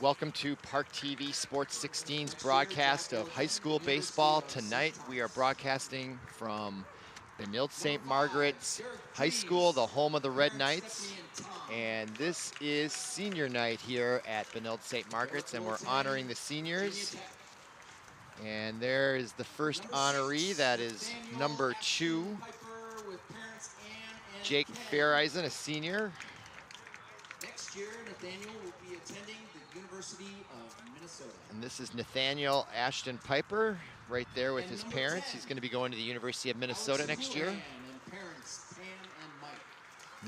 Welcome to ParkTV Sports 16's broadcast of high school baseball. Tonight we are broadcasting from Benilde St. Margaret's High School, the home of the Red Knights. And this is senior night here at Benilde St. Margaret's, and we're honoring the seniors. And there is the first honoree, that is number 2, Jake Fairisen, a senior. Next year, Nathaniel will be attending the University of Minnesota. And this is Nathaniel Ashton Piper, right there with his parents. He's going to be going to the University of Minnesota next year.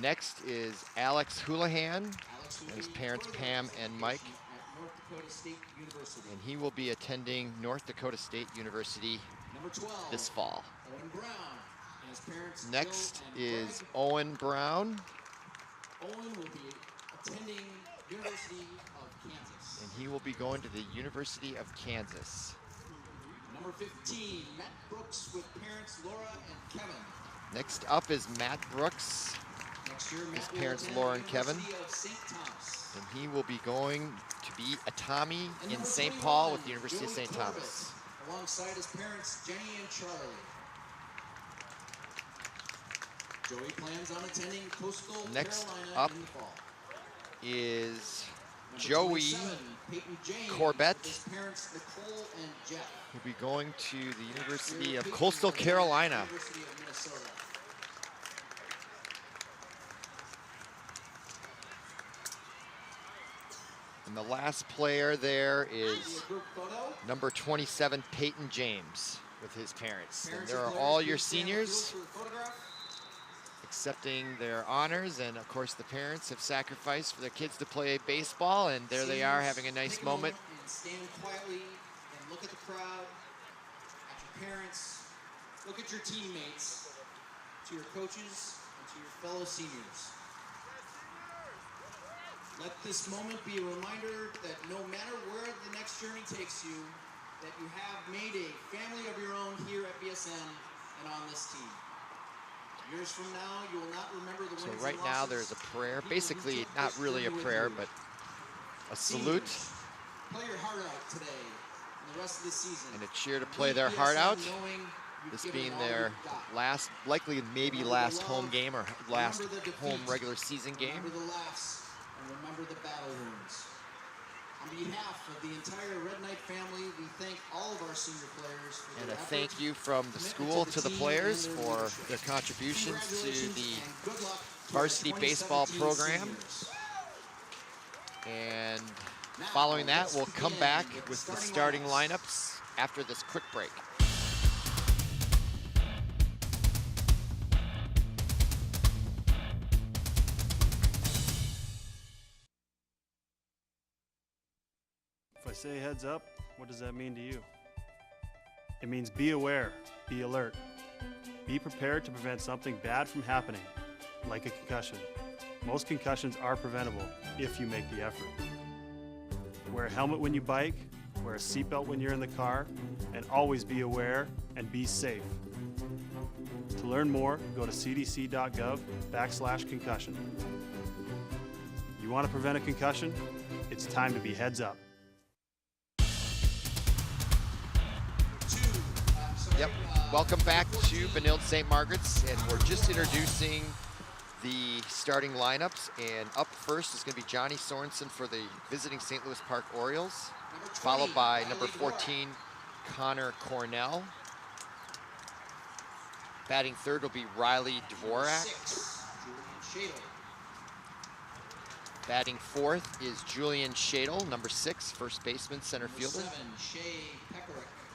Next is Alex Houlihan, and his parents Pam and Mike. And he will be attending North Dakota State University this fall. Next is Owen Brown. Owen will be attending University of Kansas. And he will be going to the University of Kansas. Number 15, Matt Brooks with parents Laura and Kevin. Next up is Matt Brooks. Next year, his parents Laura and Kevin. And he will be going to be a Tommy in St. Paul with the University of St. Thomas. Alongside his parents Jenny and Charlie. Joey plans on attending Coastal Next Carolina up in the fall. Is Joey Corbett. He'll be going to the University of Coastal Carolina. And the last player there is number 27, Peyton James, with his parents. And there are all your seniors accepting their honors, and of course the parents have sacrificed for their kids to play baseball, and there they are having a nice moment. And stand quietly and look at the crowd, at your parents, look at your teammates, to your coaches, and to your fellow seniors. Let this moment be a reminder that no matter where the next journey takes you, that you have made a family of your own here at BSN and on this team. Years from now, you will not remember the wins. So right now there's a prayer, basically not really a prayer, but a salute. Play your heart out today and the rest of the season. And a cheer to play their heart out. This being their last, likely maybe last home game or last home regular season game. Remember the laughs and remember the battle wounds. On behalf of the entire Red Knight family, we thank all of our senior players for and their a effort, thank you from the school to the players for their contributions to the varsity baseball program. And following that, we'll come back with the starting lineups after this quick break. If I say heads up, what does that mean to you? It means be aware, be alert. Be prepared to prevent something bad from happening, like a concussion. Most concussions are preventable if you make the effort. Wear a helmet when you bike, wear a seatbelt when you're in the car, and always be aware and be safe. To learn more, go to cdc.gov/concussion. You want to prevent a concussion? It's time to be heads up. Yep, welcome back to Benilde St. Margaret's, and we're just introducing the starting lineups. And up first is going to be Johnny Sorenson for the visiting St. Louis Park Orioles, followed by number 14, Conor Cornell. Batting third will be Riley Dvorak. Batting fourth is Julian Shadle, number 6, first baseman, center fielder.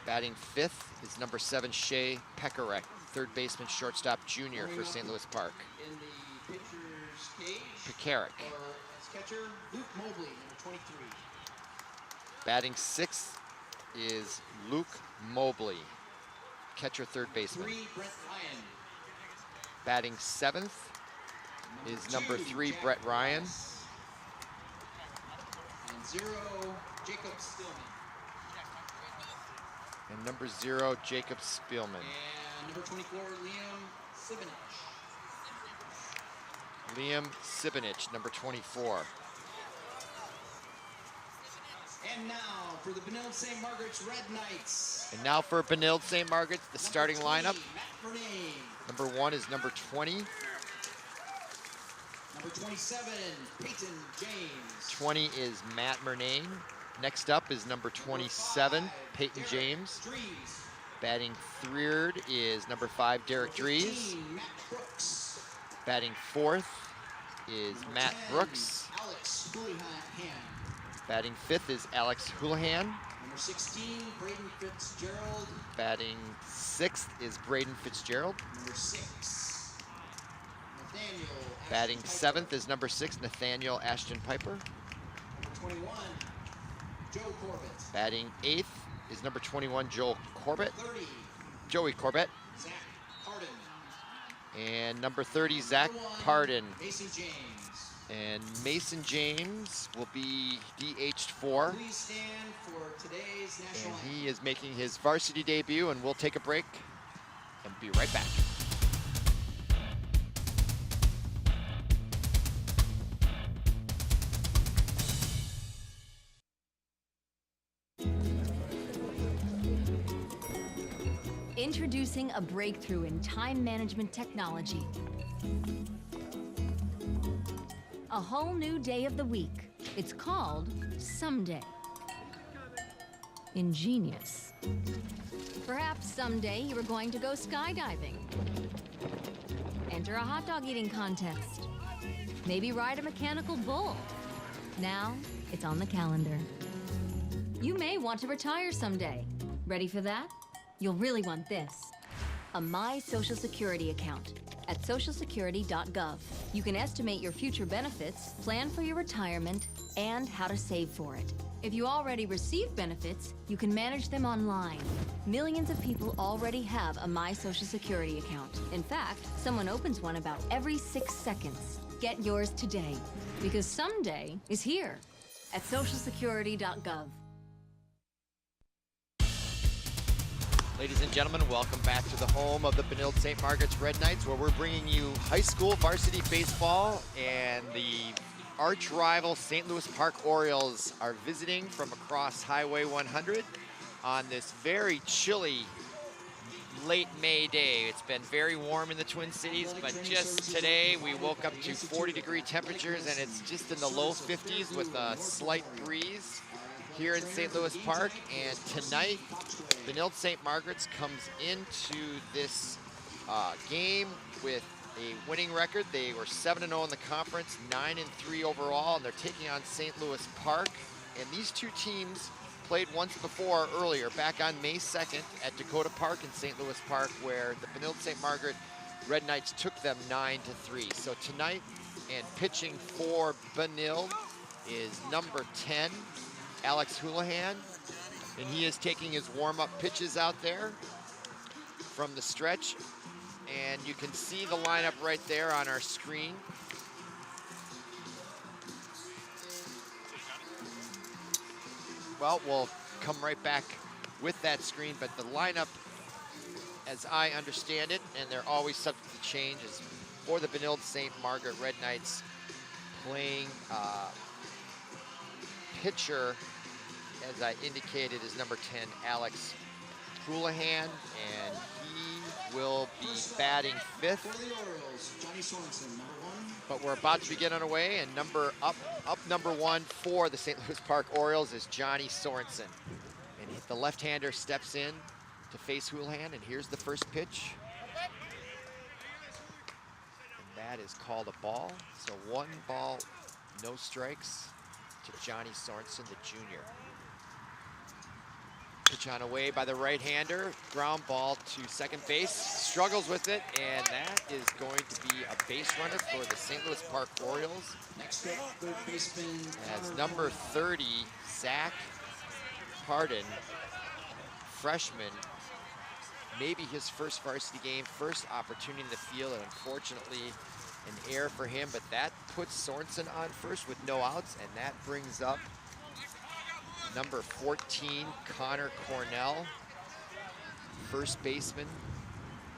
Batting fifth is number 7, Shea Pekarek, third baseman, shortstop, junior for St. Louis Park. In the pitcher's cage, Pekarek. as catcher, Luke Mobley, number 23. Batting sixth is Luke Mobley, catcher, third baseman. 3, Brent Ryan. Batting seventh is number 3, Brent Ryan. And 0, Jacob Stillman. And number 0, Jacob Spielman. And number 24, Liam Sibanich. Liam Sibanich, number 24. And now for the Benilde St. Margaret's Red Knights. And now for Benilde St. Margaret's, the starting lineup. Number 1 is number 20. Number 27, Peyton James. 20 is Matt Murnane. Next up is number 27, Peyton James. Batting third is number 5, Derek Dries. Batting fourth is Matt Brooks. Alex Houlihan. Batting fifth is Alex Houlihan. Number 16, Braden Fitzgerald. Batting sixth is Braden Fitzgerald. Number 6, Nathaniel. Batting seventh is number 6, Nathaniel Ashton Piper. Number 21, Joe Corbett. Batting eighth is number 21, Joey Corbett. 30, Zach Hardin. And number 30, Zach Hardin. Mason James. And Mason James will be DH'd for. Please stand for today's national And he is making his varsity debut, and we'll take a break and be right back. Introducing a breakthrough in time management technology. A whole new day of the week. It's called Someday. Ingenious. Perhaps someday you are going to go skydiving. Enter a hot dog eating contest. Maybe ride a mechanical bull. Now, it's on the calendar. You may want to retire someday. Ready for that? You'll really want this. A My Social Security account at socialsecurity.gov. You can estimate your future benefits, plan for your retirement, and how to save for it. If you already receive benefits, you can manage them online. Millions of people already have a My Social Security account. In fact, someone opens one about every 6 seconds. Get yours today, because someday is here at socialsecurity.gov. Ladies and gentlemen, welcome back to the home of the Benilde St. Margaret's Red Knights, where we're bringing you high school varsity baseball, and the arch rival St. Louis Park Orioles are visiting from across Highway 100 on this very chilly late May day. It's been very warm in the Twin Cities, but just today we woke up to 40-degree temperatures, and it's just in the low 50s with a slight breeze here in St. Louis Park. And tonight, Benilde St. Margaret's comes into this game with a winning record. They were 7-0 in the conference, 9-3 overall, and they're taking on St. Louis Park. And these two teams played once before earlier, back on May 2nd at Dakota Park in St. Louis Park, where the Benilde St. Margaret Red Knights took them 9-3. So tonight, and pitching for Benilde is number 10, Alex Houlihan, and he is taking his warm-up pitches out there from the stretch. And you can see the lineup right there on our screen. Well, we'll come right back with that screen, but the lineup, as I understand it, and they're always subject to change, is for the Benilde St. Margaret Red Knights playing pitcher, as I indicated, is number 10, Alex Houlihan, and he will be batting fifth. For the Orioles, Johnny Sorenson, number 1. But we're about to get underway, and number 1 for the St. Louis Park Orioles is Johnny Sorenson. And the left-hander steps in to face Houlihan, and here's the first pitch. And that is called a ball. So 1 ball, no strikes to Johnny Sorenson, the junior. Pitch on away by the right-hander, ground ball to second base, struggles with it, and that is going to be a base runner for the St. Louis Park Orioles. Next up, third baseman. As number 30, Zach Hardin, freshman, maybe his first varsity game, first opportunity in the field, and unfortunately an error for him, but that puts Sorenson on first with no outs, and that brings up number 14, Conor Cornell, first baseman,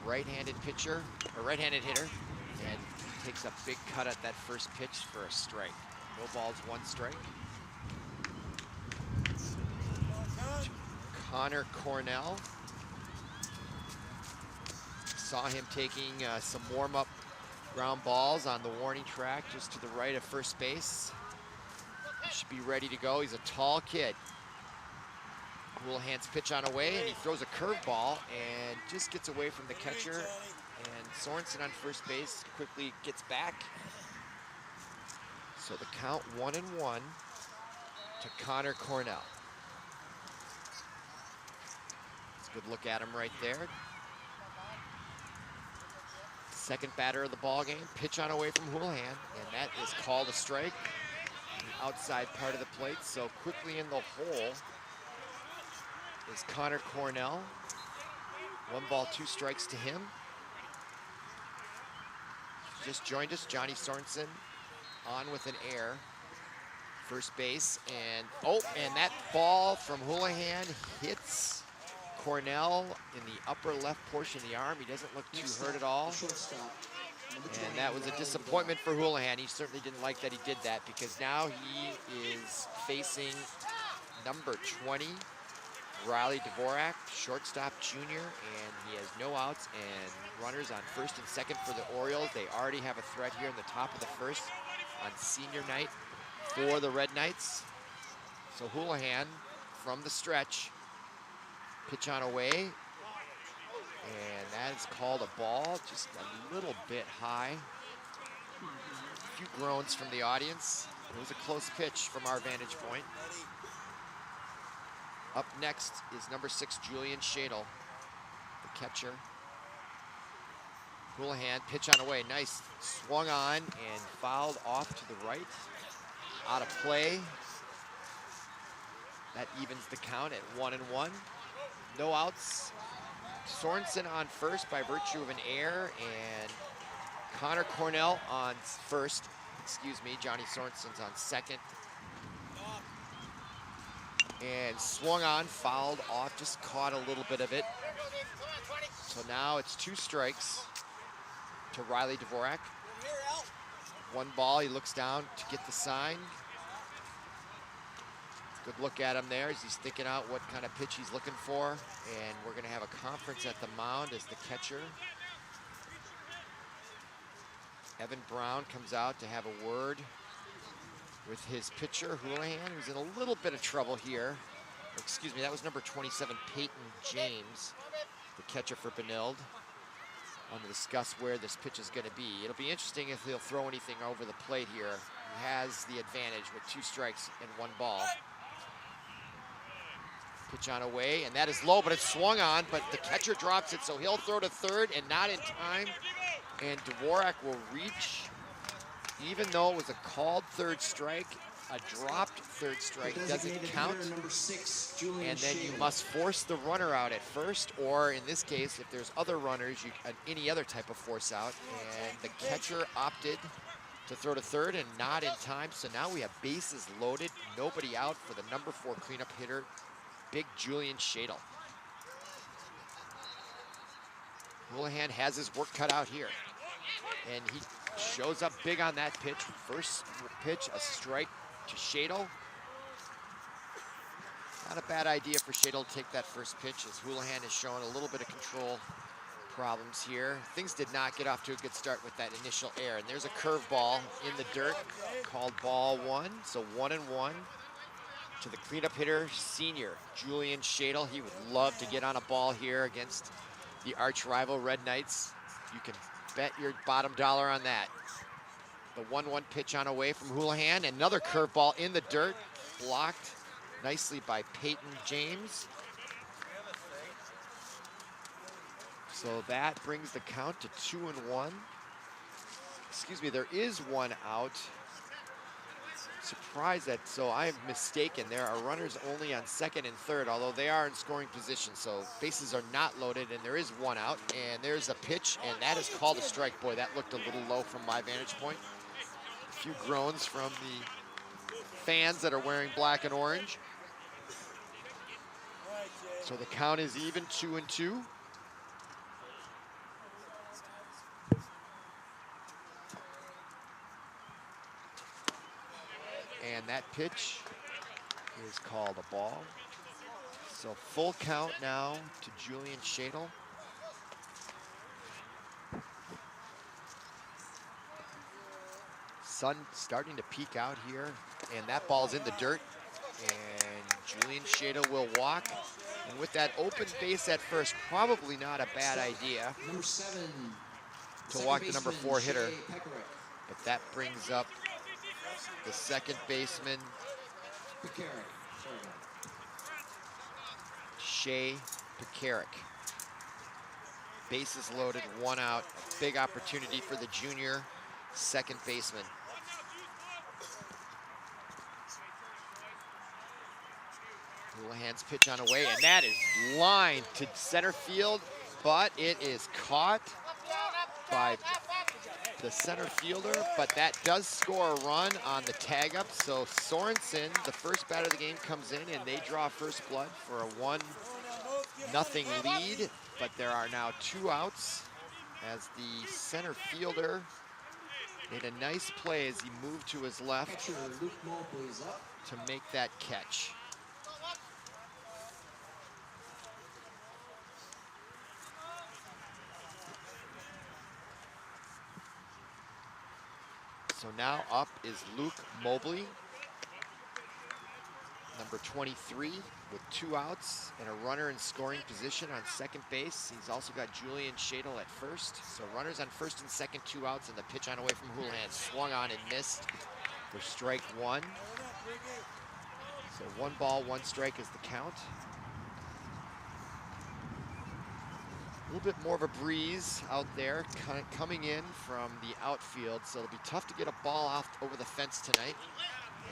right-handed pitcher, or right-handed hitter, and takes a big cut at that first pitch for a strike. No balls, 1 strike. Conor Cornell. Saw him taking some warm-up ground balls on the warning track just to the right of first base. He should be ready to go. He's a tall kid. Houlihan's pitch on away, and he throws a curveball and just gets away from the catcher. And Sorenson on first base quickly gets back. So the count 1-1 to Conor Cornell. It's a good look at him right there. Second batter of the ball game, pitch on away from Houlihan, and that is called a strike on the outside part of the plate. So quickly in the hole is Conor Cornell. 1 ball, 2 strikes to him. Just joined us, Johnny Sorenson on with an error. First base, and and that ball from Houlihan hits Cornell in the upper left portion of the arm. He doesn't look too hurt at all. And that was a disappointment for Houlihan. He certainly didn't like that he did that, because now he is facing number 20, Riley Dvorak, shortstop junior, and he has no outs and runners on first and second for the Orioles. They already have a threat here in the top of the first on senior night for the Red Knights. So Houlihan from the stretch, pitch on away, and that is called a ball, just a little bit high. A few groans from the audience. It was a close pitch from our vantage point. Up next is number 6, Julian Shadle, the catcher. Houlihan, pitch on away, nice, swung on and fouled off to the right. Out of play. That evens the count at 1-1. No outs. Sorenson on first by virtue of an error, and Conor Cornell on first. Excuse me, Johnny Sorenson's on second. And swung on, fouled off, just caught a little bit of it. So now it's 2 strikes to Riley Dvorak. 1 ball, he looks down to get the sign. Good look at him there as he's thinking out what kind of pitch he's looking for. And we're gonna have a conference at the mound as the catcher. Evan Brown comes out to have a word with his pitcher, Houlihan, who's in a little bit of trouble here. Excuse me, that was number 27, Peyton James, the catcher for Benilde. Want to discuss where this pitch is going to be. It'll be interesting if he'll throw anything over the plate here. He has the advantage with 2 strikes and 1 ball. Pitch on away, and that is low, but it's swung on, but the catcher drops it, so he'll throw to third, and not in time. And Dvorak will reach, even though it was a called 3rd strike, a dropped 3rd strike doesn't count. And then you must force the runner out at first, or in this case, if there's other runners, any other type of force out. And the catcher opted to throw to third and not in time. So now we have bases loaded, nobody out for the number 4 cleanup hitter, big Julian Shadle. Houlihan has his work cut out here. And he shows up big on that pitch. First pitch, a strike to Shadle. Not a bad idea for Shadle to take that first pitch, as Houlihan has shown a little bit of control problems here. Things did not get off to a good start with that initial error. And there's a curveball in the dirt called ball 1. So 1-1 to the cleanup hitter, senior Julian Shadle. He would love to get on a ball here against the arch rival Red Knights. You can bet your bottom dollar on that. The 1-1 pitch on away from Houlihan. Another curveball in the dirt, blocked nicely by Peyton James. So that brings the count to 2-1. Excuse me, there is 1 out. Surprised that, so I am mistaken. There are runners only on second and third, although they are in scoring position. So bases are not loaded, and there is 1 out. And there's a pitch, and that is called a strike. Boy, that looked a little low from my vantage point. A few groans from the fans that are wearing black and orange. So the count is even, 2-2. And that pitch is called a ball. So full count now to Julian Shadle. Sun starting to peek out here, and that ball's in the dirt. And Julian Shadle will walk. And with that open base at first, probably not a bad idea Number 7. to walk the number 4 hitter. But that brings up the second baseman, Shea Pekarik. Bases loaded, 1 out. A big opportunity for the junior second baseman. Houlihan's pitch on away, and that is lined to center field, but it is caught by the center fielder, but that does score a run on the tag up. So Sorenson, the first batter of the game, comes in and they draw first blood for a 1-0 lead, but there are now 2 outs as the center fielder made a nice play as he moved to his left to make that catch. So now up is Luke Mobley, number 23, with 2 outs and a runner in scoring position on second base. He's also got Julian Shadle at first. So runners on first and second, 2 outs, and the pitch on away from Houlihan. Swung on and missed for strike 1. So 1 ball, 1 strike is the count. A little bit more of a breeze out there coming in from the outfield, so it'll be tough to get a ball off over the fence tonight.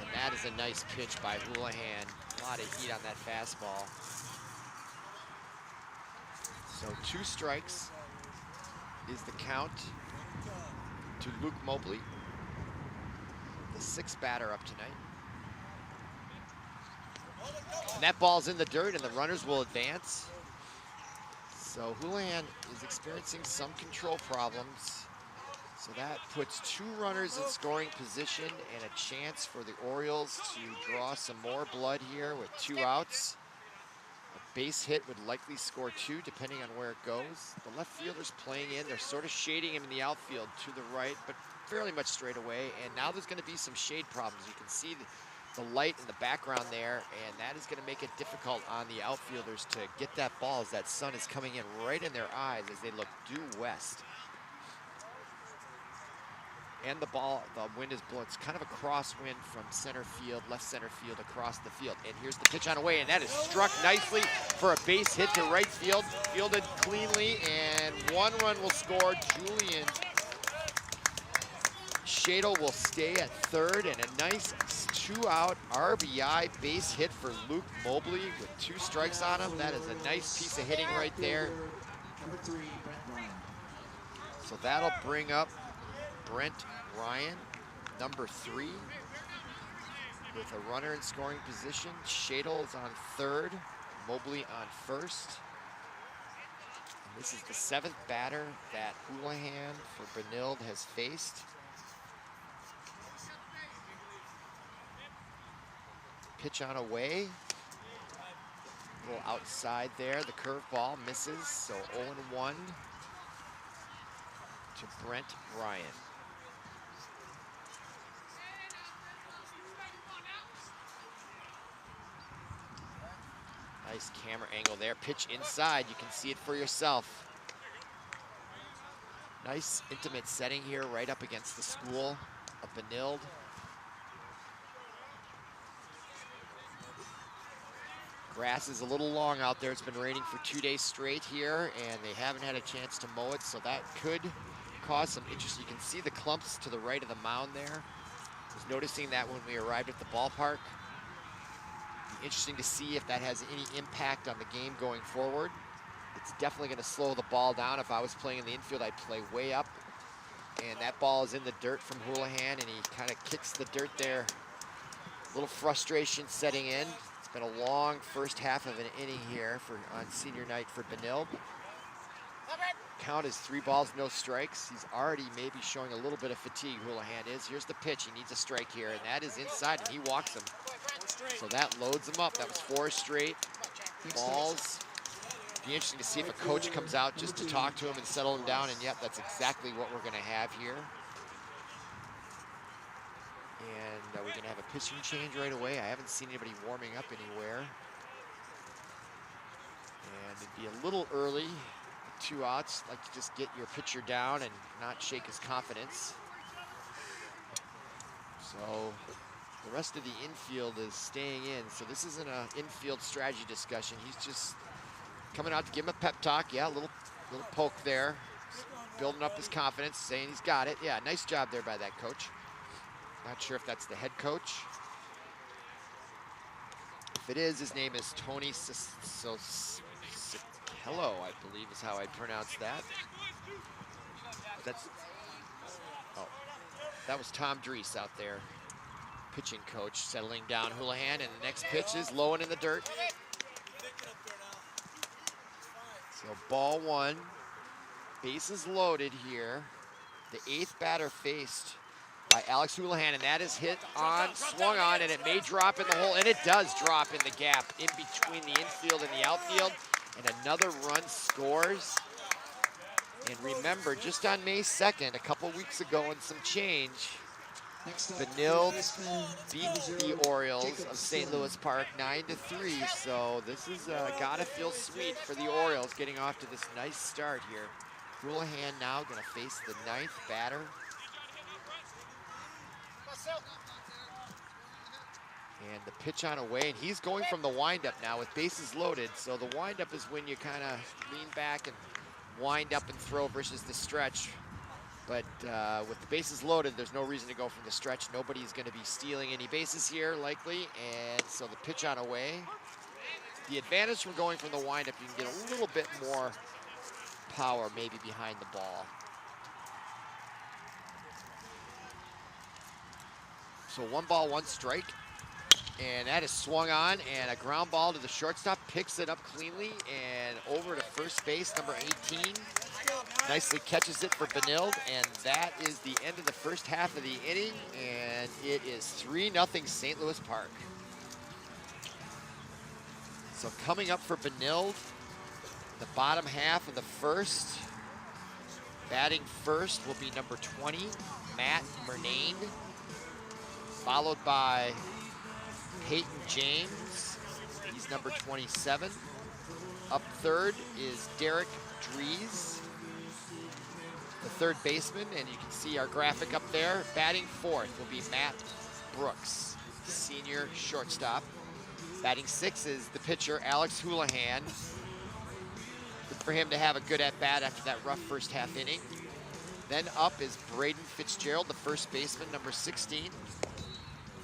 And that is a nice pitch by Houlihan. A lot of heat on that fastball. So 2 strikes is the count to Luke Mobley, the 6th batter up tonight. And that ball's in the dirt, and the runners will advance. So Houlihan is experiencing some control problems. So that puts 2 runners in scoring position and a chance for the Orioles to draw some more blood here with 2 outs. A base hit would likely score 2 depending on where it goes. The left fielder's playing in. They're sort of shading him in the outfield to the right, but fairly much straight away. And now there's going to be some shade problems. You can see the light in the background there, and that is going to make it difficult on the outfielders to get that ball as that sun is coming in right in their eyes as they look due west. And the wind is blowing. It's kind of a crosswind from center field, left center field across the field. And here's the pitch on away, and that is struck nicely for a base hit to right field, fielded cleanly, and 1 run will score. Julian Shadle will stay at third, and a nice 2-out RBI base hit for Luke Mobley with 2 strikes on him. That is a nice piece of hitting right there. Number 3, Brent Ryan. So that'll bring up Brent Ryan, number 3, with a runner in scoring position. Shadle is on third, Mobley on first. And this is the 7th batter that Houlihan for Benilde has faced. Pitch on away, a little outside there. The curveball misses, so 0-1 to Brent Ryan. Nice camera angle there. Pitch inside, you can see it for yourself. Nice intimate setting here right up against the school of Benilde. Grass is a little long out there. It's been raining for 2 days straight here, and they haven't had a chance to mow it, so that could cause some interest. You can see the clumps to the right of the mound there. I was noticing that when we arrived at the ballpark. Be interesting to see if that has any impact on the game going forward. It's definitely going to slow the ball down. If I was playing in the infield, I'd play way up. And that ball is in the dirt from Houlihan, and he kind of kicks the dirt there. A little frustration setting in. It's been a long first half of an inning here on senior night for Benilde. Count is 3 balls, no strikes. He's already maybe showing a little bit of fatigue, Houlihan is. Here's the pitch, he needs a strike here, and that is inside, and he walks him. So that loads him up. That was 4 straight. balls. Be interesting to see if a coach comes out just to talk to him and settle him down, and yep, that's exactly what we're gonna have here. And we're gonna have a pitching change right away. I haven't seen anybody warming up anywhere. And it'd be a little early, 2 outs, like to just get your pitcher down and not shake his confidence. So the rest of the infield is staying in. So this isn't an infield strategy discussion. He's just coming out to give him a pep talk. Yeah, a little poke there. Building up his confidence, saying he's got it. Yeah, nice job there by that coach. Not sure if that's the head coach. If it is, his name is Tony Hello, I believe is how I'd pronounce that. That was Tom Drees out there, pitching coach, settling down Houlihan, and the next pitch is low and in the dirt. So ball 1, bases loaded here. The 8th batter faced by Alex Houlihan, and that is hit on, swung on, and it may drop in the hole, and it does drop in the gap in between the infield and the outfield, and another run scores. And remember, just on May 2nd, a couple weeks ago and some change, Benilde beat the Orioles of St. Louis Park 9-3, so this is gotta feel sweet for the Orioles getting off to this nice start here. Houlihan now gonna face the 9th batter. And the pitch on away, and he's going from the windup now with bases loaded. So the windup is when you kind of lean back and wind up and throw versus the stretch. But with the bases loaded, there's no reason to go from the stretch. Nobody's going to be stealing any bases here, likely. And so the pitch on away. The advantage from going from the windup, you can get a little bit more power maybe behind the ball. So 1 ball, 1 strike. And that is swung on, and a ground ball to the shortstop, picks it up cleanly, and over to first base, number 18. Nicely catches it for Benilde, and that is the end of the first half of the inning, and it is 3-0 St. Louis Park. So coming up for Benilde, the bottom half of the first, batting first will be number 20, Matt Murnane, followed by Peyton James, he's number 27. Up third is Derek Drees, the third baseman, and you can see our graphic up there. Batting fourth will be Matt Brooks, senior shortstop. Batting 6 is the pitcher, Alex Houlihan. Good for him to have a good at-bat after that rough first half inning. Then up is Braden Fitzgerald, the first baseman, number 16.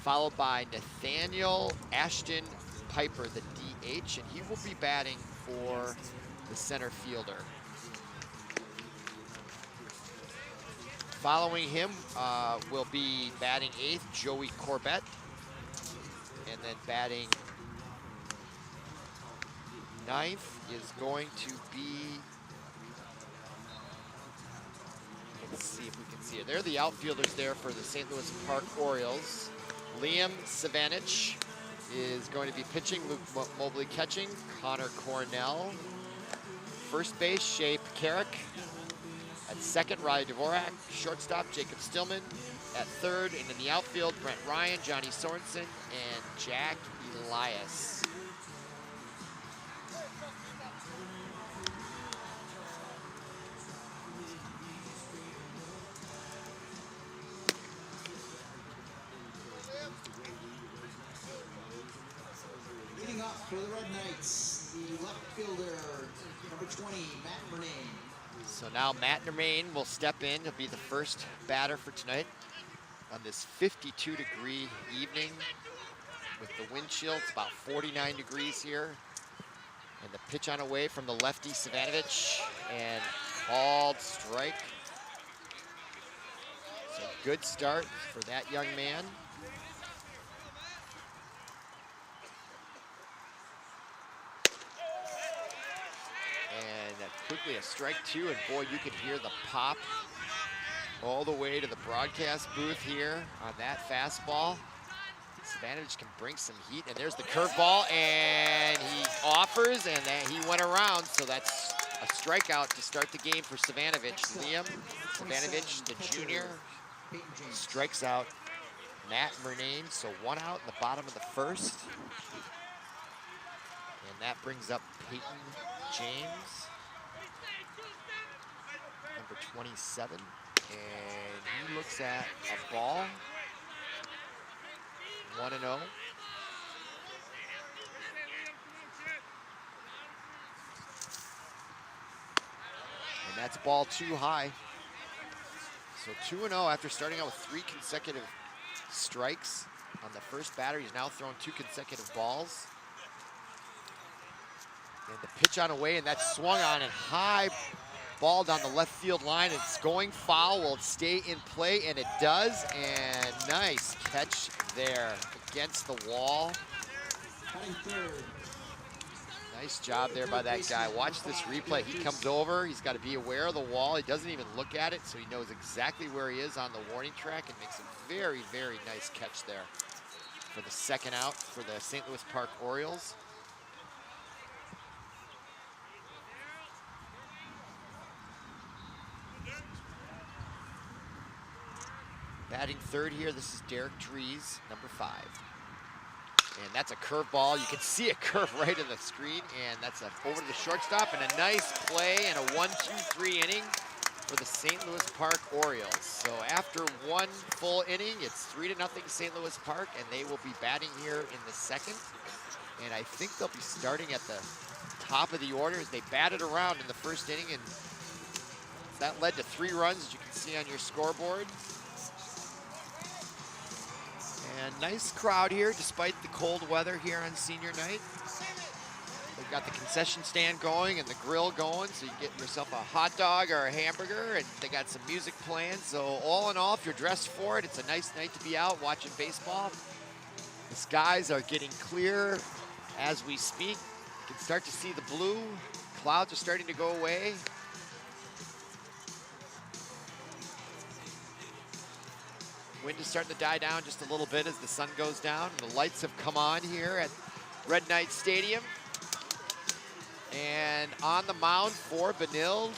Followed by Nathaniel Ashton Piper, the DH, and he will be batting for the center fielder. Following him will be batting 8th, Joey Corbett, and then batting 9th is going to be, let's see if we can see it. They're the outfielders there for the St. Louis Park Orioles. Liam Savanich is going to be pitching, Luke Mobley catching, Conor Cornell. First base, Shea Pekarik. At second, Dvorak. Shortstop, Jacob Stillman. At third, and in the outfield, Brent Ryan, Johnny Sorenson, and Jack Elias. Leading off for the Red Knights, the left fielder, number 20, Matt Murnane. So now Matt Murnane will step in. He'll be the first batter for tonight on this 52-degree evening with the wind chill. It's about 49 degrees here. And the pitch on away from the lefty, Savanich, and called strike. So good start for that young man. Quickly a strike 2, and boy, you could hear the pop all the way to the broadcast booth here on that fastball. Savannah can bring some heat, and there's the curveball, and he offers, and then he went around, so that's a strikeout to start the game for Savanovic. Liam Savanovic, the junior, strikes out Matt Murnane, so 1 out in the bottom of the first. And that brings up Peyton James, number 27, and he looks at a ball, 1-0. And that's ball 2 high. So 2-0 after starting out with 3 consecutive strikes on the first batter. He's now thrown 2 consecutive balls. And the pitch on away, and that's swung on and high ball down the left field line. It's going foul. Will it stay in play? And it does. And nice catch there against the wall. Nice job there by that guy. Watch this replay. He comes over. He's got to be aware of the wall. He doesn't even look at it, so he knows exactly where he is on the warning track and makes a very, very nice catch there for the second out for the St. Louis Park Orioles. Batting third here, this is Derek Dries, number 5. And that's a curveball. You can see it curve right in the screen, and that's over to the shortstop, and a nice play and a 1-2-3 inning for the St. Louis Park Orioles. So after 1 full inning, it's 3-0 St. Louis Park, and they will be batting here in the second. And I think they'll be starting at the top of the order as they batted around in the first inning, and that led to 3 runs, as you can see on your scoreboard. And nice crowd here, despite the cold weather here on senior night. They've got the concession stand going and the grill going, so you get yourself a hot dog or a hamburger, and they got some music playing. So all in all, if you're dressed for it, it's a nice night to be out watching baseball. The skies are getting clear as we speak. You can start to see the blue. Clouds are starting to go away. Wind is starting to die down just a little bit as the sun goes down. The lights have come on here at Red Knight Stadium. And on the mound for Benilde,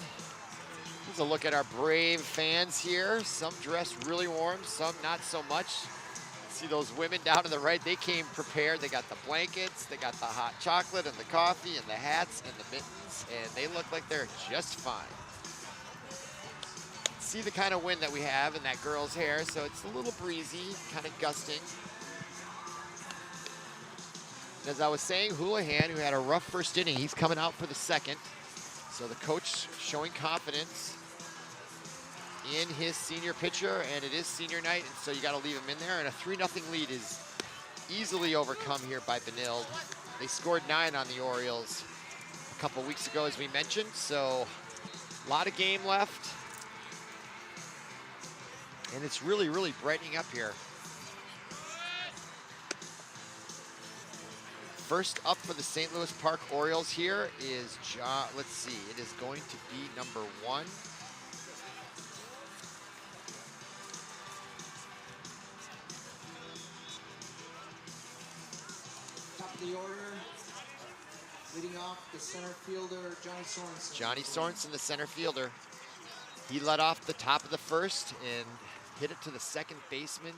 here's a look at our brave fans here. Some dressed really warm, some not so much. See those women down to the right, they came prepared. They got the blankets, they got the hot chocolate and the coffee and the hats and the mittens, and they look like they're just fine. See the kind of wind that we have in that girl's hair, so it's a little breezy, kind of gusting. As I was saying, Houlihan, who had a rough first inning, he's coming out for the second. So the coach showing confidence in his senior pitcher, and it is senior night, and so you got to leave him in there. And a 3-0 lead is easily overcome here by Benilde. They scored 9 on the Orioles a couple weeks ago, as we mentioned, so a lot of game left. And it's really, really brightening up here. First up for the St. Louis Park Orioles here is John. Let's see, it is going to be number 1. Top of the order, leading off the center fielder, Johnny Sorenson. Johnny Sorenson, the center fielder. He led off the top of the first and hit it to the second baseman,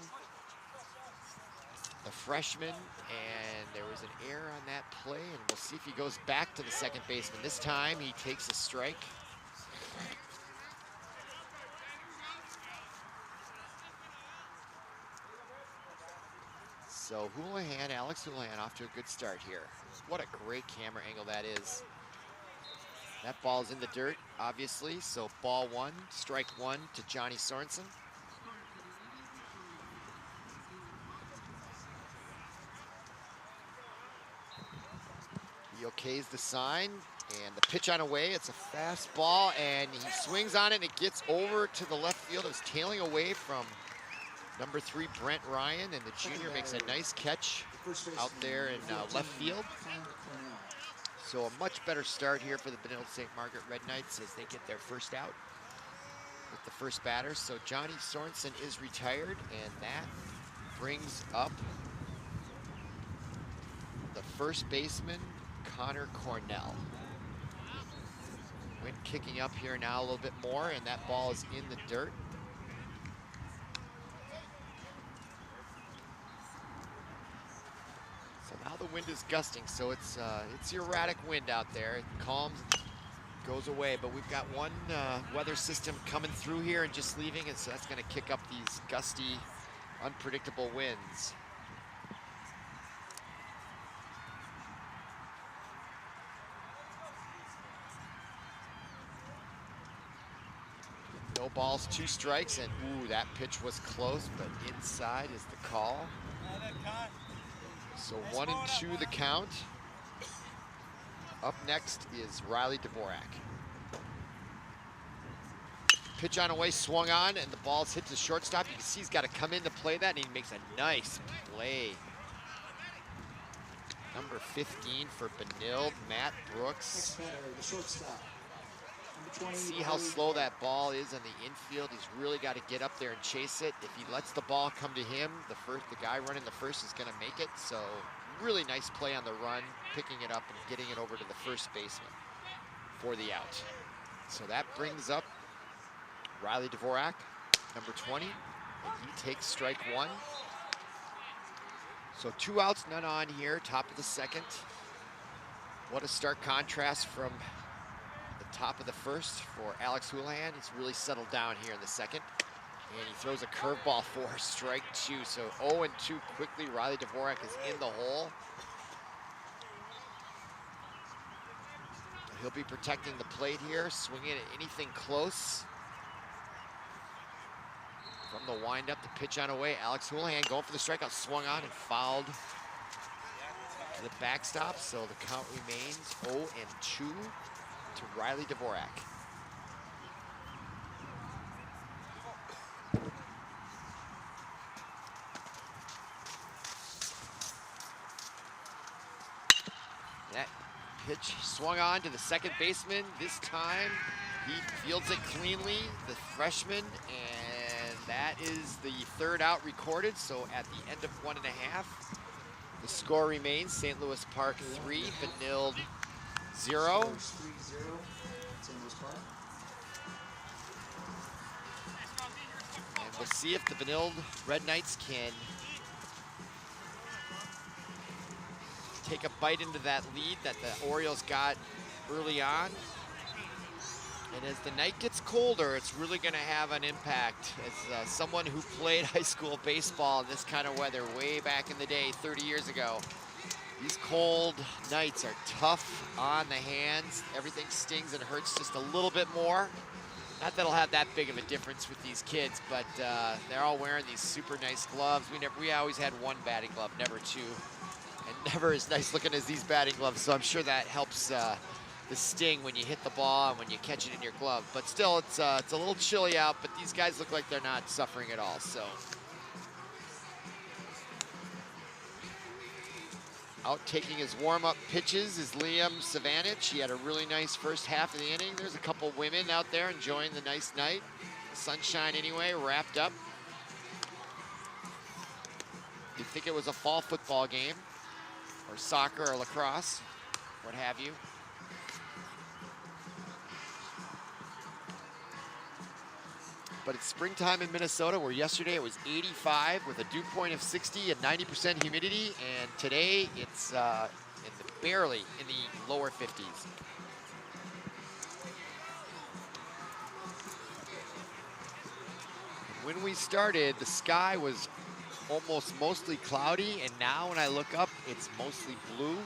the freshman, and there was an error on that play, and we'll see if he goes back to the second baseman. This time he takes a strike. So Houlihan, Alex Houlihan, off to a good start here. What a great camera angle that is. That ball's in the dirt, obviously, so ball 1, strike 1 to Johnny Sorenson. He okays the sign, and the pitch on away, it's a fastball, and he swings on it, and it gets over to the left field. It was tailing away from number 3, Brent Ryan, and the junior makes a nice catch out there in left field. So a much better start here for the Benilde St. Margaret Red Knights as they get their first out with the first batter. So Johnny Sorenson is retired, and that brings up the first baseman, Conor Cornell. Wind kicking up here now a little bit more, and that ball is in the dirt. So now the wind is gusting, so it's erratic wind out there. It calms, goes away, but we've got one weather system coming through here and just leaving, and so that's going to kick up these gusty, unpredictable winds. No balls, 2 strikes, and ooh, that pitch was close, but inside is the call. So 1-2 the count. Up next is Riley Dvorak. Pitch on away, swung on, and the ball's hit to shortstop. You can see he's got to come in to play that, and he makes a nice play. Number 15 for Benilde, Matt Brooks. The shortstop. See how slow that ball is on the infield. He's really got to get up there and chase it. If he lets the ball come to him, the guy running the first is going to make it. So really nice play on the run, picking it up and getting it over to the first baseman for the out. So that brings up Riley Dvorak, number 20, and he takes strike 1. So 2 outs, none on here, top of the second. What a stark contrast from the top of the first for Alex Houlihan. He's really settled down here in the second. And he throws a curveball for strike 2. So 0-2 quickly. Riley Dvorak is in the hole. He'll be protecting the plate here, swinging at anything close. From the windup, the pitch on away. Alex Houlihan going for the strikeout, swung on and fouled to the backstop. So the count remains 0-2 to Riley Dvorak. That pitch swung on to the second baseman. This time he fields it cleanly, the freshman, and that is the 3rd out recorded. So at the end of 1.5, the score remains St. Louis Park 3, Benilde 0. And we'll see if the Benilde Red Knights can take a bite into that lead that the Orioles got early on. And as the night gets colder, it's really going to have an impact. As someone who played high school baseball in this kind of weather way back in the day, 30 years ago, these cold nights are tough on the hands. Everything stings and hurts just a little bit more. Not that it'll have that big of a difference with these kids, but they're all wearing these super nice gloves. We always had 1 batting glove, never 2. And never as nice looking as these batting gloves, so I'm sure that helps the sting when you hit the ball and when you catch it in your glove. But still, it's a little chilly out, but these guys look like they're not suffering at all, so. Out taking his warm-up pitches is Liam Savanich. He had a really nice first half of the inning. There's a couple women out there enjoying the nice night. Sunshine anyway, wrapped up. You'd think it was a fall football game, or soccer or lacrosse, what have you. But it's springtime in Minnesota, where yesterday it was 85 with a dew point of 60 and 90% humidity, and today it's barely in the lower 50s. When we started, the sky was almost mostly cloudy, and now when I look up, it's mostly blue.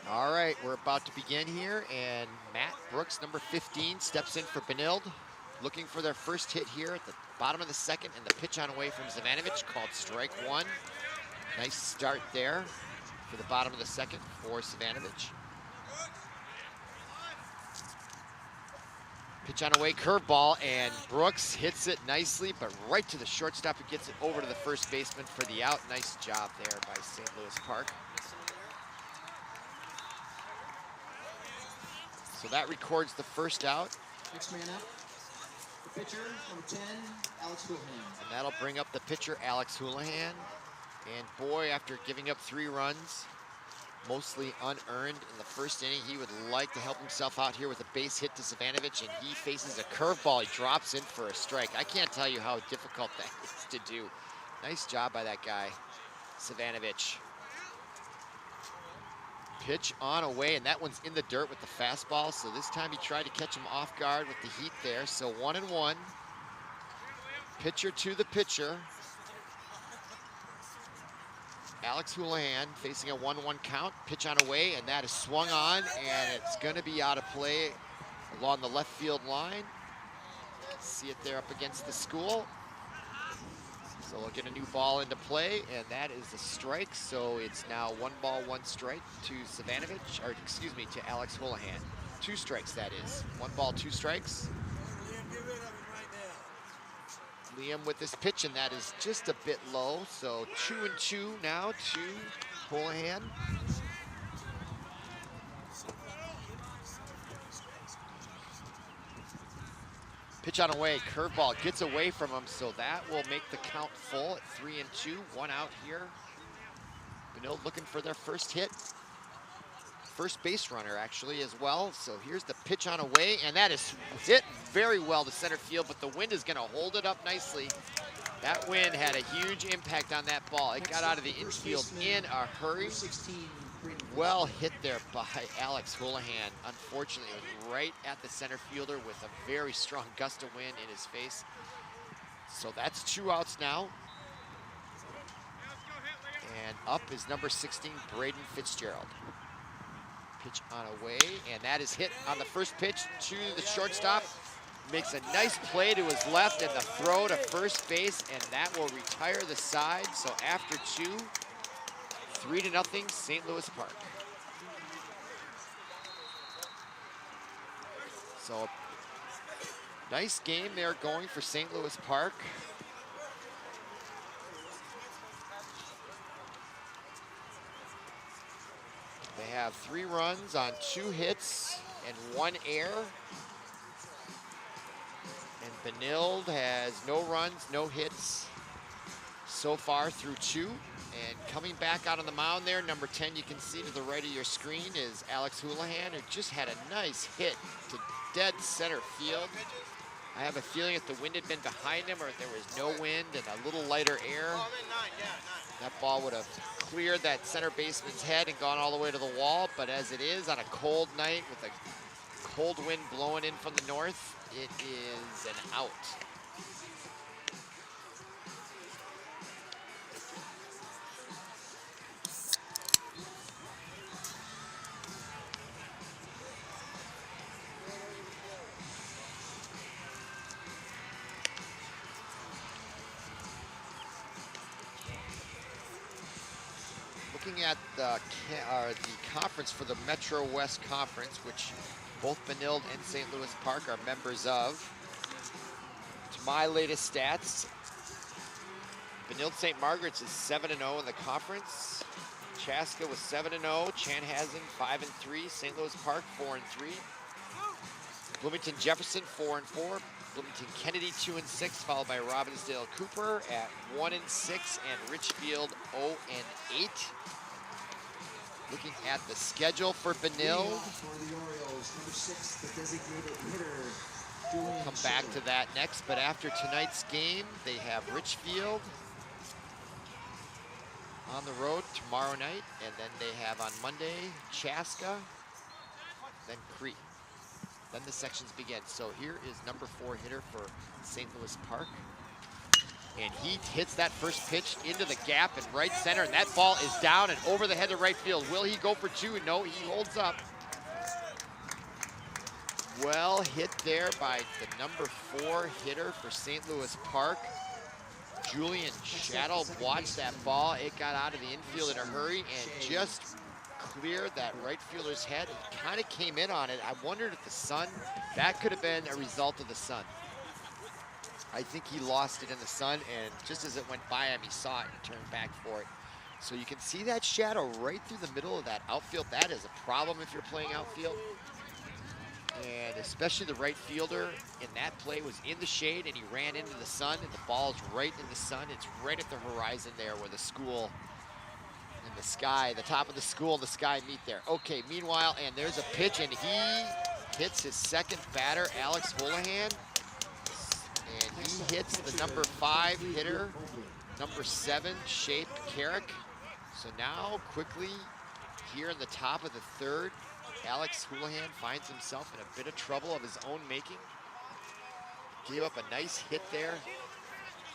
All right, we're about to begin here, and Matt Brooks, number 15, steps in for Benilde, looking for their first hit here at the bottom of the second, and the pitch on away from Zavanovich called strike 1. Nice start there for the bottom of the second for Zavanovich. Pitch on away, curveball, and Brooks hits it nicely, but right to the shortstop. He gets it over to the first baseman for the out. Nice job there by St. Louis Park. So that records the first out. Next man up. The pitcher, number 10, Alex Houlihan. And that'll bring up the pitcher, Alex Houlihan. And boy, after giving up 3 runs, mostly unearned in the first inning, he would like to help himself out here with a base hit to Savanovic, and he faces a curveball. He drops in for a strike. I can't tell you how difficult that is to do. Nice job by that guy, Savanovic. Pitch on away, and that one's in the dirt with the fastball, so this time he tried to catch him off guard with the heat there. So 1-1. Pitcher to the pitcher. Alex Houlihan facing a 1-1 count. Pitch on away, and that is swung on, and it's going to be out of play along the left field line. You can see it there up against the school. So we'll get a new ball into play, and that is a strike. So it's now 1 ball, 1 strike to Savanovic, or excuse me, to Alex Houlihan. 2 strikes, that is. 1 ball, 2 strikes. Liam with this pitch, and that is just a bit low. So 2-2 now to Houlihan. Pitch on away, curveball gets away from him, so that will make the count full at 3-2, 1 out here. Benilde looking for their first hit. First base runner actually as well. So here's the pitch on away, and that is hit very well to center field, but the wind is gonna hold it up nicely. That wind had a huge impact on that ball. It got out of the infield in a hurry. Well hit there by Alex Houlihan. Unfortunately, it was right at the center fielder with a very strong gust of wind in his face. So that's 2 outs now. And up is number 16, Braden Fitzgerald. Pitch on away, and that is hit on the first pitch to the shortstop. Makes a nice play to his left and the throw to first base, and that will retire the side. So after 2, 3-0, St. Louis Park. So nice game there going for St. Louis Park. They have 3 runs on 2 hits and 1 error. And Benilde has no runs, no hits so far through 2. And coming back out on the mound there, number 10, you can see to the right of your screen, is Alex Houlihan, who just had a nice hit to dead center field. I have a feeling if the wind had been behind him, or if there was no wind and a little lighter air, that ball would have cleared that center baseman's head and gone all the way to the wall. But as it is, on a cold night with a cold wind blowing in from the north, it is an out. Looking at the conference for the Metro West Conference, which both Benilde and St. Louis Park are members of. To my latest stats, Benilde St. Margaret's is 7-0 in the conference. Chaska was 7-0, Chanhassen 5-3, St. Louis Park 4-3, Bloomington Jefferson 4-4, Bloomington Kennedy 2-6, followed by Robbinsdale Cooper at 1-6, and Richfield 0-8. Looking at the schedule for Benilde. We'll come back to that next, but after tonight's game, they have Richfield on the road tomorrow night, and then they have on Monday Chaska, then Crete. Then the sections begin. So here is number 4 hitter for St. Louis Park. And he hits that first pitch into the gap in right center, and that ball is down and over the head of right field. Will he go for 2? No, he holds up. Well hit there by the number 4 hitter for St. Louis Park. Julian Shadow watched that ball. It got out of the infield in a hurry and just cleared that right fielder's head. He kind of came in on it. I wondered if the sun, that could have been a result of the sun. I think he lost it in the sun, and just as it went by him, he saw it and turned back for it. So you can see that shadow right through the middle of that outfield. That is a problem if you're playing outfield. And especially the right fielder in that play was in the shade, and he ran into the sun, and the ball's right in the sun. It's right at the horizon there where the school and the sky, the top of the school and the sky meet there. Okay, meanwhile, and there's a pitch, and he hits his second batter, Alex Houlihan. And he hits the number 5 hitter, number 7, Shape Carrick. So now quickly here in the top of the third, Alex Houlihan finds himself in a bit of trouble of his own making. Gave up a nice hit there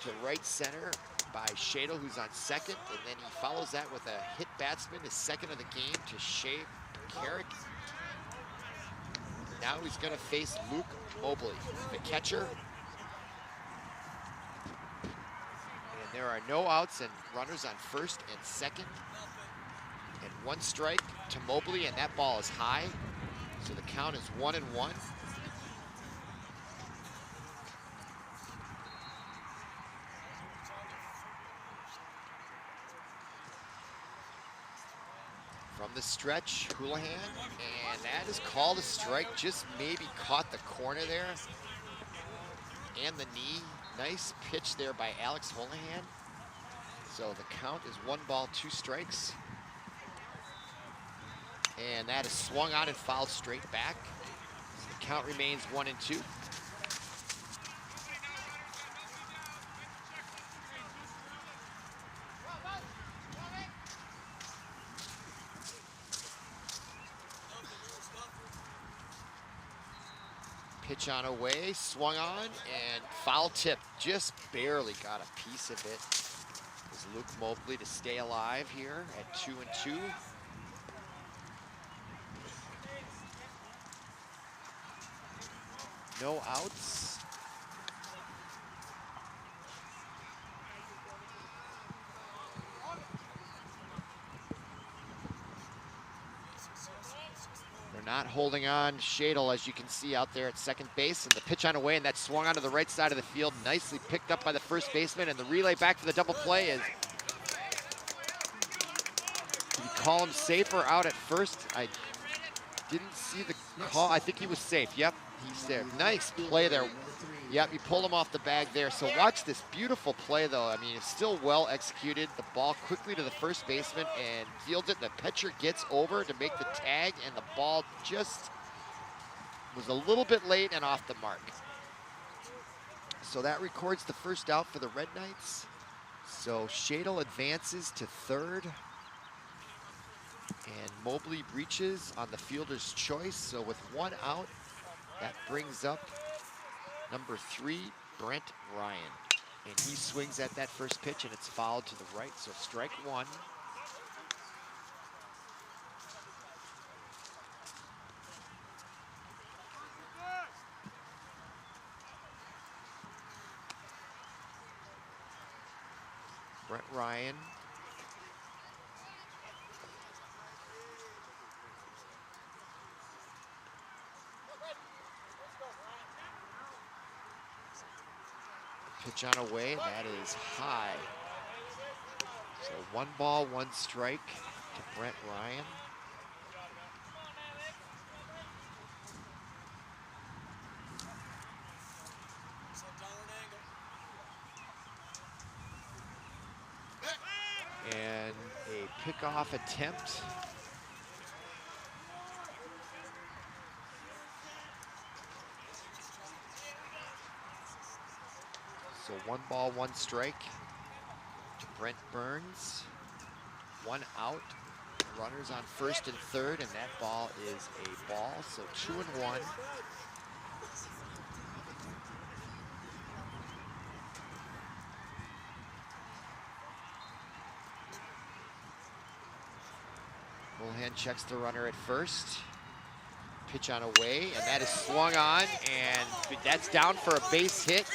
to right center by Shadle, who's on second, and then he follows that with a hit batsman, his second of the game, to Shape Carrick. Now he's gonna face Luke Mobley, the catcher. And there are no outs and runners on first and second. And 1 strike to Mobley, and that ball is high. So the count is 1-1. From the stretch, Houlihan, and that is called a strike. Just maybe caught the corner there. And the knee. Nice pitch there by Alex Houlihan. So the count is 1 ball, 2 strikes. And that is swung on and fouled straight back. So the count remains 1-2. Pitch on away, swung on, and foul tip. Just barely got a piece of it. Is Luke Mobley to stay alive here at 2-2. No outs. They're not holding on Shadle, as you can see out there at second base, and the pitch on away, and that swung onto the right side of the field, nicely picked up by the first baseman, and the relay back for the double play is, did he call him safe or out at first? I didn't see the call. I think he was safe. Yep, he's there. Nice play there. Yep, you pulled him off the bag there. So watch this beautiful play, though. I mean, it's still well executed. The ball quickly to the first baseman and fields it. The pitcher gets over to make the tag, and the ball just was a little bit late and off the mark. So that records the first out for the Red Knights. So Shadle advances to third. And Mobley reaches on the fielder's choice. So with 1 out, that brings up number 3, Brent Ryan. And he swings at that first pitch, and it's fouled to the right, so strike 1. Brent Ryan. Pitch on away, that is high. So 1 ball, 1 strike to Brent Ryan. And a pickoff attempt. So 1 ball, 1 strike to Brent Burns. 1 out, runners on first and third, and that ball is a ball, so 2-1. Houlihan checks the runner at first. Pitch on away, and that is swung on, and that's down for a base hit,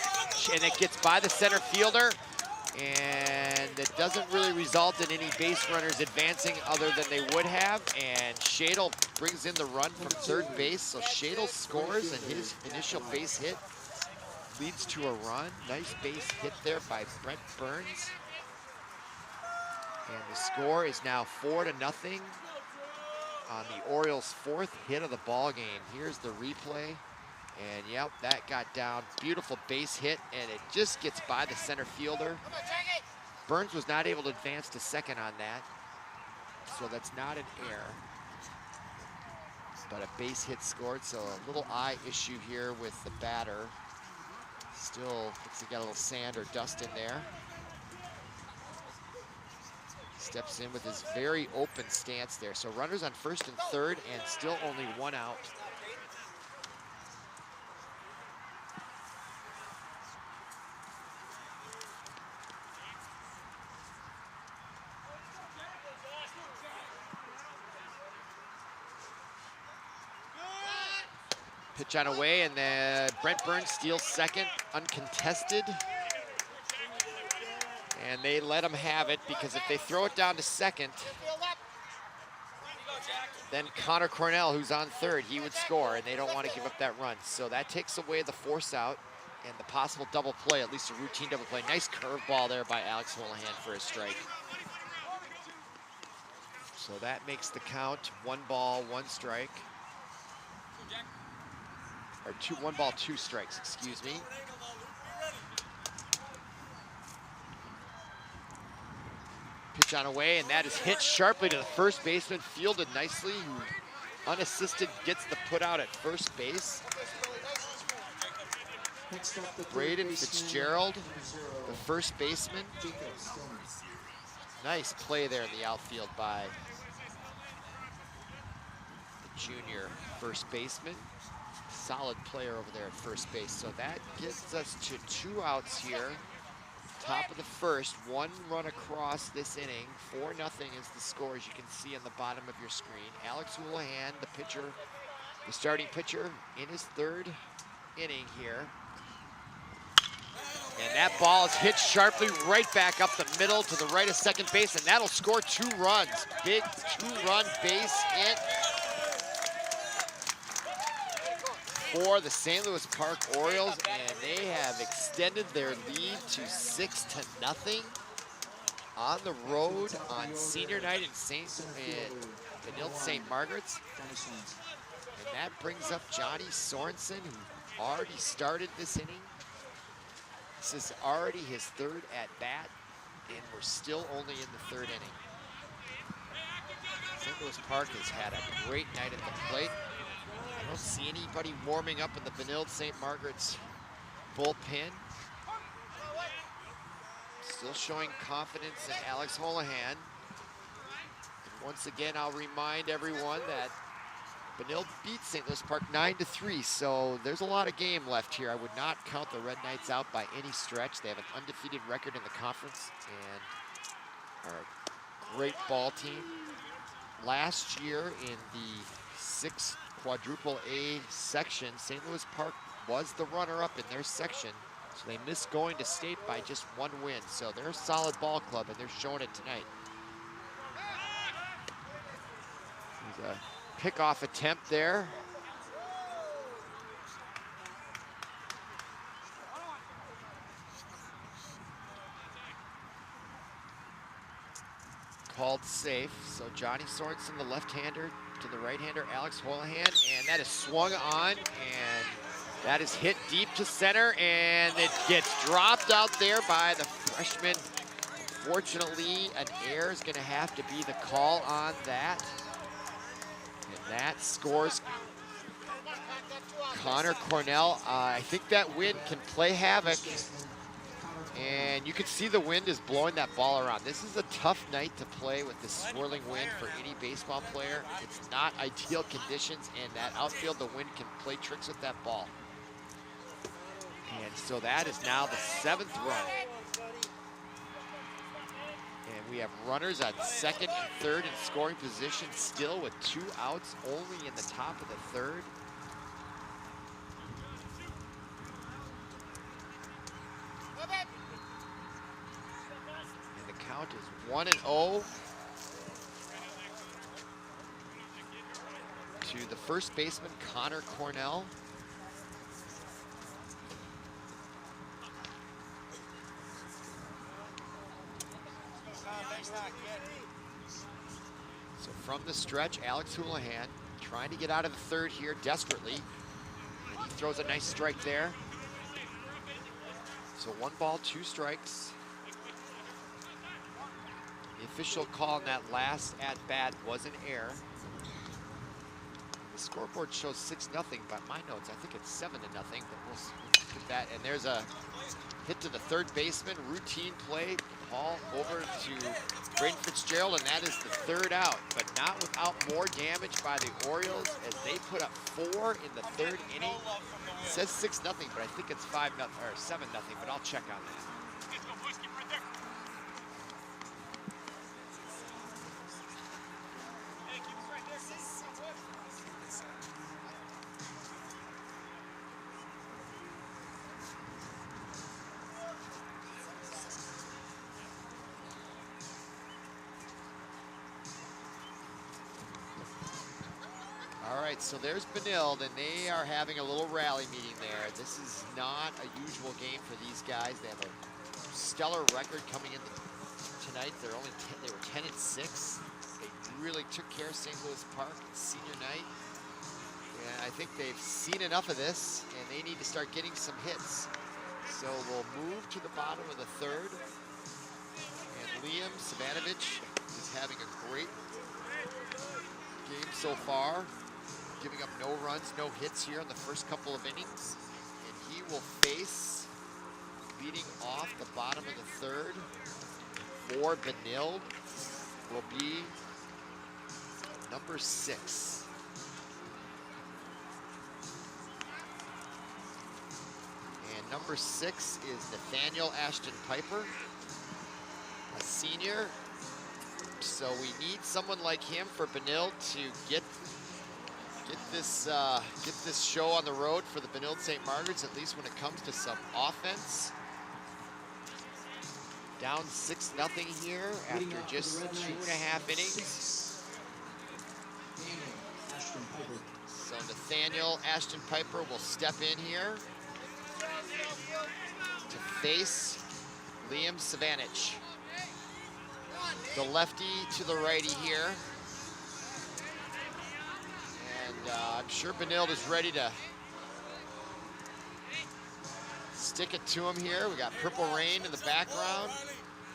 and it gets by the center fielder, and it doesn't really result in any base runners advancing other than they would have, and Shadle brings in the run from third base, so Shadle scores, and his initial base hit leads to a run. Nice base hit there by Brent Burns. And the score is now 4-0. on the Orioles' 4th hit of the ball game. Here's the replay, and yep, that got down. Beautiful base hit, and it just gets by the center fielder. Burns was not able to advance to second on that, so that's not an error. But a base hit scored, so a little eye issue here with the batter. Still looks like he got a little sand or dust in there. Steps in with his very open stance there. So runners on first and third, and still only 1 out. Pitch on away, and then Brent Burns steals second, uncontested. And they let him have it, because if they throw it down to second, then Conor Cornell, who's on third, he would score, and they don't want to give up that run. So that takes away the force out and the possible double play, at least a routine double play. Nice curveball there by Alex Houlihan for a strike. So that makes the count 1 ball, 1 strike. Or 1 ball, 2 strikes, excuse me. Pitch on away, and that is hit sharply to the first baseman, fielded nicely, who unassisted gets the put out at first base. Braden Fitzgerald, the first baseman. Nice play there in the outfield by the junior first baseman. Solid player over there at first base. So that gets us to 2 outs here. Top of the first, 1 run across this inning. 4-0 is the score, as you can see on the bottom of your screen. Alex Houlihan, the pitcher, the starting pitcher, in his 3rd inning here. And that ball is hit sharply right back up the middle to the right of second base, and that'll score 2 runs. Big 2-run base hit for the St. Louis Park Orioles, and they have extended their lead to 6-0 on the road on senior night in Benilde St. Margaret's. And that brings up Johnny Sorenson, who already started this inning. This is already his 3rd at bat, and we're still only in the 3rd inning. St. Louis Park has had a great night at the plate. I don't see anybody warming up in the Benilde St. Margaret's bullpen. Still showing confidence in Alex Houlihan. And once again, I'll remind everyone that Benilde beat St. Louis Park 9-3, so there's a lot of game left here. I would not count the Red Knights out by any stretch. They have an undefeated record in the conference and are a great ball team. Last year in the 6 quadruple A section, St. Louis Park was the runner-up in their section, so they missed going to state by just 1 win. So they're a solid ball club, and they're showing it tonight. There's a pickoff attempt there. Called safe. So Johnny Sorenson, the left-hander, to the right-hander, Alex Houlihan, and that is swung on, and that is hit deep to center, and it gets dropped out there by the freshman. Fortunately, an error is going to have to be the call on that, and that scores Conor Cornell. I think that wind can play havoc, and you can see the wind is blowing that ball around. This is a tough night to play with this swirling wind for any baseball player. It's not ideal conditions, and that outfield, the wind can play tricks with that ball. And so that is now the 7th run. And we have runners on 2nd and 3rd in scoring position still with 2 outs only in the top of the 3rd. Count is 1-0 to the first baseman, Conor Cornell. So from the stretch, Alex Houlihan trying to get out of the third here desperately. And he throws a nice strike there. So 1 ball, 2 strikes. The official call in that last at-bat was an error. The scoreboard shows 6-0, but my notes, I think it's 7-0, but we'll look at that. And there's a hit to the third baseman, routine play, ball over to Braden Fitzgerald, and that is the 3rd out, but not without more damage by the Orioles as they put up 4 in the 3rd inning. It says 6-0, but I think it's 5-0 or 7-0, but I'll check on that. All right, so there's Benilde, and they are having a little rally meeting there. This is not a usual game for these guys. They have a stellar record coming in tonight. They were 10-6. They really took care of St. Louis Park senior night. And I think they've seen enough of this, and they need to start getting some hits. So we'll move to the bottom of the 3rd. And Liam Savanovich is having a great game so far, giving up no runs, no hits here in the first couple of innings. And he will face, beating off the bottom of the 3rd for Benilde, will be number 6. And number 6 is Nathaniel Ashton Piper, a senior. So we need someone like him for Benilde to get this show on the road for the Benilde St. Margaret's, at least when it comes to some offense. Down 6-0 here after just 2.5 innings. So Nathaniel Ashton Piper will step in here to face Liam Savanich, the lefty to the righty here. And I'm sure Benilde is ready to stick it to him here. We got Purple Rain in the background.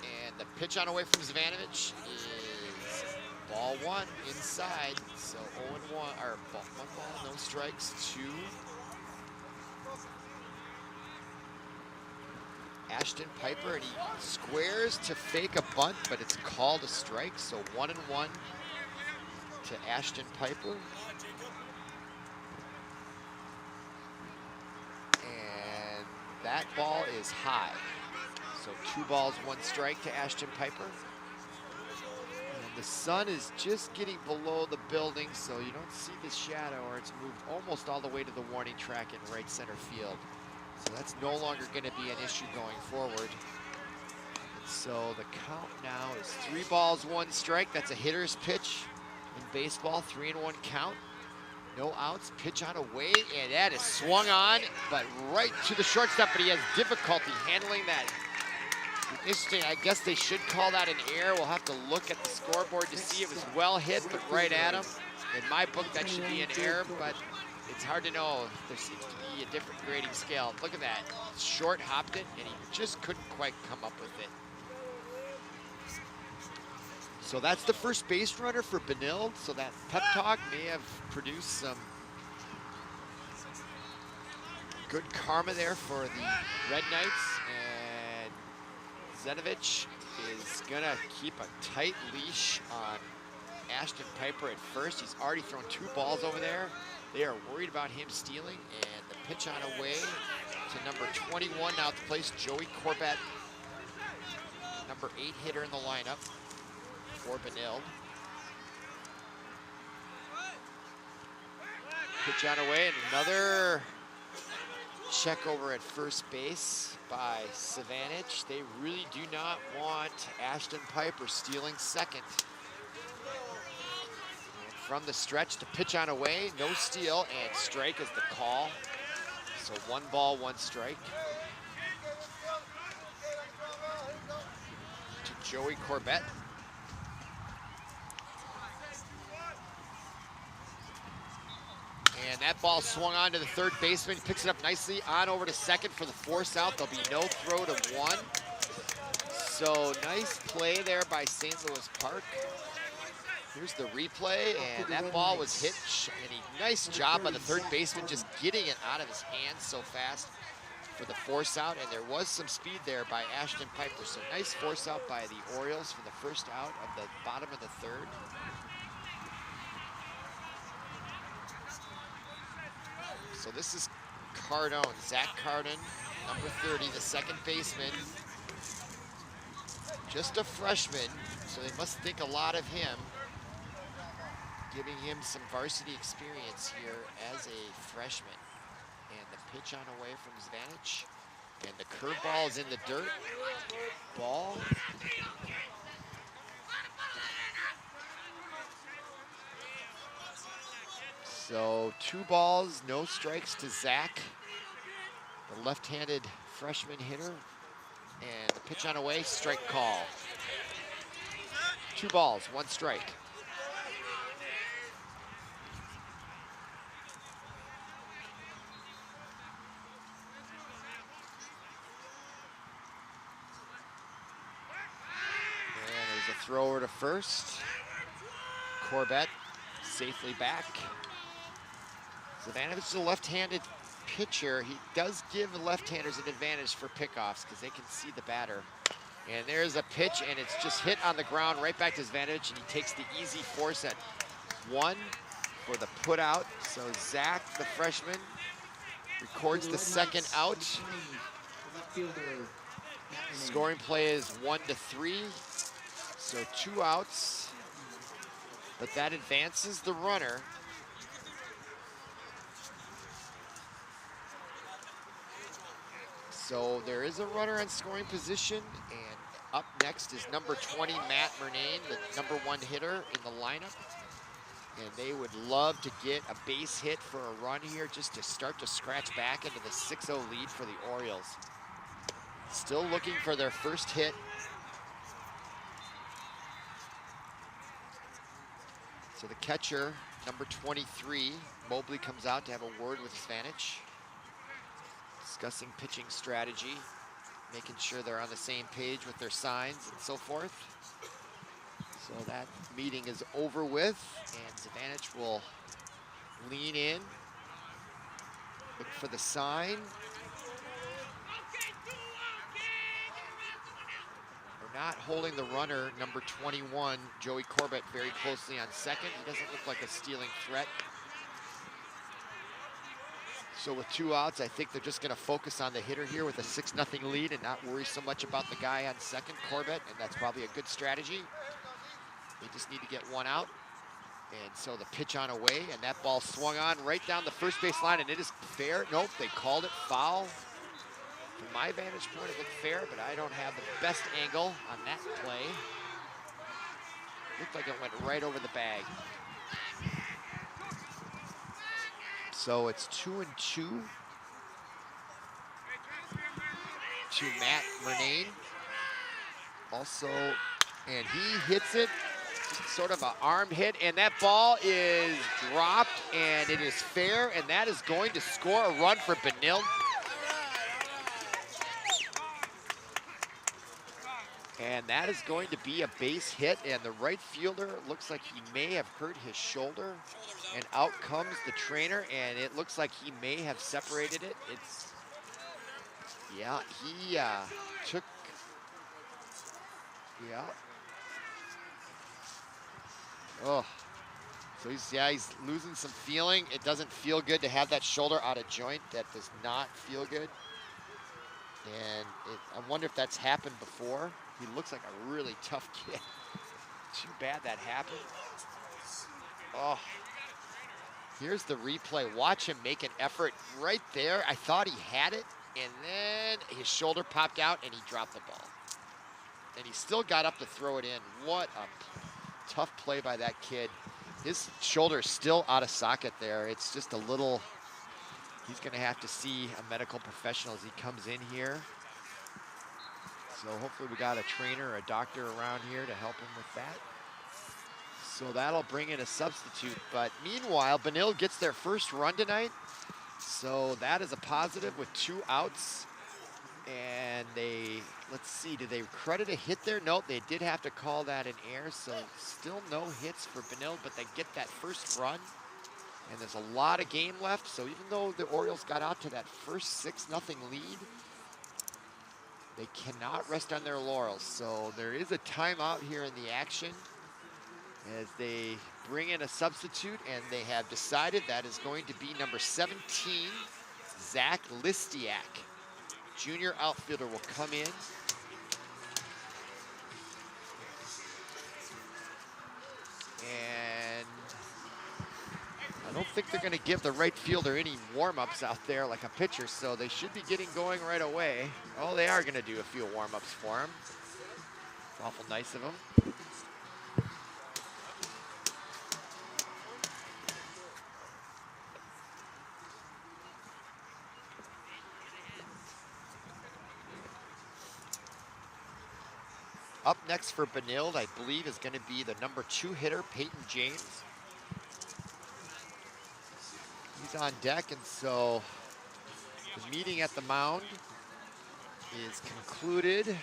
And the pitch on away from Zvanovich is ball 1 inside. So 0-1, or 1 ball, no strikes, 2. Ashton Piper, and he squares to fake a bunt, but it's called a strike. So 1-1 to Ashton Piper. And that ball is high. So 2 balls, 1 strike to Ashton Piper. And the sun is just getting below the building, so you don't see the shadow, or it's moved almost all the way to the warning track in right center field. So that's no longer going to be an issue going forward. And so the count now is 3 balls, 1 strike. That's a hitter's pitch in baseball, 3-1 count. No outs, pitch on away, and that is swung on, but right to the shortstop, but he has difficulty handling that. Interesting, I guess they should call that an error. We'll have to look at the scoreboard to see. It was well hit, but right at him. In my book, that should be an error, but it's hard to know. There seems to be a different grading scale. Look at that. Short hopped it, and he just couldn't quite come up with it. So that's the first base runner for Benilde. So that pep talk may have produced some good karma there for the Red Knights. And Zenovich is gonna keep a tight leash on Ashton Piper at first. He's already thrown 2 balls over there. They are worried about him stealing, and the pitch on away to number 21 now to place Joey Corbett, number 8 hitter in the lineup for Benilde. Pitch on away, and another check over at first base by Savanich. They really do not want Ashton Piper stealing second. From the stretch to pitch on away, no steal, and strike is the call. So 1 ball, 1 strike to Joey Corbett. And that ball swung on to the third baseman. He picks it up nicely on over to second for the force out. There'll be no throw to one. So nice play there by St. Louis Park. Here's the replay, and that ball was hit. And nice job by the third baseman just getting it out of his hands so fast for the force out. And there was some speed there by Ashton Piper. So nice force out by the Orioles for the first out of the bottom of the third. So this is Cardone, Zach Cardone, number 30, the second baseman. Just a freshman, so they must think a lot of him, giving him some varsity experience here as a freshman. And the pitch on away from Zvanich. And the curveball is in the dirt. Ball. So 2 balls, no strikes to Zach, the left-handed freshman hitter. And the pitch on away, strike call. 2 balls, 1 strike. And there's a thrower to first. Corbett safely back. Zvanich is a left-handed pitcher. He does give left-handers an advantage for pickoffs because they can see the batter. And there's a pitch, and it's just hit on the ground right back to Zvanich, and he takes the easy force at 1 for the put out. So Zach, the freshman, records the second out. Scoring play is 1-3, so 2 outs. But that advances the runner. So there is a runner in scoring position, and up next is number 20, Matt Murnane, the number 1 hitter in the lineup. And they would love to get a base hit for a run here just to start to scratch back into the 6-0 lead for the Orioles. Still looking for their first hit. So the catcher, number 23, Mobley, comes out to have a word with Zvanich, discussing pitching strategy, making sure they're on the same page with their signs and so forth. So that meeting is over with, and Zvanich will lean in, look for the sign. We're not holding the runner, number 21, Joey Corbett, very closely on second. He doesn't look like a stealing threat. So with 2 outs, I think they're just going to focus on the hitter here with a 6-0 lead and not worry so much about the guy on second, Corbett, and that's probably a good strategy. They just need to get 1 out. And so the pitch on away, and that ball swung on right down the first base line, and it is fair. Nope, they called it foul. From my vantage point, it looked fair, but I don't have the best angle on that play. Looked like it went right over the bag. So it's 2-2 to Matt Murnane. Also, and he hits it, sort of an arm hit, and that ball is dropped, and it is fair, and that is going to score a run for Benilde. And that is going to be a base hit, and the right fielder looks like he may have hurt his shoulder, and out comes the trainer, and it looks like he may have separated it. It's, yeah, he took, yeah. Oh, so he's losing some feeling. It doesn't feel good to have that shoulder out of joint. That does not feel good. And I wonder if that's happened before. He looks like a really tough kid. Too bad that happened. Oh, here's the replay. Watch him make an effort right there. I thought he had it, and then his shoulder popped out and he dropped the ball. And he still got up to throw it in. What a tough play by that kid. His shoulder is still out of socket there. It's just a little, he's gonna have to see a medical professional as he comes in here. So hopefully we got a trainer or a doctor around here to help him with that. So that'll bring in a substitute. But meanwhile, Benilde gets their first run tonight. So that is a positive with 2 outs. And they, let's see, did they credit a hit there? Nope, they did have to call that an error. So still no hits for Benilde, but they get that first run. And there's a lot of game left. So even though the Orioles got out to that first 6-0 lead, they cannot rest on their laurels. So there is a timeout here in the action as they bring in a substitute, and they have decided that is going to be number 17, Zach Listiak. Junior outfielder will come in. And I don't think they're gonna give the right fielder any warm-ups out there like a pitcher, so they should be getting going right away. Oh, they are gonna do a few warm-ups for him. It's awful nice of them. Up next for Benilde, I believe, is going to be the number 2 hitter, Peyton James. He's on deck, and so the meeting at the mound is concluded.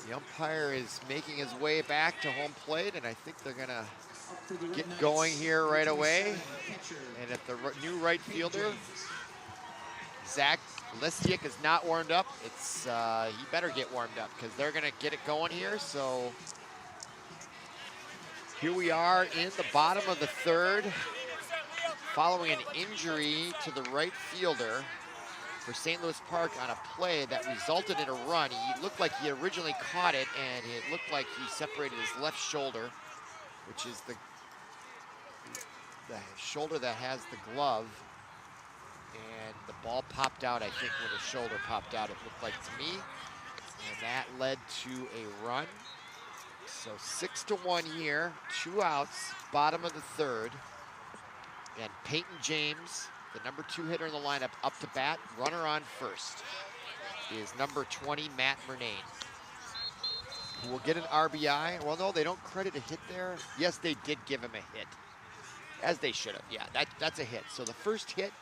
The umpire is making his way back to home plate, and I think they're going to get going here right away. And if the new right fielder, Zach Listiak, is not warmed up, it's he better get warmed up because they're gonna get it going here. So here we are in the bottom of the 3rd, following an injury to the right fielder for St. Louis Park on a play that resulted in a run. He looked like he originally caught it, and it looked like he separated his left shoulder, which is the shoulder that has the glove. And the ball popped out, I think, when his shoulder popped out, it looked like to me. And that led to a run. So 6-1 here, 2 outs, bottom of the 3rd. And Peyton James, the number 2 hitter in the lineup, up to bat. Runner on first is number 20, Matt Murnane, who will get an RBI. Well, no, they don't credit a hit there. Yes, they did give him a hit, as they should have. Yeah, that's a hit. So the first hit,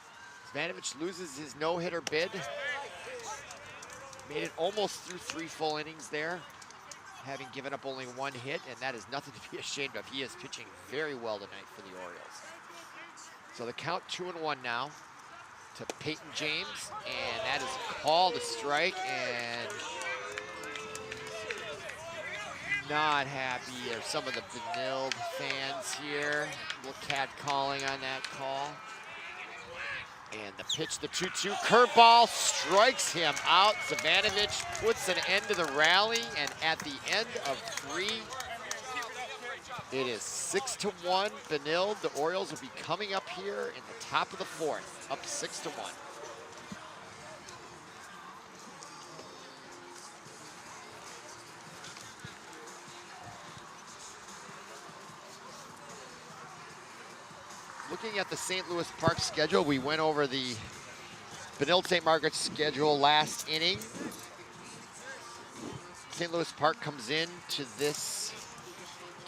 Zvanovich loses his no-hitter bid. Made it almost through 3 full innings there, having given up only 1 hit, and that is nothing to be ashamed of. He is pitching very well tonight for the Orioles. So the count 2-1 now to Peyton James, and that is called a strike, and not happy are some of the Benilde fans here. Little cat calling on that call. And the pitch, the 2-2 curveball, strikes him out. Zvanovich puts an end to the rally, and at the end of 3, it is 6-1 Benilde. The Orioles will be coming up here in the top of the 4th, up 6-1. Looking at the St. Louis Park schedule, we went over the Benilde St. Margaret's schedule last inning. St. Louis Park comes in to this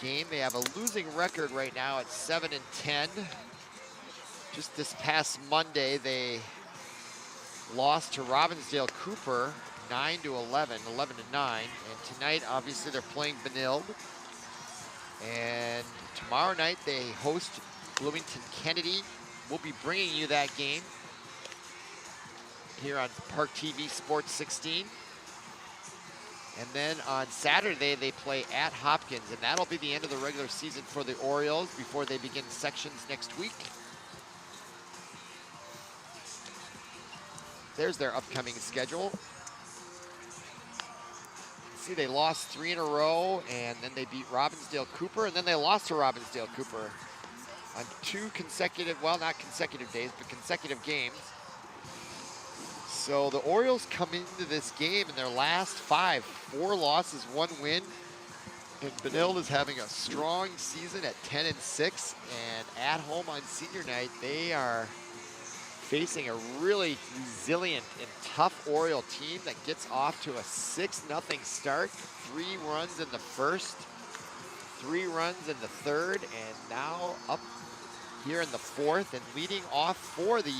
game. They have a losing record right now at 7-10. Just this past Monday, they lost to Robbinsdale Cooper 9-11, 11-9. And tonight, obviously, they're playing Benilde. And tomorrow night, they host Bloomington Kennedy. We'll be bringing you that game here on ParkTV Sports 16. And then on Saturday, they play at Hopkins, and that'll be the end of the regular season for the Orioles before they begin sections next week. There's their upcoming schedule. See, they lost 3 in a row, and then they beat Robbinsdale Cooper, and then they lost to Robbinsdale Cooper on 2 consecutive, well, not consecutive days, but consecutive games. So the Orioles come into this game in their last 5, 4 losses, 1 win. And Benilde is having a strong season at 10-6, and at home on senior night, they are facing a really resilient and tough Oriole team that gets off to a 6-0 start, 3 runs in the first, 3 runs in the 3rd, and now up here in the 4th, and leading off for the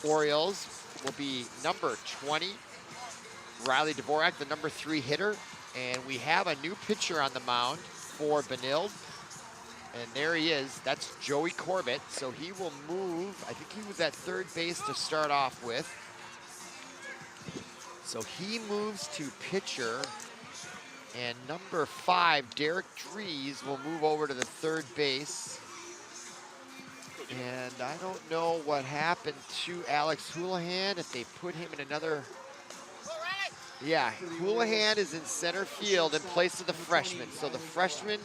Orioles will be number 20, Riley Dvorak, the number 3 hitter. And we have a new pitcher on the mound for Benilde. And there he is, that's Joey Corbett. So he will move, I think he was at 3rd base to start off with. So he moves to pitcher, and number 5, Derek Dries, will move over to the 3rd base. And I don't know what happened to Alex Houlihan, if they put him in another. Yeah, Houlihan is in center field in place of the freshman. So the freshman,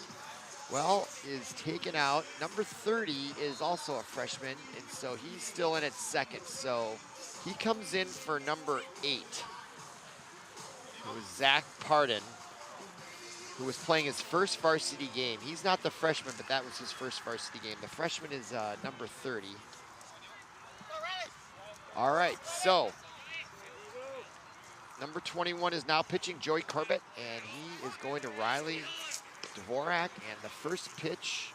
well, is taken out. Number 30 is also a freshman, and so he's still in at 2nd. So he comes in for number 8, who is Zach Hardin, who was playing his first varsity game. He's not the freshman, but that was his first varsity game. The freshman is number 30. All right, so number 21 is now pitching, Joey Corbett, and he is going to Riley Dvorak, and the first pitch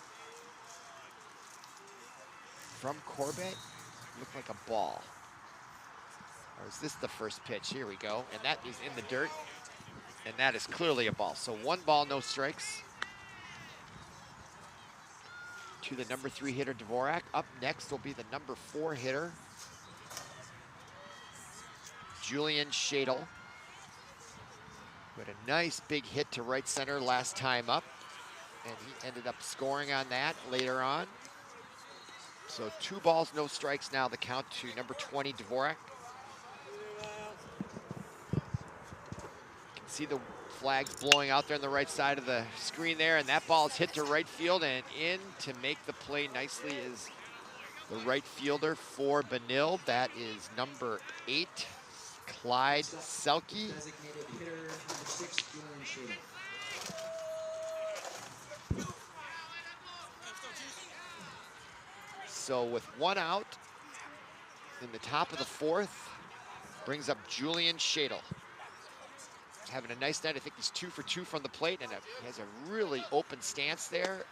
from Corbett looked like a ball. Or is this the first pitch? Here we go, and that is in the dirt. And that is clearly a ball. So 1 ball, no strikes to the number 3 hitter, Dvorak. Up next will be the number 4 hitter, Julian Shadle, who had a nice big hit to right center last time up. And he ended up scoring on that later on. So 2 balls, no strikes now, the count to number 20, Dvorak. See the flags blowing out there on the right side of the screen there, and that ball is hit to right field, and in to make the play nicely is the right fielder for Benilde. That is number 8, Clyde Selke. Designated hitter, number 6, Julian Shadle. So with 1 out in the top of the 4th, brings up Julian Shadle. Having a nice night. I think he's 2 for 2 from the plate, and he has a really open stance there.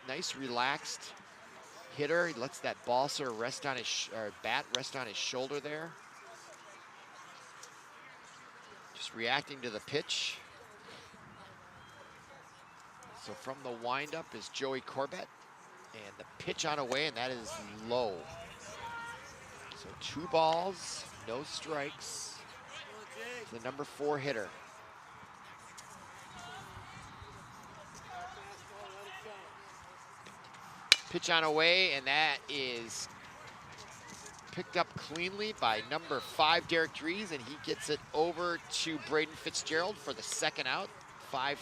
Nice, relaxed hitter. He lets that ball sort of rest on his, or bat rest on his shoulder there. Just reacting to the pitch. So from the windup is Joey Corbett, and the pitch on away, and that is low. So 2 balls, no strikes. The number 4 hitter. Pitch on away, and that is picked up cleanly by number 5, Derek Dries, and he gets it over to Braden Fitzgerald for the 2nd out. 5-3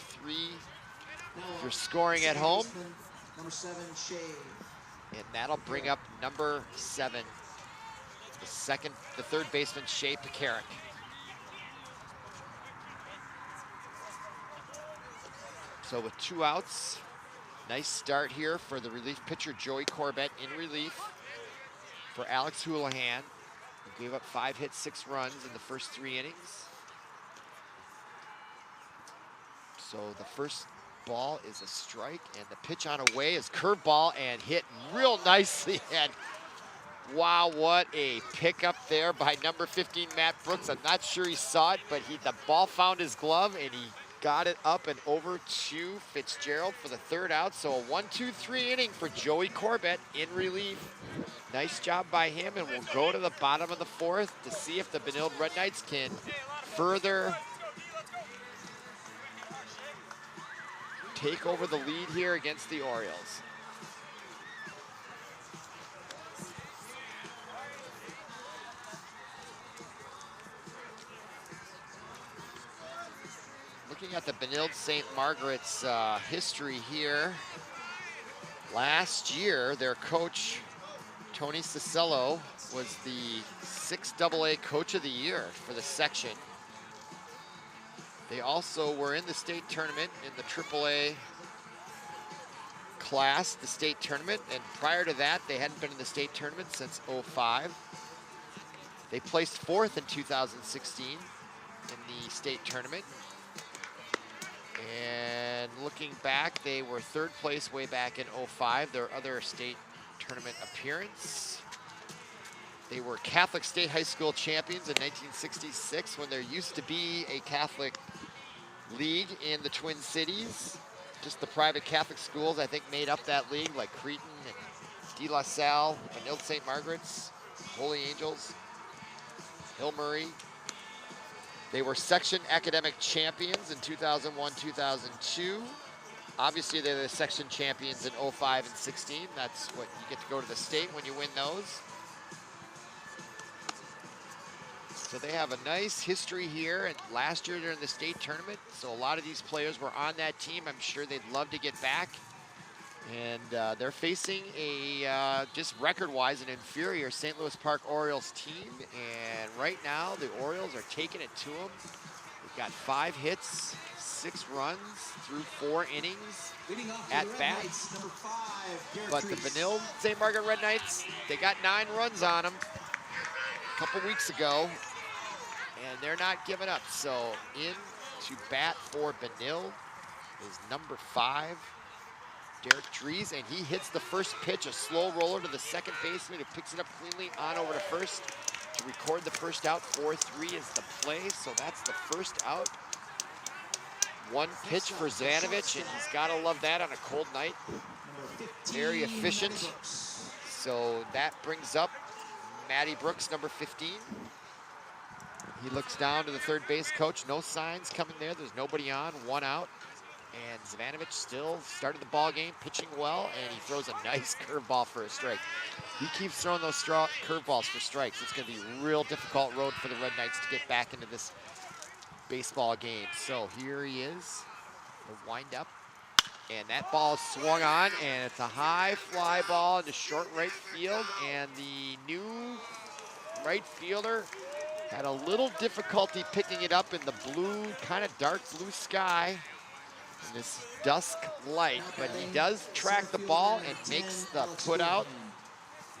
for scoring at home. Number 7, Shea. And that'll bring up number 7, the 3rd baseman, Shea Pekarik. So with 2 outs, nice start here for the relief pitcher, Joey Corbett, in relief for Alex Houlihan, who gave up 5 hits, 6 runs in the first 3 innings. So the first ball is a strike, and the pitch on away is curveball and hit real nicely. And wow, what a pickup there by number 15, Matt Brooks. I'm not sure he saw it, but the ball found his glove, and he got it up and over to Fitzgerald for the 3rd out. So a 1-2-3 inning for Joey Corbett in relief. Nice job by him, and we'll go to the bottom of the 4th to see if the Benilde Red Knights can further take over the lead here against the Orioles. Looking at the Benilde St. Margaret's history here, last year their coach, Tony Cicello, was the 6AA Coach of the Year for the section. They also were in the state tournament in the AAA class, the state tournament, and prior to that, they hadn't been in the state tournament since '05. They placed 4th in 2016 in the state tournament. And looking back, they were third place way back in '05, their other state tournament appearance. They were Catholic State High School champions in 1966 when there used to be a Catholic league in the Twin Cities. Just the private Catholic schools, I think, made up that league, like Cretin and De La Salle, Benilde St. Margaret's, Holy Angels, Hill Murray. They were section academic champions in 2001, 2002. Obviously, they're the section champions in '05 and '16. That's what you get to go to the state when you win those. So they have a nice history here. And last year during the state tournament, so a lot of these players were on that team. I'm sure they'd love to get back. And they're facing a, just record-wise, an inferior St. Louis Park Orioles team. And right now, the Orioles are taking it to them. They've got 5 hits, 6 runs through 4 innings at bat. But the Benilde St. Margaret Red Knights, they got 9 runs on them a couple weeks ago. And they're not giving up. So in to bat for Benilde is number 5. Derek Dries, and he hits the first pitch, a slow roller to the second baseman who picks it up cleanly on over to first to record the first out. 4-3 is the play, so that's the first out. 1 pitch for Zvanovich, and he's got to love that on a cold night. Very efficient. So that brings up Matty Brooks, number 15. He looks down to the third base coach. No signs coming there. There's nobody on, 1 out. And Zvanovich still started the ball game, pitching well, and he throws a nice curveball for a strike. He keeps throwing those curveballs for strikes. It's going to be a real difficult road for the Red Knights to get back into this baseball game. So here he is, the windup, and that ball is swung on, and it's a high fly ball into short right field, and the new right fielder had a little difficulty picking it up in the blue, kind of dark blue sky. In this dusk light, but he does track the ball and makes the put out.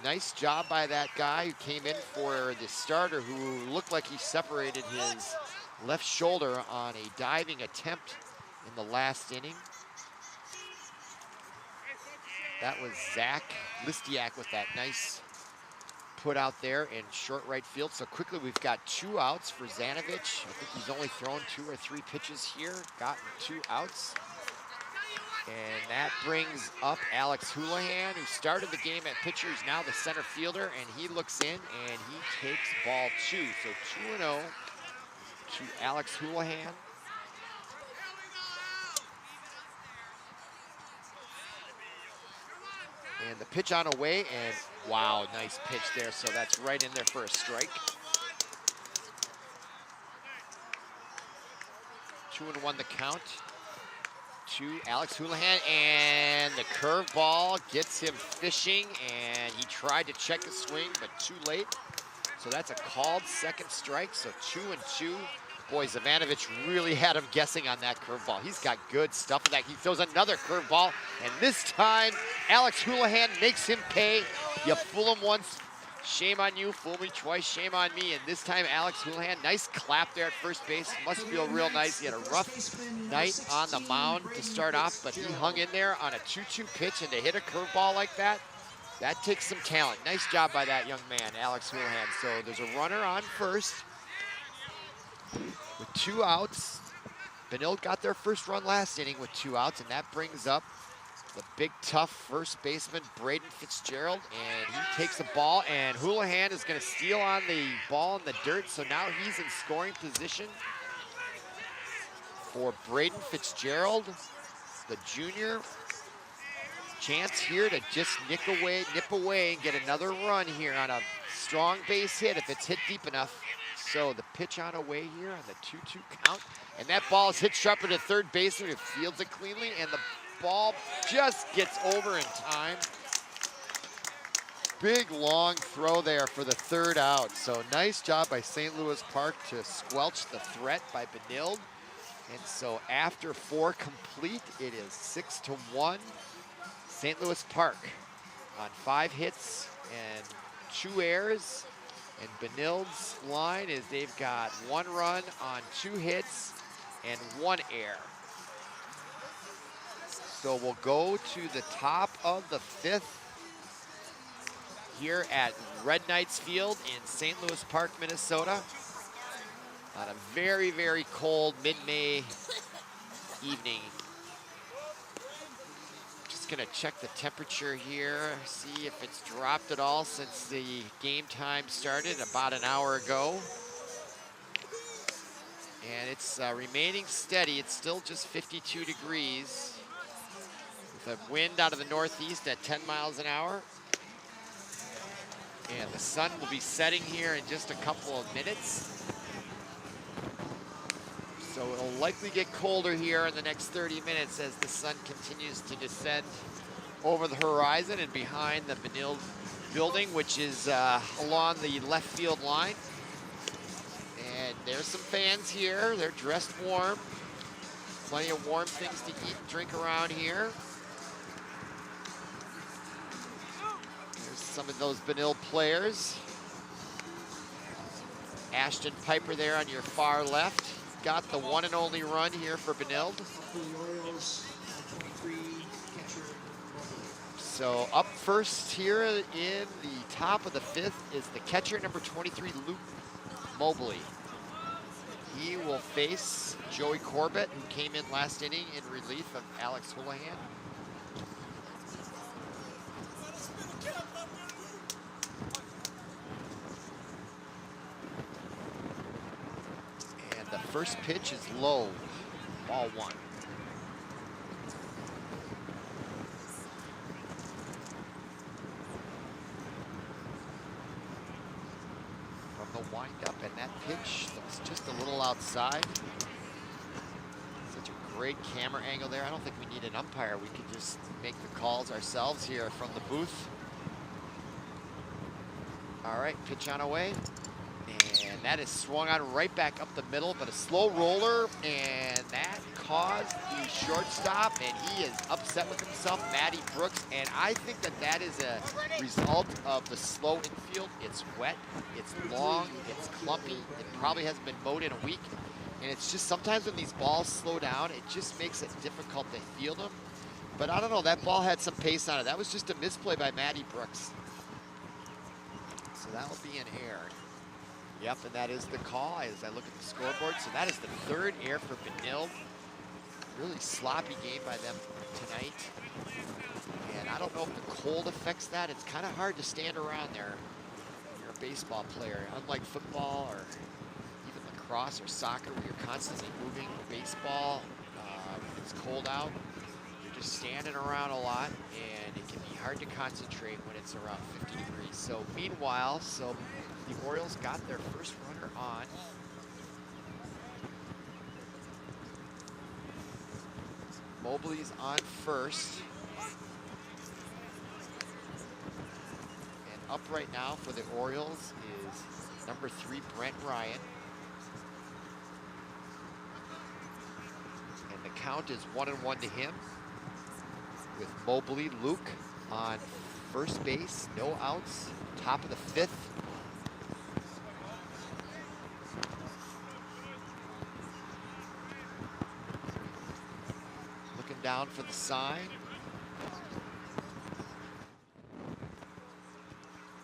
Nice job by that guy who came in for the starter, who looked like he separated his left shoulder on a diving attempt in the last inning. That was Zach Listiak with that nice put out there in short right field. So quickly we've got 2 outs for Zvanovich. I think he's only thrown 2 or 3 pitches here, gotten 2 outs. And that brings up Alex Houlihan, who started the game at pitcher. He's now the center fielder, and he looks in and he takes ball 2. So 2-0 to Alex Houlihan. And the pitch on away, and wow, nice pitch there. So that's right in there for a strike. 2-1 the count to Alex Houlihan, and the curveball gets him fishing, and he tried to check the swing, but too late. So that's a called second strike, so 2-2. Boy, Zvanovich really had him guessing on that curveball. He's got good stuff with that. He throws another curveball, and this time, Alex Houlihan makes him pay. You fool him once, shame on you. Fool me twice, shame on me. And this time, Alex Houlihan, nice clap there at first base. Must feel real nice. He had a rough night on the mound to start off, but he hung in there on a 2-2 pitch, and to hit a curveball like that, that takes some talent. Nice job by that young man, Alex Houlihan. So there's a runner on first with 2 outs. Benilde got their first run last inning with 2 outs, and that brings up the big, tough first baseman, Braden Fitzgerald, and he takes the ball, and Houlihan is going to steal on the ball in the dirt, so now he's in scoring position for Braden Fitzgerald, the junior. Chance here to just nip away and get another run here on a strong base hit if it's hit deep enough. So the pitch on away here on the 2-2 count, and that ball is hit sharper to third baseman who fields it cleanly, and the ball just gets over in time. Big long throw there for the 3rd out. So nice job by St. Louis Park to squelch the threat by Benilde. And so after 4 complete, it is 6-1. St. Louis Park on 5 hits and 2 errors. And Benilde's line is they've got 1 run on 2 hits and 1 error. So we'll go to the top of the 5th here at Red Knights Field in St. Louis Park, Minnesota, on a very, very cold mid-May evening. Just gonna check the temperature here, see if it's dropped at all since the game time started about an hour ago. And it's remaining steady. It's still just 52 degrees with a wind out of the northeast at 10 miles an hour. And the sun will be setting here in just a couple of minutes. So it'll likely get colder here in the next 30 minutes as the sun continues to descend over the horizon and behind the Benilde building, which is along the left field line. And there's some fans here. They're dressed warm. Plenty of warm things to eat and drink around here. There's some of those Benilde players. Ashton Piper there on your far left. Got the one and only run here for Benilde. For the Orioles, 23, catcher Mobley. So up first here in the top of the 5th is the catcher, number 23, Luke Mobley. He will face Joey Corbett, who came in last inning in relief of Alex Houlihan. And the first pitch is low, ball 1. Wind up, and that pitch looks just a little outside. Such a great camera angle there. I don't think we need an umpire. We can just make the calls ourselves here from the booth. All right, pitch on away. And that is swung on right back up the middle, but a slow roller, and that caused the shortstop, and he is upset with himself, Matty Brooks, and I think that that is a result of the slow infield. It's wet, it's long, it's clumpy, it probably hasn't been mowed in a week, and it's just sometimes when these balls slow down, it just makes it difficult to field them. But I don't know, that ball had some pace on it. That was just a misplay by Matty Brooks. So that will be an error. Yep, and that is the call as I look at the scoreboard. So that is the 3rd error for Benilde. Really sloppy game by them tonight. And I don't know if the cold affects that. It's kind of hard to stand around there when you're a baseball player. Unlike football or even lacrosse or soccer where you're constantly moving. Baseball, when it's cold out, you're just standing around a lot, and it can be hard to concentrate when it's around 50 degrees. So meanwhile, the Orioles got their first runner on. Mobley's on first. And up right now for the Orioles is number 3, Brent Ryan. And the count is 1-1 to him, with Mobley, Luke on first base, no outs, top of the 5th. Down for the sign.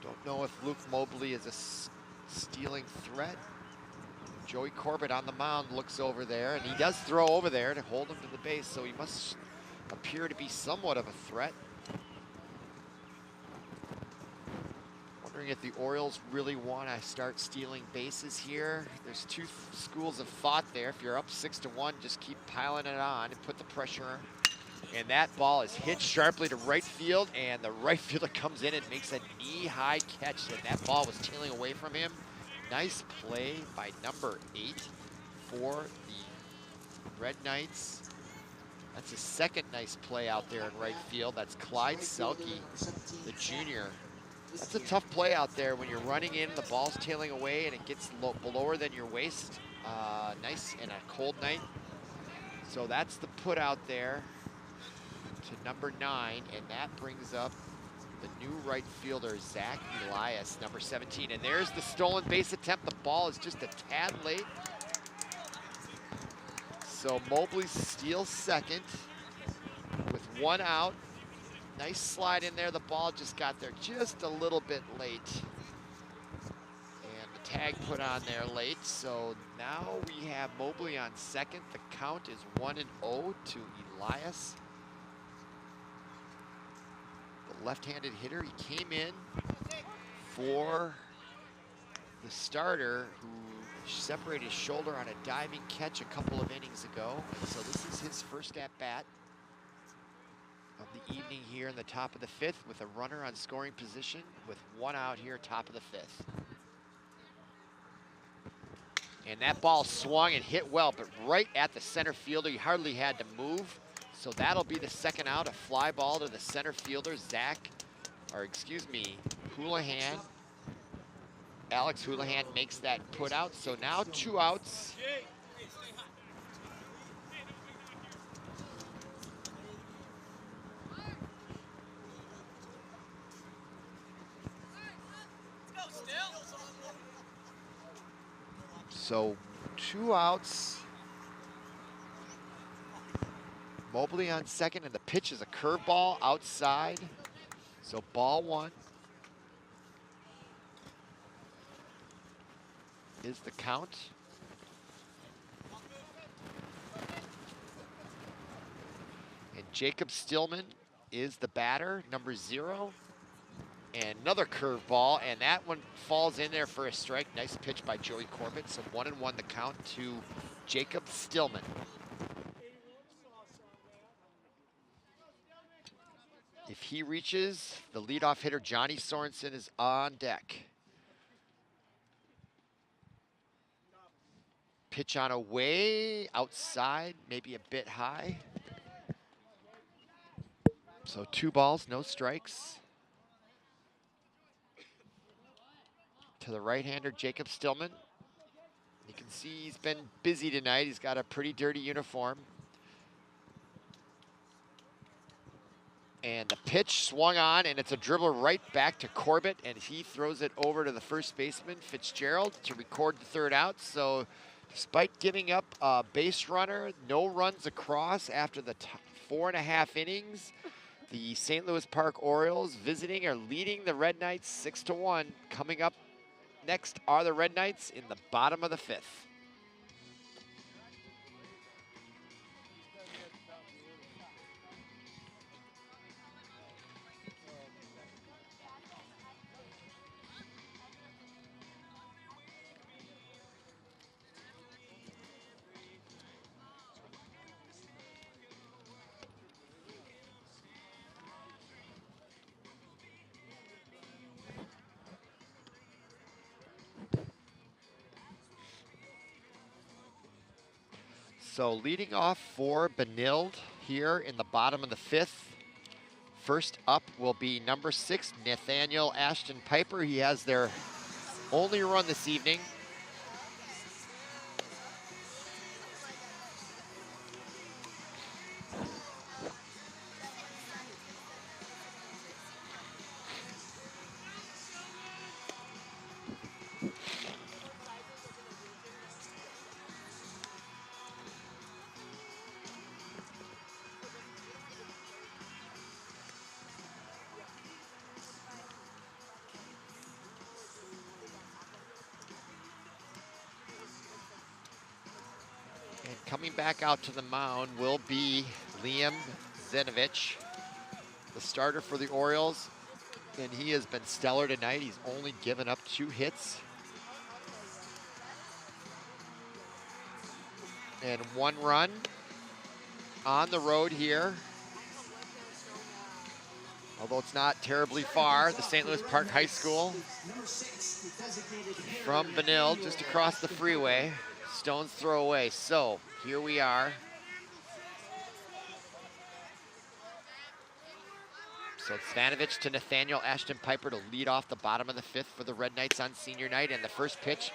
Don't know if Luke Mobley is a stealing threat. Joey Corbett on the mound looks over there, and he does throw over there to hold him to the base, so he must appear to be somewhat of a threat. Wondering if the Orioles really want to start stealing bases here. There's 2 schools of thought there. If you're up 6-1, just keep piling it on and put the pressure on. And that ball is hit sharply to right field, and the right fielder comes in and makes a knee-high catch, and that ball was tailing away from him. Nice play by number 8 for the Red Knights. That's his second nice play out there in right field. That's Clyde Selke, the junior. That's a tough play out there when you're running in, the ball's tailing away, and it gets lower than your waist. Nice in a cold night. So that's the put out there to number 9, and that brings up the new right fielder, Zach Elias, number 17. And there's the stolen base attempt. The ball is just a tad late. So Mobley steals second with 1 out. Nice slide in there. The ball just got there just a little bit late. And the tag put on there late. So now we have Mobley on second. The count is 1-0 to Elias. The left-handed hitter, he came in for the starter who separated his shoulder on a diving catch a couple of innings ago. And so this is his first at-bat of the evening here in the top of the 5th with a runner on scoring position with 1 out here, top of the 5th. And that ball swung and hit well, but right at the center fielder. He hardly had to move. So that'll be the 2nd out, a fly ball to the center fielder, Houlihan. Alex Houlihan makes that put out. So now 2 outs. So 2 outs. Mobley on second, and the pitch is a curveball outside. So ball 1 is the count. And Jacob Stillman is the batter, number 0. And another curveball, and that one falls in there for a strike. Nice pitch by Joey Corbett. So 1-1 the count to Jacob Stillman. If he reaches, the leadoff hitter, Johnny Sorenson, is on deck. Pitch on a way, outside, maybe a bit high. So 2 balls, no strikes. To the right-hander, Jacob Stillman. You can see he's been busy tonight. He's got a pretty dirty uniform. And the pitch swung on, and it's a dribble right back to Corbett, and he throws it over to the first baseman, Fitzgerald, to record the 3rd out. So despite giving up a base runner, no runs across after the 4.5 innings, the St. Louis Park Orioles visiting are leading the Red Knights 6-1. Coming up next are the Red Knights in the bottom of the 5th. So leading off for Benilde here in the bottom of the 5th. First up will be number 6, Nathaniel Ashton Piper. He has their only run this evening. Coming back out to the mound will be Liam Zenovich, the starter for the Orioles, and he has been stellar tonight. He's only given up 2 hits and 1 run on the road here. Although it's not terribly far, the St. Louis Park High School from Benilde, just across the freeway. Stone's throw away. So here we are. So Cvanovich to Nathaniel Ashton Piper to lead off the bottom of the 5th for the Red Knights on senior night. And the first pitch,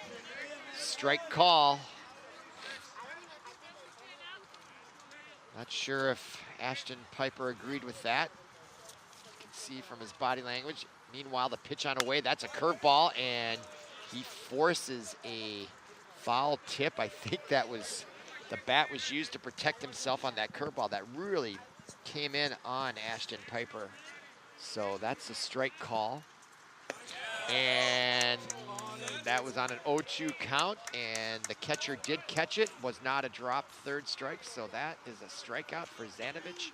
strike call. Not sure if Ashton Piper agreed with that. You can see from his body language. Meanwhile, the pitch on away, that's a curveball, and he forces a foul tip. I think that was, the bat was used to protect himself on that curveball. That really came in on Ashton Piper. So that's a strike call. And that was on an 0-2 count, and the catcher did catch it. Was not a drop third strike, so that is a strikeout for Zanovich.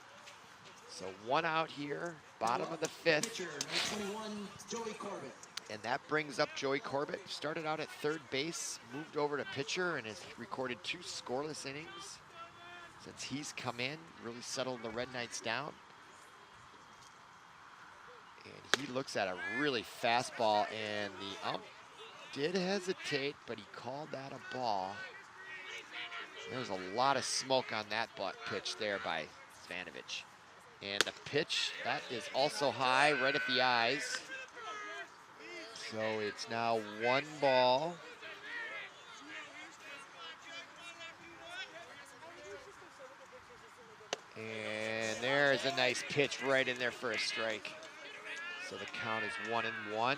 So 1 out here, bottom of the 5th. Pitcher, number 21, Joey Corbett. And that brings up Joey Corbett. Started out at third base, moved over to pitcher, and has recorded 2 scoreless innings since he's come in, really settled the Red Knights down. And he looks at a really fast ball, and the ump did hesitate, but he called that a ball. There's a lot of smoke on that pitch there by Zanovich. And the pitch, that is also high, right at the eyes. So it's now 1 ball. And there's a nice pitch right in there for a strike. So the count is 1-1.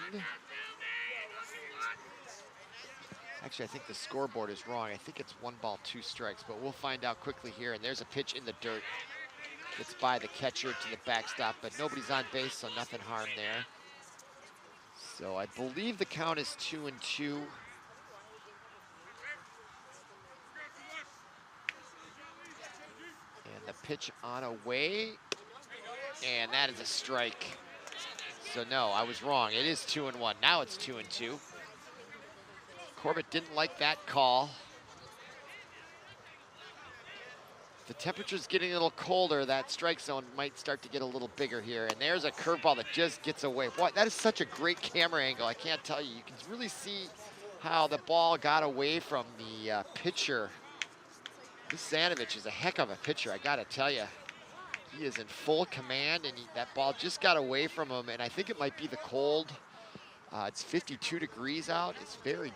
Actually, I think the scoreboard is wrong. I think it's 1 ball, 2 strikes, but we'll find out quickly here. And there's a pitch in the dirt. Gets by the catcher to the backstop, but nobody's on base, so nothing harmed there. So I believe the count is 2-2. And the pitch on a way, and that is a strike. So no, I was wrong. It is 2-1. Now it's 2-2. Corbett didn't like that call. The temperature's getting a little colder. That strike zone might start to get a little bigger here. And there's a curveball that just gets away. Boy, that is such a great camera angle. I can't tell you. You can really see how the ball got away from the pitcher. This Zanovich is a heck of a pitcher, I gotta tell you. He is in full command, and that ball just got away from him, and I think it might be the cold. It's 52 degrees out. It's very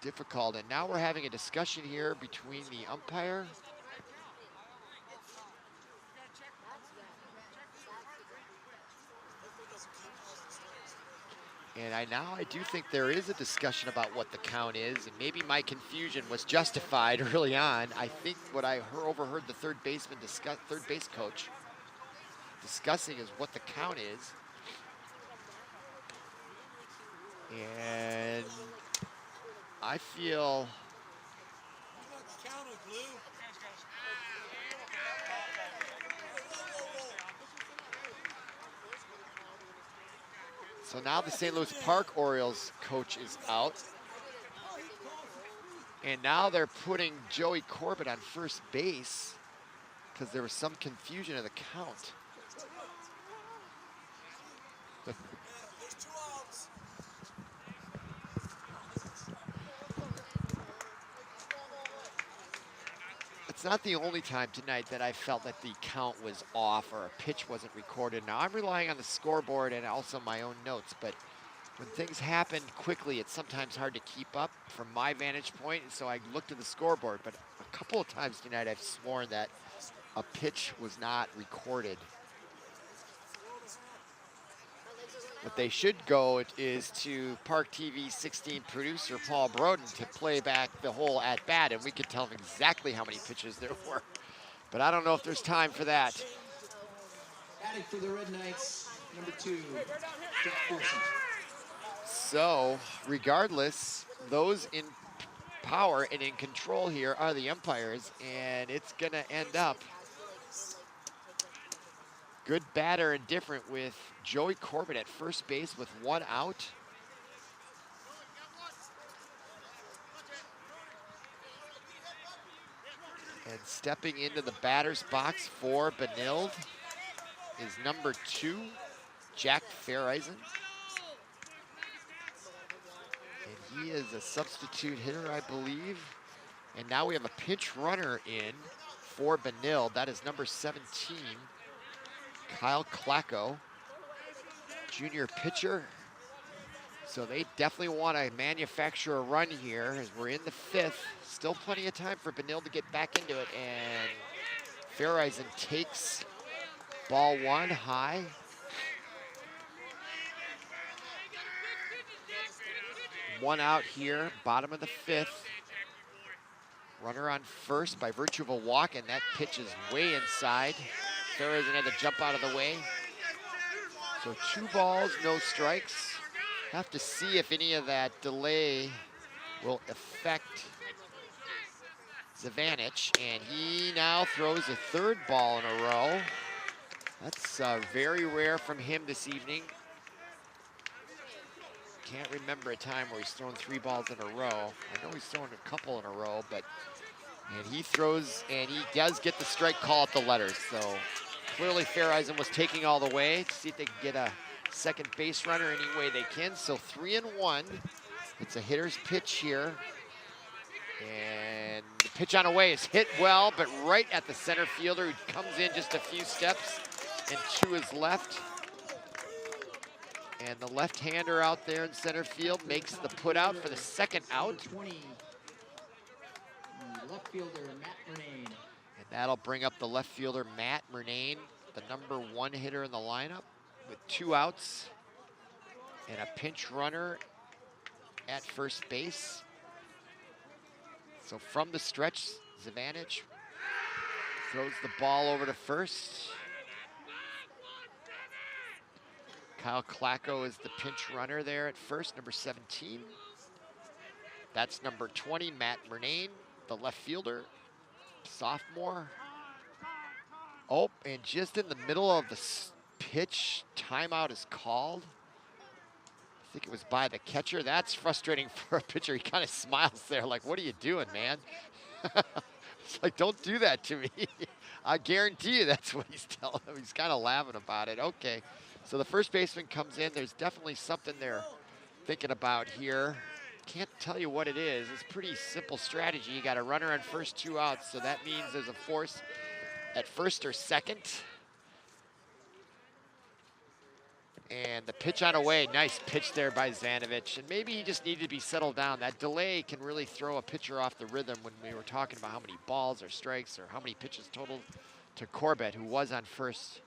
difficult, and now we're having a discussion here between the umpire and I do think there is a discussion about what the count is, and maybe my confusion was justified early on. I think what I overheard the third base coach discussing is what the count is. And I feel so now the St. Louis Park Orioles coach is out. And now they're putting Joey Corbett on first base because there was some confusion of the count. It's not the only time tonight that I felt that the count was off or a pitch wasn't recorded. Now I'm relying on the scoreboard and also my own notes, but when things happen quickly, it's sometimes hard to keep up from my vantage point, and so I looked at the scoreboard, but a couple of times tonight I've sworn that a pitch was not recorded. What they should go is to ParkTV 16 producer Paul Broden to play back the whole at-bat, and we could tell him exactly how many pitches there were. But I don't know if there's time for that. Batting for the Red Knights, number 2, Jack Forson. So, regardless, those in power and in control here are the umpires, and it's gonna end up good, bad, or indifferent with Joey Corbett at first base with 1 out. And stepping into the batter's box for Benilde is number 2, Jack Fairheisen. And he is a substitute hitter, I believe. And now we have a pinch runner in for Benilde. That is number 17, Kyle Klacko, junior pitcher. So they definitely want to manufacture a run here as we're in the 5th. Still plenty of time for Benilde to get back into it, and Fairheisen takes ball 1 high. One out here, bottom of the 5th. Runner on first by virtue of a walk, and that pitch is way inside Fairhaven had to jump out of the way. So 2 balls, no strikes. Have to see if any of that delay will affect Zavanich, and he now throws a 3rd ball in a row. That's very rare from him this evening. Can't remember a time where he's thrown 3 balls in a row. I know he's thrown a couple in a row, but and he throws, and he does get the strike call at the letters. So clearly Fairhaven was taking all the way to see if they can get a second base runner any way they can. So 3-1. It's a hitter's pitch here. And the pitch on away is hit well, but right at the center fielder, who comes in just a few steps and to his left. And the left-hander out there in center field makes the put out for the 2nd out. 20, left fielder Matt Murnane. And that'll bring up the left fielder Matt Murnane, the number 1 hitter in the lineup, with 2 outs and a pinch runner at first base. So from the stretch, Zavanich throws the ball over to first. Kyle Klacko is the pinch runner there at first, number 17. That's number 20, Matt Murnane, the left fielder, sophomore. Oh, and just in the middle of the pitch, timeout is called. I think it was by the catcher. That's frustrating for a pitcher. He kind of smiles there like, what are you doing, man? It's like, don't do that to me. I guarantee you that's what he's telling him. He's kind of laughing about it. Okay, so the first baseman comes in. There's definitely something they're thinking about here. Can't tell you what it is. It's pretty simple strategy. You got a runner on first, 2 outs, so that means there's a force at first or second. And the pitch on away, nice pitch there by Zanovich. And maybe he just needed to be settled down. That delay can really throw a pitcher off the rhythm when we were talking about how many balls or strikes or how many pitches total to Corbett, who was on first.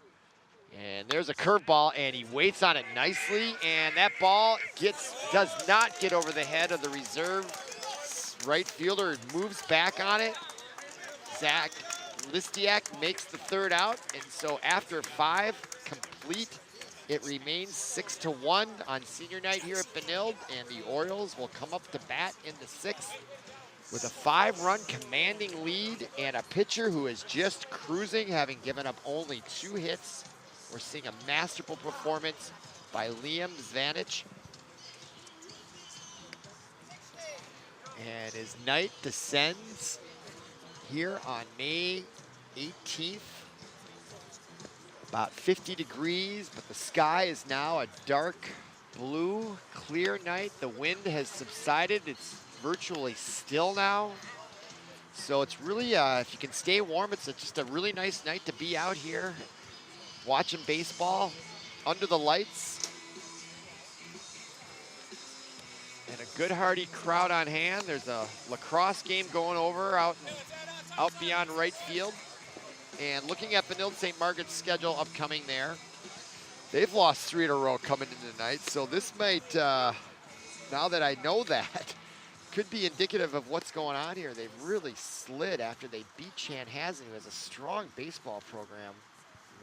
And there's a curveball, and he waits on it nicely. And that ball does not get over the head of the reserve right fielder. Moves back on it. Zach Listiak makes the 3rd out. And so after 5 complete, it remains 6-1 on senior night here at Benilde, and the Orioles will come up to bat in the 6th with a 5-run commanding lead and a pitcher who is just cruising, having given up only 2 hits. We're seeing a masterful performance by Liam Zavanich. And his night descends here on May 18th. About 50 degrees, but the sky is now a dark blue, clear night. The wind has subsided. It's virtually still now. So it's really, if you can stay warm, it's just a really nice night to be out here watching baseball under the lights. And a good hearty crowd on hand. There's a lacrosse game going over out beyond right field. And looking at Benilde St. Margaret's schedule upcoming there, they've lost 3 in a row coming into tonight. So this might, now that I know that, could be indicative of what's going on here. They've really slid after they beat Chanhassen, who has a strong baseball program,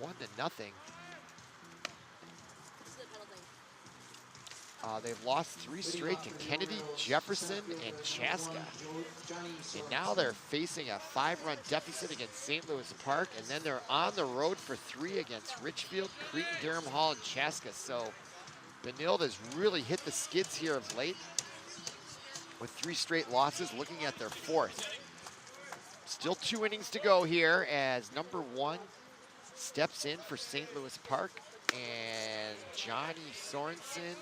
1-0. They've lost 3 straight to Kennedy, Jefferson, and Chaska. And now they're facing a 5-run deficit against St. Louis Park, and then they're on the road for 3 against Richfield, Cretin, Durham Hall, and Chaska. So Benilde has really hit the skids here of late with 3 straight losses, looking at their 4th. Still 2 innings to go here as number 1 steps in for St. Louis Park, and Johnny Sorenson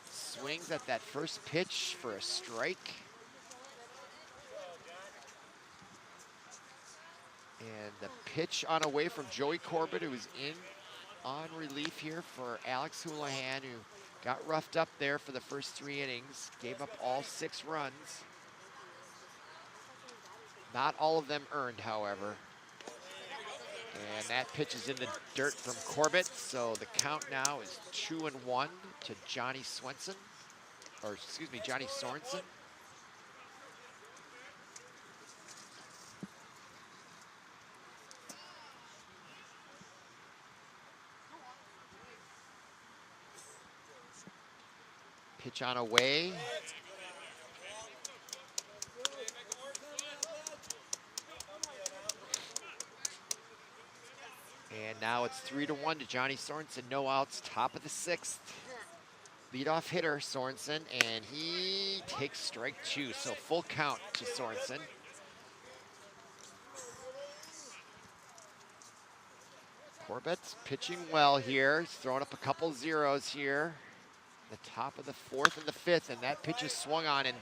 swings at that first pitch for a strike. And the pitch on away from Joey Corbett, who is in on relief here for Alex Houlihan, who got roughed up there for the first 3 innings, gave up all 6 runs. Not all of them earned, however. And that pitch is in the dirt from Corbett, so the count now is 2-1 to Johnny Sorenson. Pitch on away. And now it's 3-1 to Johnny Sorenson. No outs, top of the 6th. Leadoff hitter, Sorenson, and he takes strike 2. So full count to Sorenson. Corbett's pitching well here. He's throwing up a couple zeros here. The top of the 4th and the 5th, and that pitch is swung on and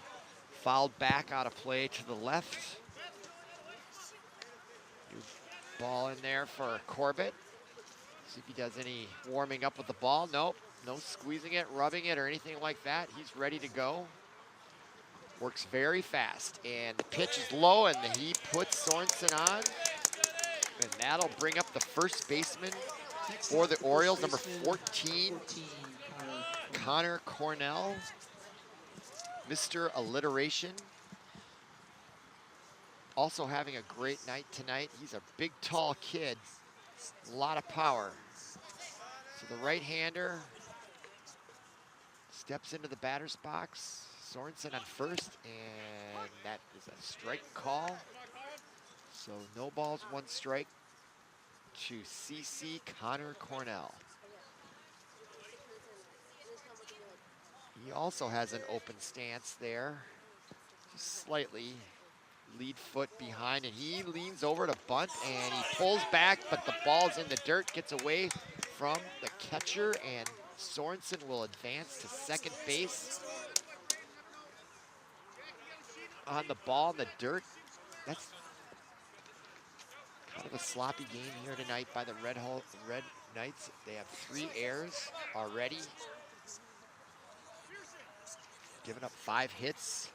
fouled back out of play to the left. New ball in there for Corbett. See if he does any warming up with the ball. Nope, no squeezing it, rubbing it, or anything like that. He's ready to go. Works very fast, and the pitch is low, and he puts Sorenson on. And that'll bring up the first baseman for the Orioles, number 14, Conor Cornell, Mr. Alliteration. Also having a great night tonight. He's a big, tall kid, a lot of power. So the right-hander steps into the batter's box. Sorenson on first, and that is a strike call. So no balls, 1 strike to CC Conor Cornell. He also has an open stance there, just slightly lead foot behind, and he leans over to bunt, and he pulls back, but the ball's in the dirt, gets away from the catcher, and Sorenson will advance to second base. On the ball in the dirt. That's kind of a sloppy game here tonight by the Red Knights. They have 3 errors already. Giving up 5 hits.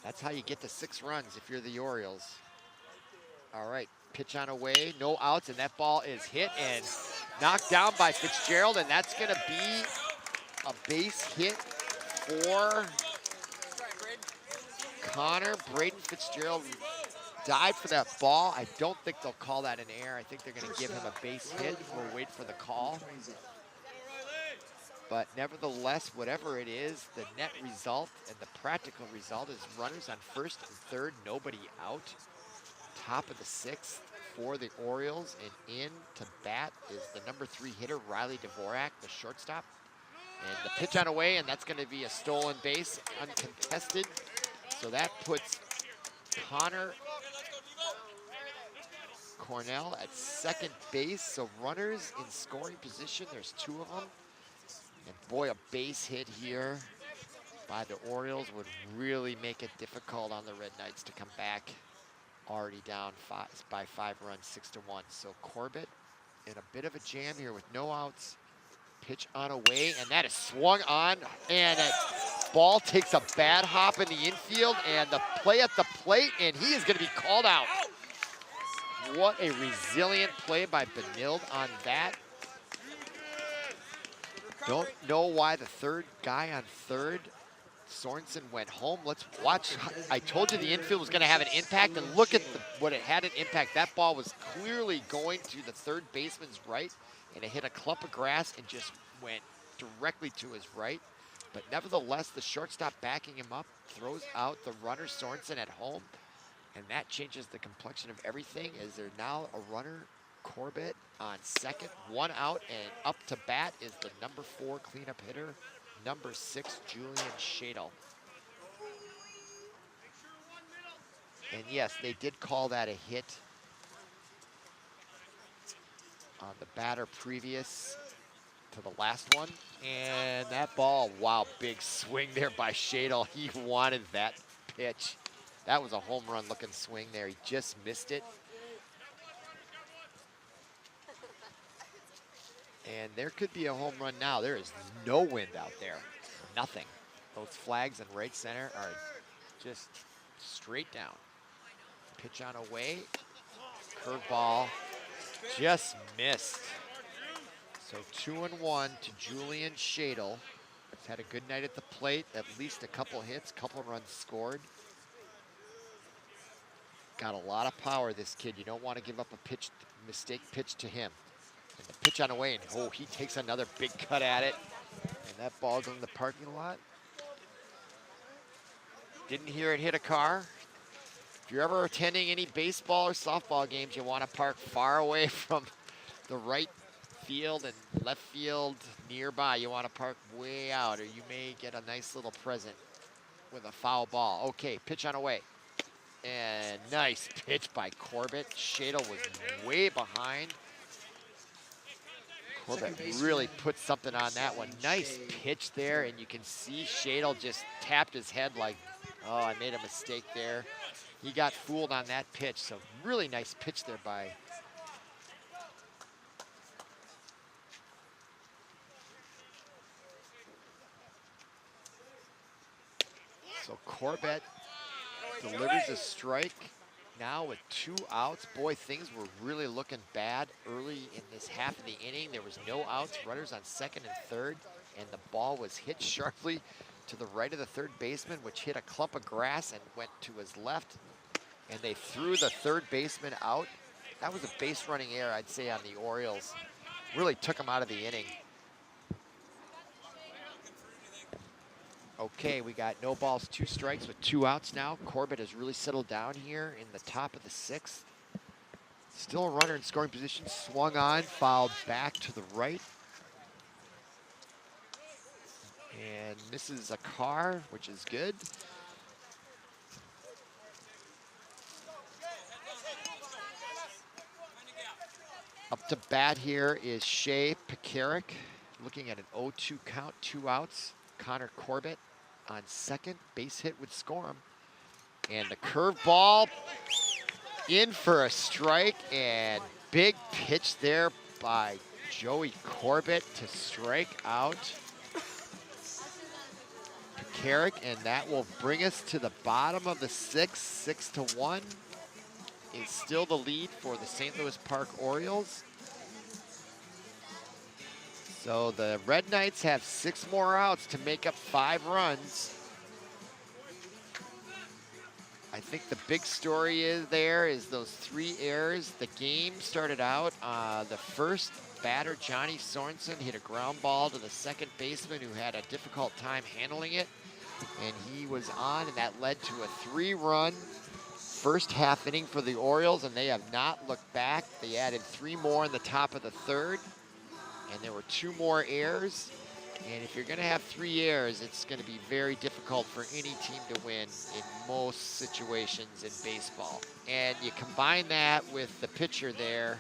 That's how you get to 6 runs if you're the Orioles. All right, pitch on away, no outs, and that ball is hit and knocked down by Fitzgerald, and that's gonna be a base hit for Connor. Braden Fitzgerald dived for that ball. I don't think they'll call that an error. I think they're gonna give him a base hit. We'll wait for the call. But nevertheless, whatever it is, the net result and the practical result is runners on first and third, nobody out. Top of the 6th for the Orioles, and in to bat is the number 3 hitter, Riley Dvorak, the shortstop. And the pitch on away, and that's going to be a stolen base, uncontested. So that puts Conor Cornell at second base. So runners in scoring position, there's 2 of them. And boy, a base hit here by the Orioles would really make it difficult on the Red Knights to come back. Already down by 5 runs, 6-1. So Corbett in a bit of a jam here with no outs. Pitch on away, and that is swung on, and that ball takes a bad hop in the infield, and the play at the plate, and he is going to be called out. What a resilient play by Benilde on that. Don't know why the third guy on third, Sorenson, went home. Let's watch. I told you the infield was going to have an impact, and look at what it had an impact. That ball was clearly going to the third baseman's right, and it hit a clump of grass and just went directly to his right. But nevertheless, the shortstop backing him up throws out the runner, Sorenson, at home, and that changes the complexion of everything. Is there now a runner, Corbett, on second, 1 out, and up to bat is the number 4 cleanup hitter, number 6, Julian Shadle. And yes, they did call that a hit on the batter previous to the last one. And that ball, wow, big swing there by Shadle. He wanted that pitch. That was a home run looking swing there. He just missed it. And there could be a home run now. There is no wind out there, nothing. Those flags in right center are just straight down. Pitch on away, curveball, just missed. So 2-1 to Julian Shadle. He's had a good night at the plate, at least a couple hits, couple runs scored. Got a lot of power, this kid. You don't want to give up a mistake pitch to him. And the pitch on away, and oh, he takes another big cut at it. And that ball goes in the parking lot. Didn't hear it hit a car. If you're ever attending any baseball or softball games, you want to park far away from the right field and left field nearby. You want to park way out, or you may get a nice little present with a foul ball. Okay, pitch on away. And nice pitch by Corbett. Shadle was way behind. Corbett really put something on that one. Nice pitch there, and you can see Shadle just tapped his head like, oh, I made a mistake there. He got fooled on that pitch, so really nice pitch there by so Corbett delivers a strike now with 2 outs. Boy, things were really looking bad early in this half of the inning. There was no outs, runners on second and third, and the ball was hit sharply to the right of the third baseman, which hit a clump of grass and went to his left, and they threw the third baseman out. That was a base running error, I'd say, on the Orioles. Really took him out of the inning. Okay, we got no balls, 2 strikes with 2 outs now. Corbett has really settled down here in the top of the 6th. Still a runner in scoring position, swung on, fouled back to the right. And misses a car, which is good. Up to bat here is Shea Pekarik, looking at an 0-2 count, 2 outs. Conor Corbett on second, base hit would score him. And the curveball in for a strike, and big pitch there by Joey Corbett to strike out Pekarik, and that will bring us to the bottom of the 6th. 6-1 is still the lead for the St. Louis Park Orioles. So the Red Knights have 6 more outs to make up 5 runs. I think the big story is those 3 errors. The game started out, the first batter, Johnny Sorenson, hit a ground ball to the second baseman who had a difficult time handling it. And he was on, and that led to a 3-run first half inning for the Orioles, and they have not looked back. They added 3 more in the top of the 3rd. And there were 2 more errors. And if you're going to have 3 errors, it's going to be very difficult for any team to win in most situations in baseball. And you combine that with the pitcher there,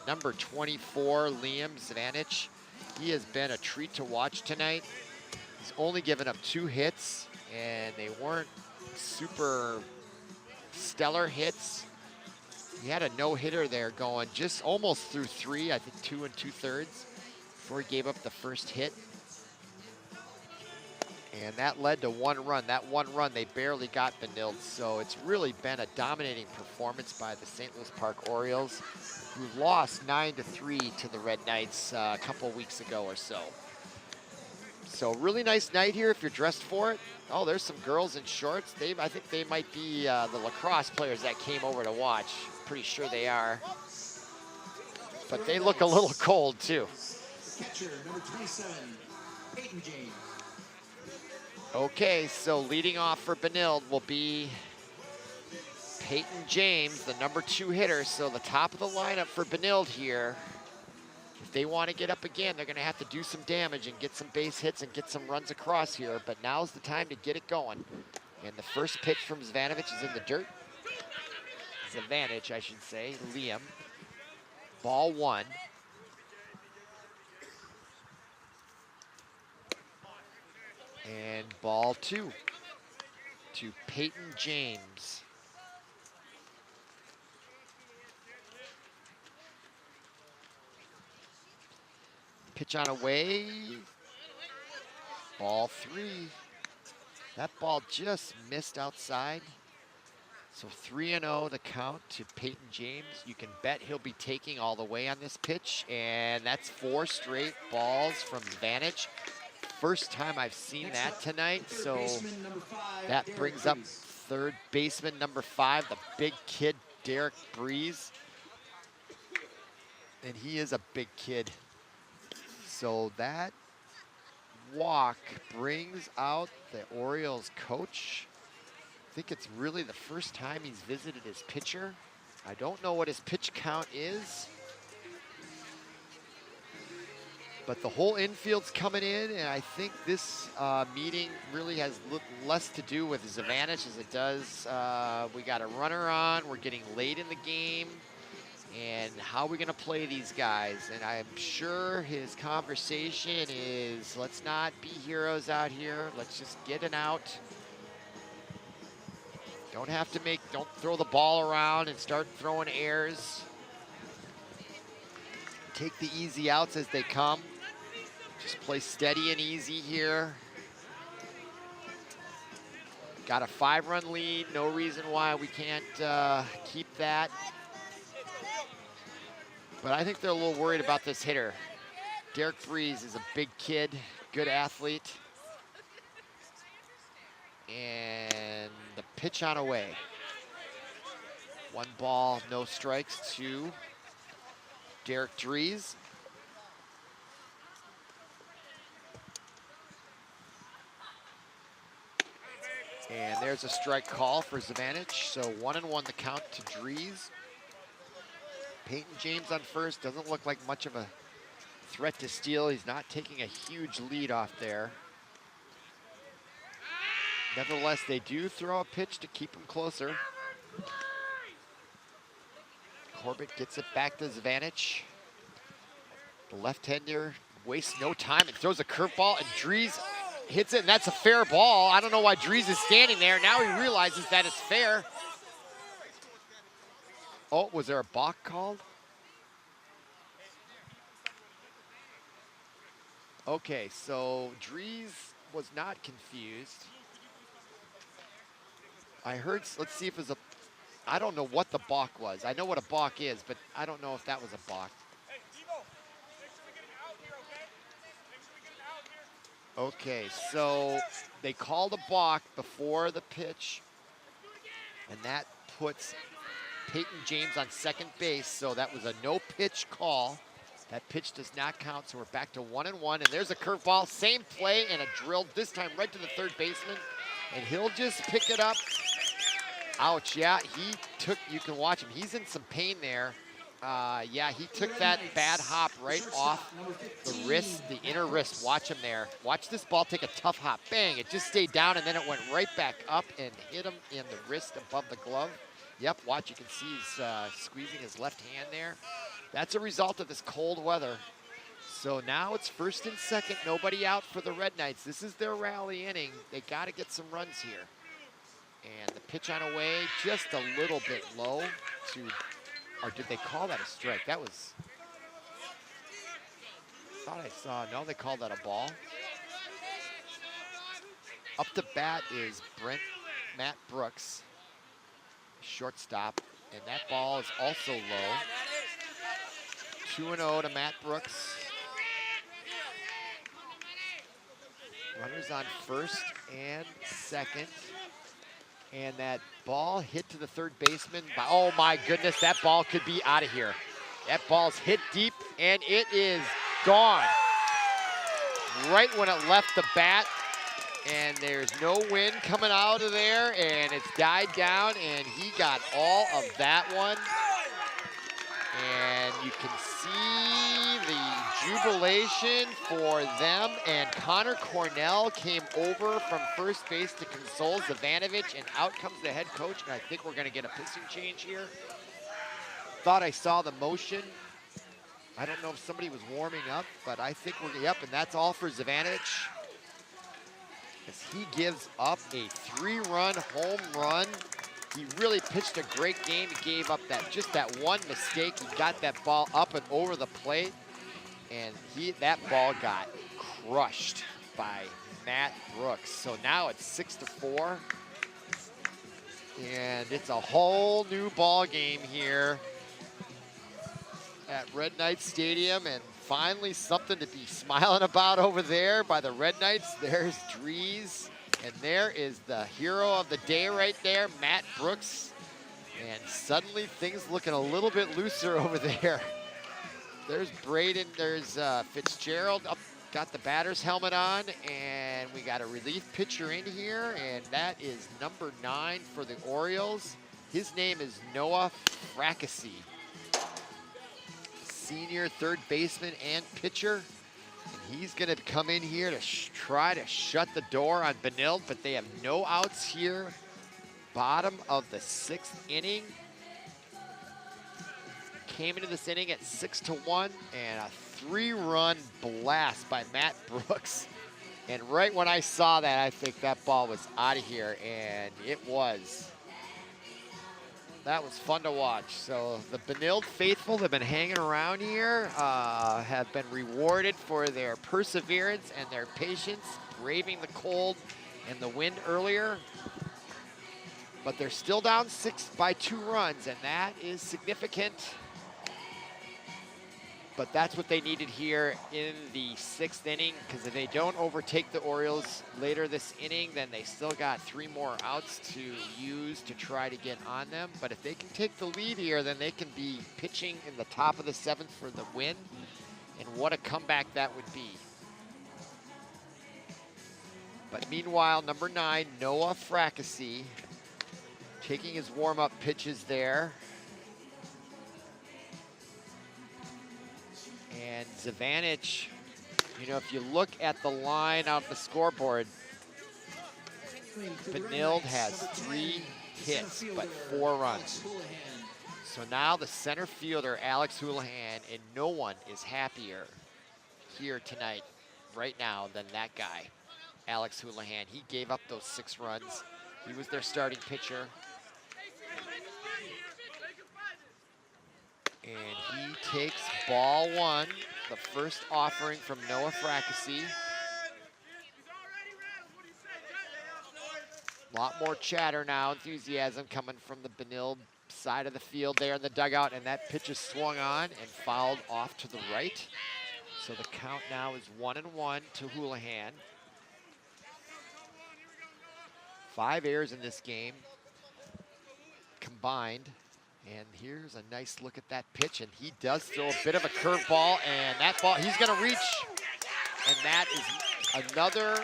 number 24, Liam Zvanich. He has been a treat to watch tonight. He's only given up 2 hits, and they weren't super stellar hits. He had a no-hitter there going just almost through 3, I think 2 2/3. Before he gave up the first hit. And that led to 1 run. That 1 run, they barely got Benilde. So it's really been a dominating performance by the St. Louis Park Orioles, who lost 9-3 to the Red Knights a couple weeks ago or so. So really nice night here if you're dressed for it. Oh, there's some girls in shorts. I think they might be the lacrosse players that came over to watch. Pretty sure they are. But they look a little cold too. Catcher, number 27, Peyton James. Okay, so leading off for Benilde will be Peyton James, the number 2 hitter. So the top of the lineup for Benilde here. If they want to get up again, they're going to have to do some damage and get some base hits and get some runs across here. But now's the time to get it going. And the first pitch from Zvanich is in the dirt. Zvanich, I should say, Liam. Ball 1. And ball 2 to Peyton James. Pitch on away. Ball 3. That ball just missed outside. So 3-0 the count to Peyton James. You can bet he'll be taking all the way on this pitch. And that's 4 straight balls from Zvanich. First time I've seen that tonight, so that brings up third baseman number 5, the big kid, Derek Breeze. And he is a big kid. So that walk brings out the Orioles coach. think it's really the first time he's visited his pitcher. I don't know what his pitch count is, but the whole infield's coming in, and I think this meeting really has less to do with his advantage as it does. We got a runner on, we're getting late in the game, and how are we gonna play these guys? And I'm sure his conversation is, let's not be heroes out here, let's just get an out. Don't throw the ball around and start throwing errors. Take the easy outs as they come. Just play steady and easy here. Got a 5-run lead. No reason why we can't keep that. But I think they're a little worried about this hitter. Derek Breeze is a big kid, good athlete. And the pitch on away. 1 ball, no strikes to Derek Drees. And there's a strike call for Zavanich. So 1-1 the count to Drees. Peyton James on first. Doesn't look like much of a threat to steal. He's not taking a huge lead off there. Nevertheless, they do throw a pitch to keep him closer. Corbett gets it back to Zavanich. The left-hander wastes no time and throws a curveball, and Drees hits it, and that's a fair ball. I don't know why Drees is standing there. Now he realizes that it's fair. Oh, was there a balk called? Okay, so Drees was not confused. I heard, let's see if it was a, I don't know what the balk was. I know what a balk is, but I don't know if that was a balk. Okay, so they called a balk before the pitch, and that puts Peyton James on second base, so that was a no-pitch call. That pitch does not count, so we're back to 1-1, and there's a curveball, same play, and a drill, this time right to the third baseman, and he'll just pick it up. Ouch, yeah, you can watch him, he's in some pain there. Yeah, he took that bad hop right off the wrist, the inner wrist. Watch him there. Watch this ball take a tough hop. Bang, it just stayed down, and then it went right back up and hit him in the wrist above the glove. Yep, watch, you can see he's squeezing his left hand there. That's a result of this cold weather. So now it's first and second, nobody out for the Red Knights. This is their rally inning. They got to get some runs here. And the pitch on away, just a little bit low to, or did they call that a strike? That was, I thought I saw, no, they called that a ball. Up to bat is Matt Brooks, shortstop, and that ball is also low. 2-0 to Matt Brooks. Runners on first and second. And that ball hit to the third baseman. Oh my goodness, that ball could be out of here. That ball's hit deep and it is gone. Right when it left the bat, and there's no wind coming out of there, and it's died down, and he got all of that one. And you can see the jubilation for them, and Conor Cornell came over from first base to console Zavanovich, and out comes the head coach, and I think we're gonna get a pitching change here. Thought I saw the motion. I don't know if somebody was warming up, but I think we're, yep, and that's all for Zavanovich, as he gives up a 3-run home run. He really pitched a great game. He gave up just that one mistake. He got that ball up and over the plate, and that ball got crushed by Matt Brooks. So now it's 6-4, and it's a whole new ball game here at Red Knights Stadium, and finally something to be smiling about over there by the Red Knights. There's Drees. And there is the hero of the day right there, Matt Brooks. And suddenly things looking a little bit looser over there. There's Braden, there's Fitzgerald up got the batter's helmet on, and we got a relief pitcher in here, and that is number 9 for the Orioles. His name is Noah Fracassi. Senior third baseman and pitcher. And he's gonna come in here to try to shut the door on Benilde, but they have no outs here. Bottom of the 6th inning. Came into this inning at 6-1, and a 3-run blast by Matt Brooks. And right when I saw that, I think that ball was out of here, and it was. That was fun to watch. So the Benilde faithful have been hanging around here, have been rewarded for their perseverance and their patience, braving the cold and the wind earlier. But they're still down 6 by 2 runs, and that is significant. But that's what they needed here in the 6th inning, because if they don't overtake the Orioles later this inning, then they still got 3 more outs to use to try to get on them. But if they can take the lead here, then they can be pitching in the top of the 7th for the win. And what a comeback that would be. But meanwhile, number 9, Noah Fracassi, taking his warm-up pitches there. And Zavanich, you know, if you look at the line out the scoreboard, Benilde has 3 hits, but 4 runs. So now the center fielder, Alex Houlihan, and no one is happier here tonight, right now, than that guy, Alex Houlihan. He gave up those 6 runs. He was their starting pitcher. And he takes ball 1, the first offering from Noah Fracassi. A lot more chatter now, enthusiasm coming from the Benilde side of the field there in the dugout, and that pitch is swung on and fouled off to the right. So the count now is 1-1 to Houlihan. 5 errors in this game combined. And here's a nice look at that pitch, and he does throw a bit of a curveball, and that ball, he's gonna reach. And that is another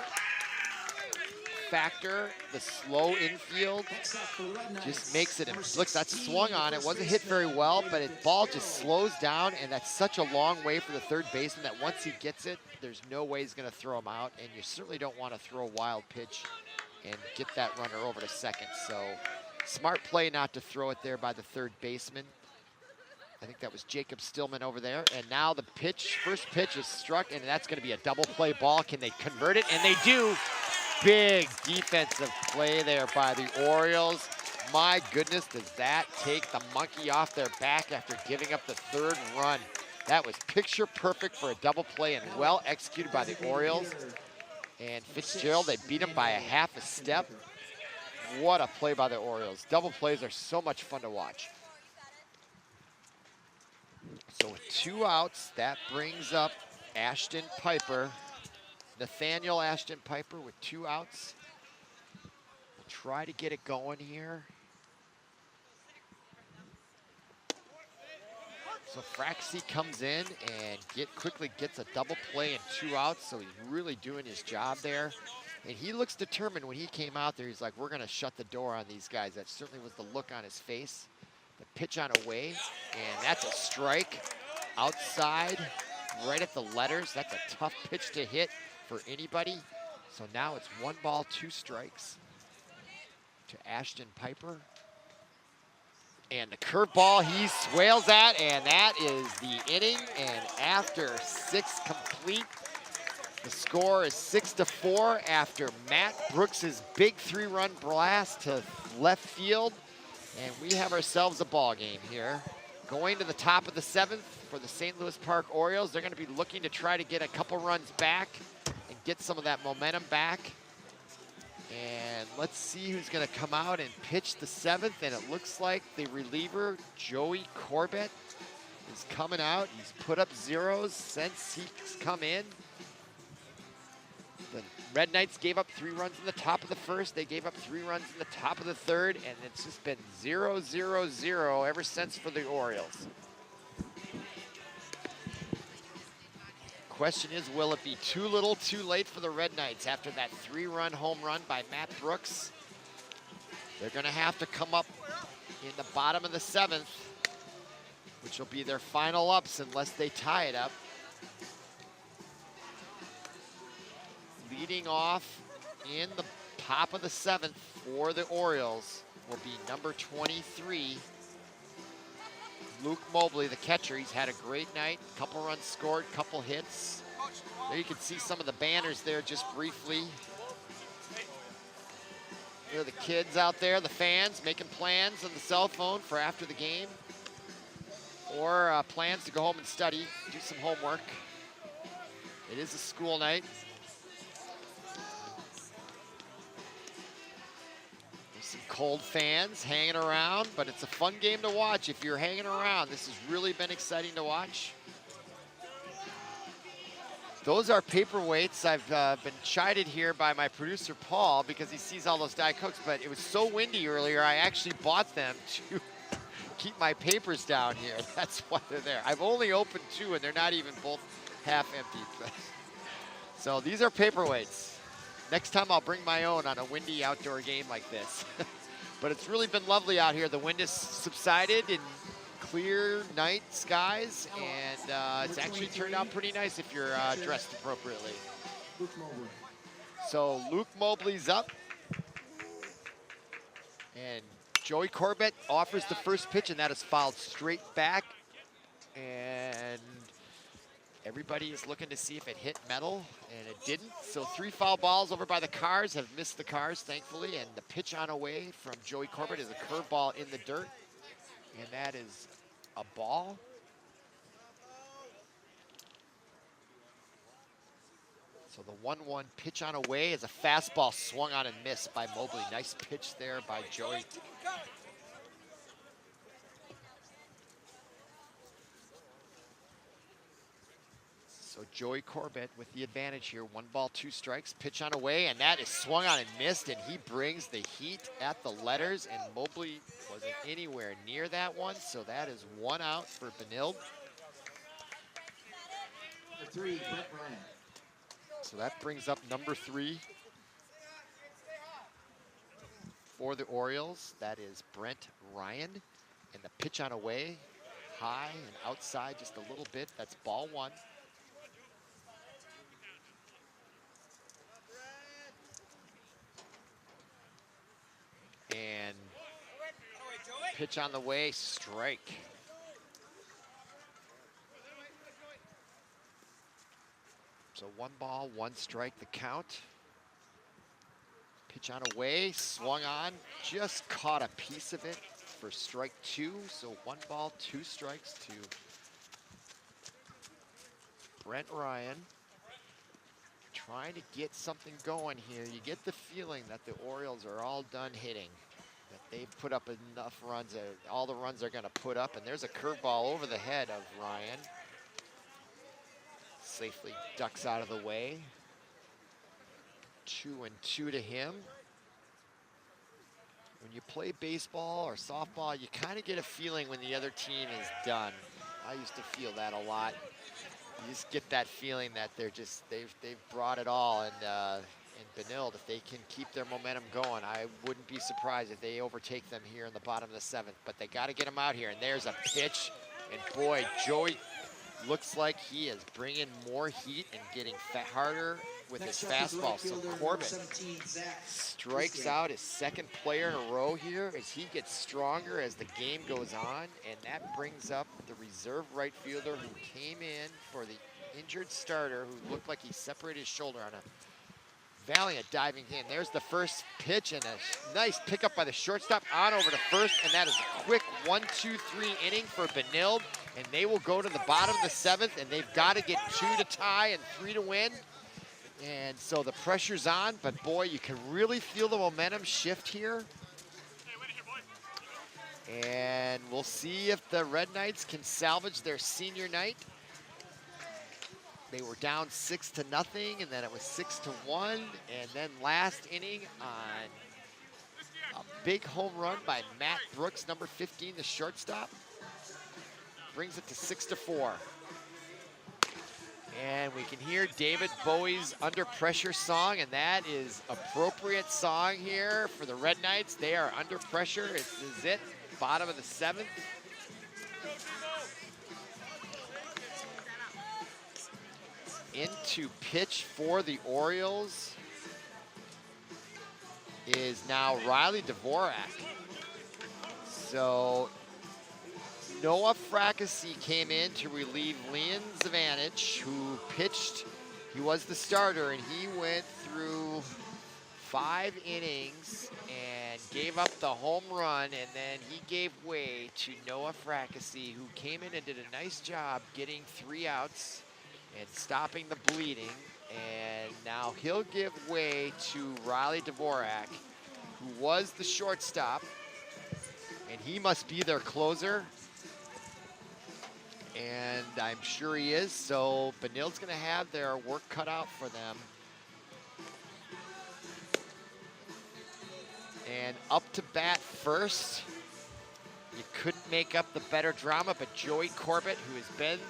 factor. The slow infield just makes it, looks, that's swung on. It wasn't hit very well, but the ball just slows down, and that's such a long way for the third baseman that once he gets it, there's no way he's gonna throw him out, and you certainly don't wanna throw a wild pitch and get that runner over to second. So smart play not to throw it there by the third baseman. I think that was Jacob Stillman over there. And now the pitch, first pitch is struck, and that's gonna be a double play ball. Can they convert it? And they do. Big defensive play there by the Orioles. My goodness, does that take the monkey off their back after giving up the 3rd run? That was picture perfect for a double play and well executed by the Orioles. And Fitzgerald, they beat him by a half a step. What a play by the Orioles. Double plays are so much fun to watch. So with 2 outs, that brings up Ashton Piper. Nathaniel Ashton Piper with 2 outs. We'll try to get it going here. So Fracassi comes in and quickly gets a double play and 2 outs, so he's really doing his job there. And he looks determined when he came out there. He's like, we're gonna shut the door on these guys. That certainly was the look on his face. The pitch on a way, and that's a strike outside, right at the letters. That's a tough pitch to hit for anybody. So now it's 1 ball, 2 strikes to Ashton Piper. And the curveball he swales at, and that is the inning. And after 6 complete, the score is 6-4 after Matt Brooks's big 3-run blast to left field. And we have ourselves a ball game here. Going to the top of the 7th for the St. Louis Park Orioles. They're gonna be looking to try to get a couple runs back and get some of that momentum back. And let's see who's gonna come out and pitch the 7th. And it looks like the reliever, Joey Corbett, is coming out. He's put up zeros since he's come in. The Red Knights gave up 3 runs in the top of the 1st. They gave up 3 runs in the top of the 3rd, and it's just been 0-0-0 ever since for the Orioles. question is, will it be too little, too late for the Red Knights after that 3-run home run by Matt Brooks? They're gonna have to come up in the bottom of the 7th, which will be their final ups unless they tie it up. Leading off in the top of the 7th for the Orioles will be number 23, Luke Mobley, the catcher. He's had a great night, couple runs scored, couple hits. There you can see some of the banners there just briefly. There are the kids out there, the fans, making plans on the cell phone for after the game, or plans to go home and study, do some homework. It is a school night. There's some cold fans hanging around, but it's a fun game to watch if you're hanging around. This has really been exciting to watch. Those are paperweights. I've been chided here by my producer, Paul, because he sees all those Diet Cokes, but it was so windy earlier, I actually bought them to keep my papers down here. That's why they're there. I've only opened 2, and they're not even both half empty. So these are paperweights. Next time I'll bring my own on a windy outdoor game like this. But it's really been lovely out here. The wind has subsided and clear night skies, and it's actually turned out pretty nice if you're dressed appropriately. So Luke Mobley's up, and Joey Corbett offers the first pitch, and that is fouled straight back, and everybody is looking to see if it hit metal, and it didn't. So 3 foul balls over by the Cars, have missed the Cars, thankfully, and the pitch on away from Joey Corbett is a curveball in the dirt, and that is a ball. So the 1-1 pitch on away is a fastball swung on and missed by Mobley. Nice pitch there by Joey. So Joey Corbett with the advantage here. 1 ball, 2 strikes, pitch on away, and that is swung on and missed, and he brings the heat at the letters, and Mobley wasn't anywhere near that one, so that is 1 out for Benilde. Number 3, Brent Ryan. So that brings up number 3 for the Orioles. That is Brent Ryan, and the pitch on away, high and outside just a little bit. That's ball 1. And pitch on the way, strike. So 1 ball, 1 strike, the count. Pitch on away, swung on, just caught a piece of it for strike 2. So 1 ball, 2 strikes to Brent Ryan. Trying to get something going here. You get the feeling that the Orioles are all done hitting, that they've put up enough runs, all the runs they're going to put up, and there's a curveball over the head of Ryan. Safely ducks out of the way. 2-2 to him. When you play baseball or softball, you kind of get a feeling when the other team is done. I used to feel that a lot. You just get that feeling that they've brought it all, and in Benilde, if they can keep their momentum going, I wouldn't be surprised if they overtake them here in the bottom of the 7th. But they got to get them out here, and there's a pitch, and boy, Joey looks like he is bringing more heat and getting harder with his fastball. So Corbett strikes out his 2nd player in a row here as he gets stronger as the game goes on, and that brings up the reserve right fielder who came in for the injured starter, who looked like he separated his shoulder on a valiant diving in. There's the first pitch, and a nice pickup by the shortstop on over to first, and that is a quick 1-2-3 inning for Benilde, and they will go to the bottom of the 7th, and they've got to get 2 to tie and 3 to win. And so the pressure's on, but boy, you can really feel the momentum shift here. And we'll see if the Red Knights can salvage their senior night. They were down 6-0, and then it was 6-1. And then last inning on a big home run by Matt Brooks, number 15, the shortstop, brings it to 6-4. And we can hear David Bowie's Under Pressure song, and that is appropriate song here for the Red Knights. They are under pressure. This is it, bottom of the 7th. Into pitch for the Orioles is now Riley Dvorak. So Noah Fracassi came in to relieve Leon Zavanich, who pitched. He was the starter, and he went through 5 innings and gave up the home run, and then he gave way to Noah Fracassi, who came in and did a nice job getting 3 outs and stopping the bleeding. And now he'll give way to Riley Dvorak, who was the shortstop, and he must be their closer. And I'm sure he is, so Benilde's gonna have their work cut out for them. And up to bat first, you couldn't make up the better drama, but Joey Corbett, who has been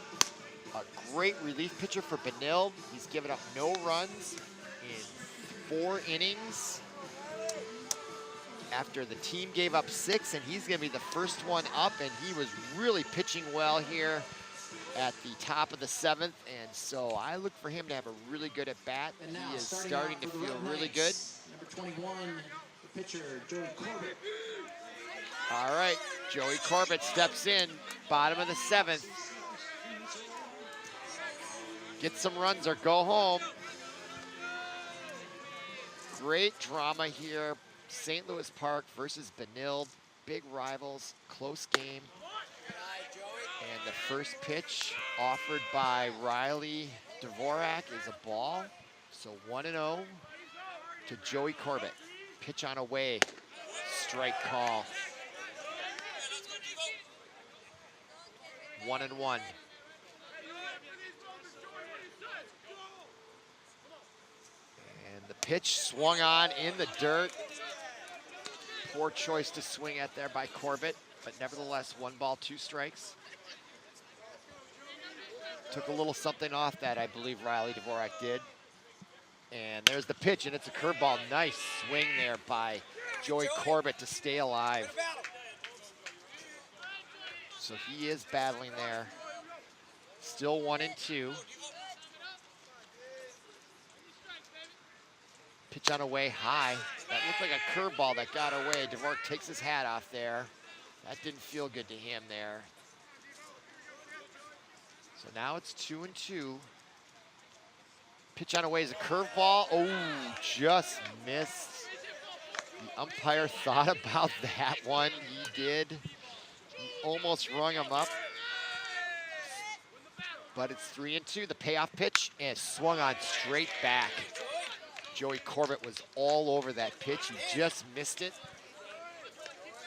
a great relief pitcher for Benilde. He's given up no runs in 4 innings after the team gave up 6, and he's gonna be the first one up, and he was really pitching well here at the top of the 7th, and so I look for him to have a really good at bat. And now, He is starting starting out to for the feel Red really good. Knights, number 21, the pitcher, Joey Corbett. All right, Joey Corbett steps in, bottom of the 7th. Get some runs or go home. Great drama here. St. Louis Park versus Benilde, big rivals, close game. And the first pitch offered by Riley Dvorak is a ball. So 1-0 to Joey Corbett. Pitch on away, strike call. 1-1. And the pitch swung on in the dirt. Poor choice to swing at there by Corbett, but nevertheless, 1 ball, 2 strikes. Took a little something off that, I believe Riley Dvorak did. And there's the pitch, and it's a curveball. Nice swing there by Joey Corbett to stay alive. So he is battling there. Still 1-2. Pitch on away high. That looked like a curveball that got away. Dvorak takes his hat off there. That didn't feel good to him there. So now it's 2-2. Pitch on away is a curveball. Oh, just missed. The umpire thought about that one. He did. He almost rung him up. But it's 3-2. The payoff pitch, and swung on straight back. Joey Corbett was all over that pitch. He just missed it.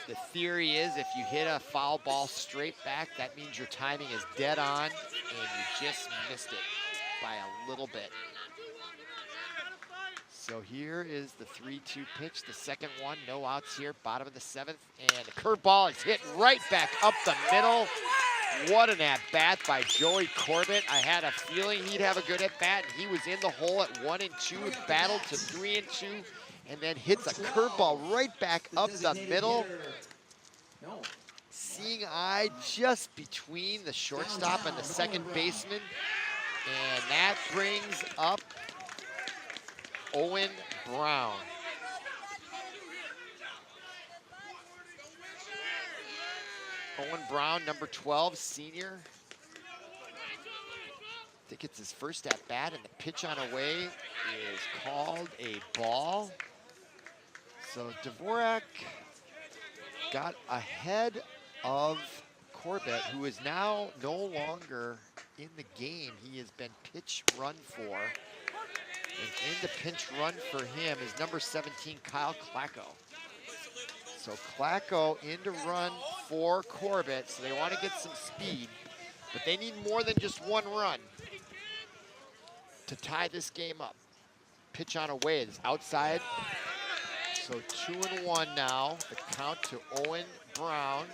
The theory is if you hit a foul ball straight back, that means your timing is dead on, and you just missed it by a little bit. So here is the 3-2 pitch, the second one, no outs here, bottom of the 7th, and the curveball is hit right back up the middle. What an at-bat by Joey Corbett. I had a feeling he'd have a good at-bat, and he was in the hole at 1-2, battled to 3-2, and then hits a curveball right back up the middle. Seeing eye just between the shortstop and the second baseman, and that brings up Owen Brown. Owen Brown, number 12, senior. I think it's his first at bat, and the pitch on away is called a ball. So Dvorak got ahead of Corbett, who is now no longer in the game. He has been pitch run for. And in the pinch run for him is number 17, Kyle Klacko. So Klacko in to run for Corbett, so they want to get some speed, but they need more than just 1 run to tie this game up. Pitch on away is outside. So 2-1 now, the count to Owen Brown.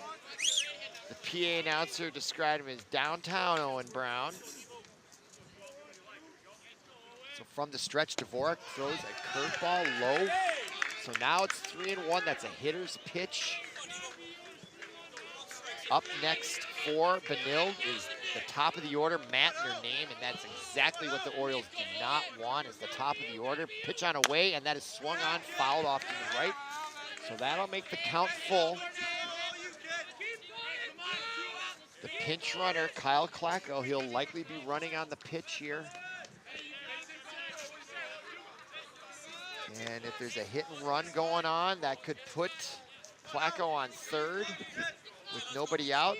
The PA announcer described him as downtown Owen Brown. from the stretch. Dvorak throws a curveball low. So now it's 3-1. That's a hitter's pitch. Up next for Benilde is the top of the order, Matt in their name, and that's exactly what the Orioles do not want, is the top of the order. Pitch on away, and that is swung on, fouled off to the right. So that'll make the count full. The pinch runner, Kyle Klacko, he'll likely be running on the pitch here. And if there's a hit and run going on, that could put Klacko on third with nobody out.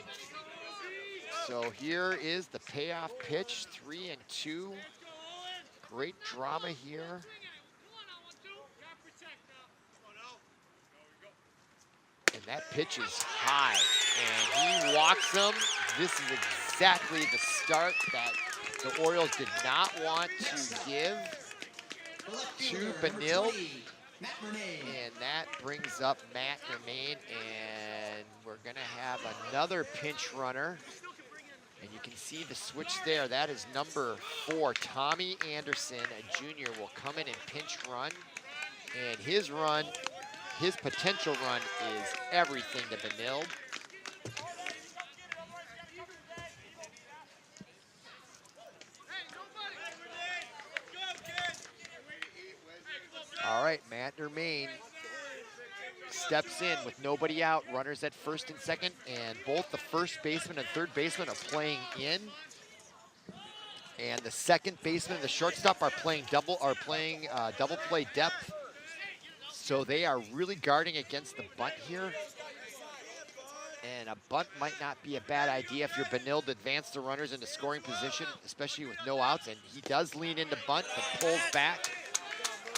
So here is the payoff pitch, 3-2. Great drama here. And that pitch is high, and he walks him. This is exactly the start that the Orioles did not want to give to Benilde. And that brings up Matt Germain, and we're gonna have another pinch runner. And you can see the switch there. That is number 4, Tommy Anderson, a junior, will come in and pinch run. And his run, his potential run, is everything to Benilde. All right, Matt Germain steps in with nobody out, runners at first and second, and both the first baseman and third baseman are playing in. And the second baseman and the shortstop are playing double play depth. So they are really guarding against the bunt here. And a bunt might not be a bad idea if you're Benilde to advance the runners into scoring position, especially with no outs. And he does lean into bunt, but pulls back.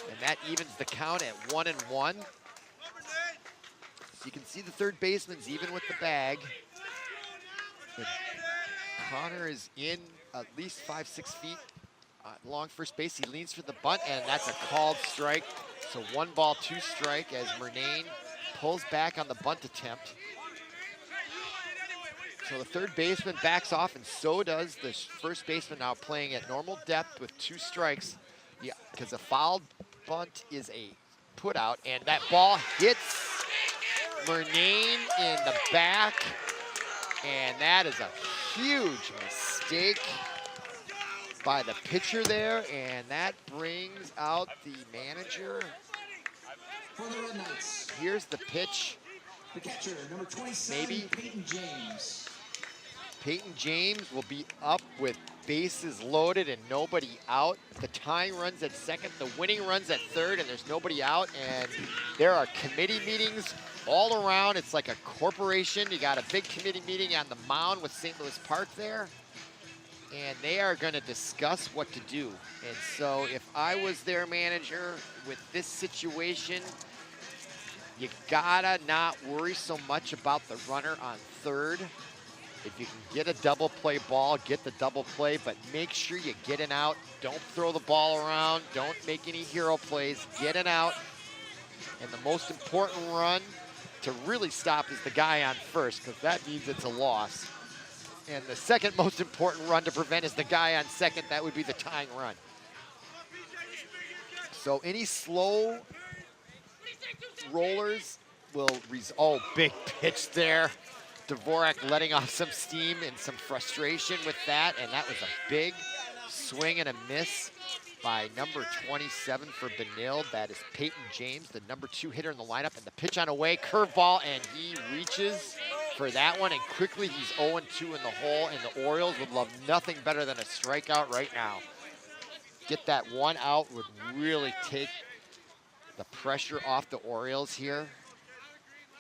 And that evens the count at 1-1. So you can see the third baseman's even with the bag. And Conor is in at least 5-6 feet along first base. He leans for the bunt, and that's a called strike. So 1 ball, 2 strike as Murnane pulls back on the bunt attempt. So the third baseman backs off, and so does the first baseman, now playing at normal depth with 2 strikes. Yeah, because a fouled bunt is a put out, and that ball hits Murnane in the back, and that is a huge mistake by the pitcher there, and that brings out the manager. For the Red Knights, Here's the pitch. the catcher, number 27, Maybe. Peyton James. Peyton James will be up with bases loaded and nobody out. The tying runs at second, the winning runs at third, and there's nobody out. And there are committee meetings all around. It's like a corporation. You got a big committee meeting on the mound with St. Louis Park there. And they are going to discuss what to do. And so if I was their manager with this situation, you gotta not worry so much about the runner on third. If you can get a double play ball, get the double play, but make sure you get an out. Don't throw the ball around. Don't make any hero plays. Get an out. And the most important run to really stop is the guy on first, because that means it's a loss. And the second most important run to prevent is the guy on second. That would be the tying run. So any slow rollers will big pitch there. Dvorak letting off some steam and some frustration with that, and that was a big swing and a miss by number 27 for Benilde. That is Peyton James, the number 2 hitter in the lineup, and the pitch on away, curveball, and he reaches for that one, and quickly he's 0-2 in the hole, and the Orioles would love nothing better than a strikeout right now. Get that one out would really take the pressure off the Orioles here.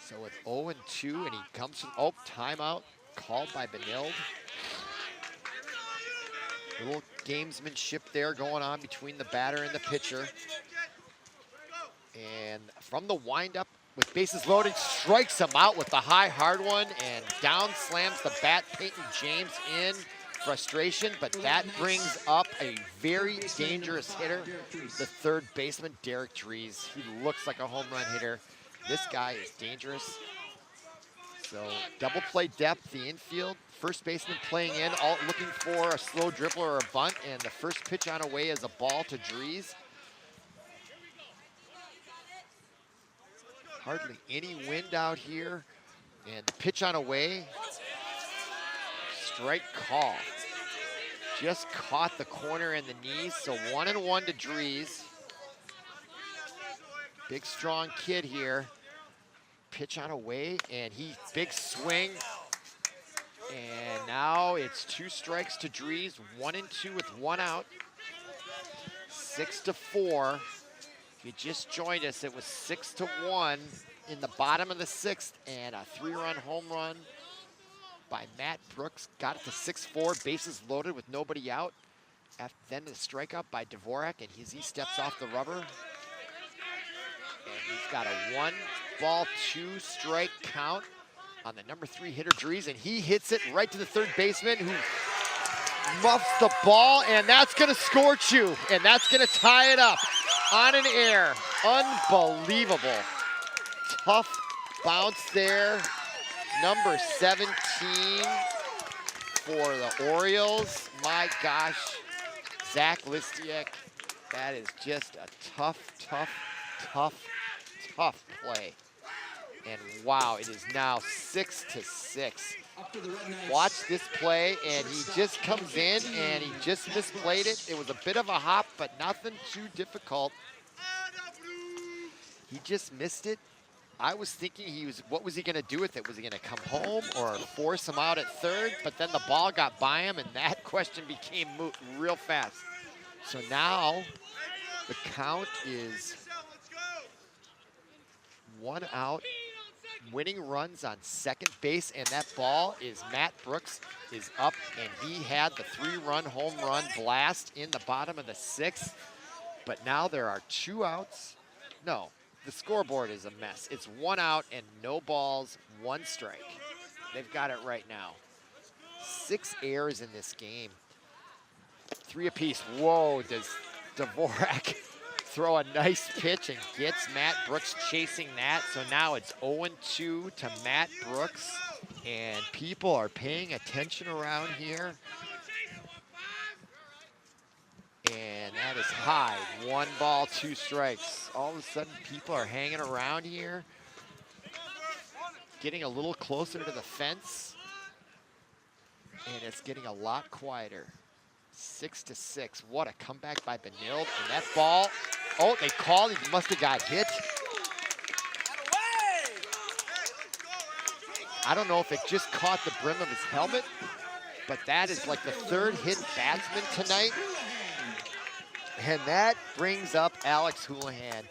So with 0-2, and he comes from, timeout called by Benilde. Little gamesmanship there going on between the batter and the pitcher. And from the windup, with bases loaded, strikes him out with the high, hard one, and down slams the bat. Peyton James in frustration, but that brings up a very dangerous hitter, the third baseman, Derek Trees. He looks like a home run hitter. This guy is dangerous. So double play depth, the infield, first baseman playing in, all looking for a slow dribbler or a bunt, and the first pitch on away is a ball to Dries. Hardly any wind out here, and the pitch on away, strike call. Just caught the corner and the knees, so 1-1 to Dries. Big, strong kid here. Pitch on away, and big swing. And now it's 2 strikes to Dries, 1-2 with 1 out. 6-4. If you just joined us, it was 6-1 in the bottom of the 6th, and a 3-run home run by Matt Brooks. Got it to 6-4, bases loaded with nobody out. Then the strikeout by Dvorak, and he steps off the rubber. And he's got a 1-ball, 2-strike count on the number 3 hitter, Dries, and he hits it right to the third baseman, who muffs the ball, and that's gonna scorch you, and that's gonna tie it up on an air. Unbelievable. Tough bounce there. Number 17 for the Orioles. My gosh, Zach Listiak, that is just a tough play. And wow, it is now 6-6. Watch this play, and he just comes in and he just misplayed it. It was a bit of a hop, but nothing too difficult. He just missed it. I was thinking what was he gonna do with it? Was he gonna come home or force him out at third? But then the ball got by him, and that question became moot real fast. So now the count is 1 out. Winning runs on second base, and that ball is Matt Brooks is up, and he had the 3-run home run blast in the bottom of the 6th. But now there are 2 outs. No, the scoreboard is a mess. It's 1 out and no balls, 1 strike. They've got it right now. 6 errors in this game. 3 apiece. Whoa, does Dvorak throw a nice pitch and gets Matt Brooks chasing that. So now it's 0-2 to Matt Brooks, and people are paying attention around here. And that is high. 1 ball, 2 strikes. All of a sudden, people are hanging around here, getting a little closer to the fence, and it's getting a lot quieter. 6-6. What a comeback by Benilde. And that ball, oh, they called. He must have got hit. I don't know if it just caught the brim of his helmet, but that is like the 3rd hit batsman tonight. And that brings up Alex Houlihan.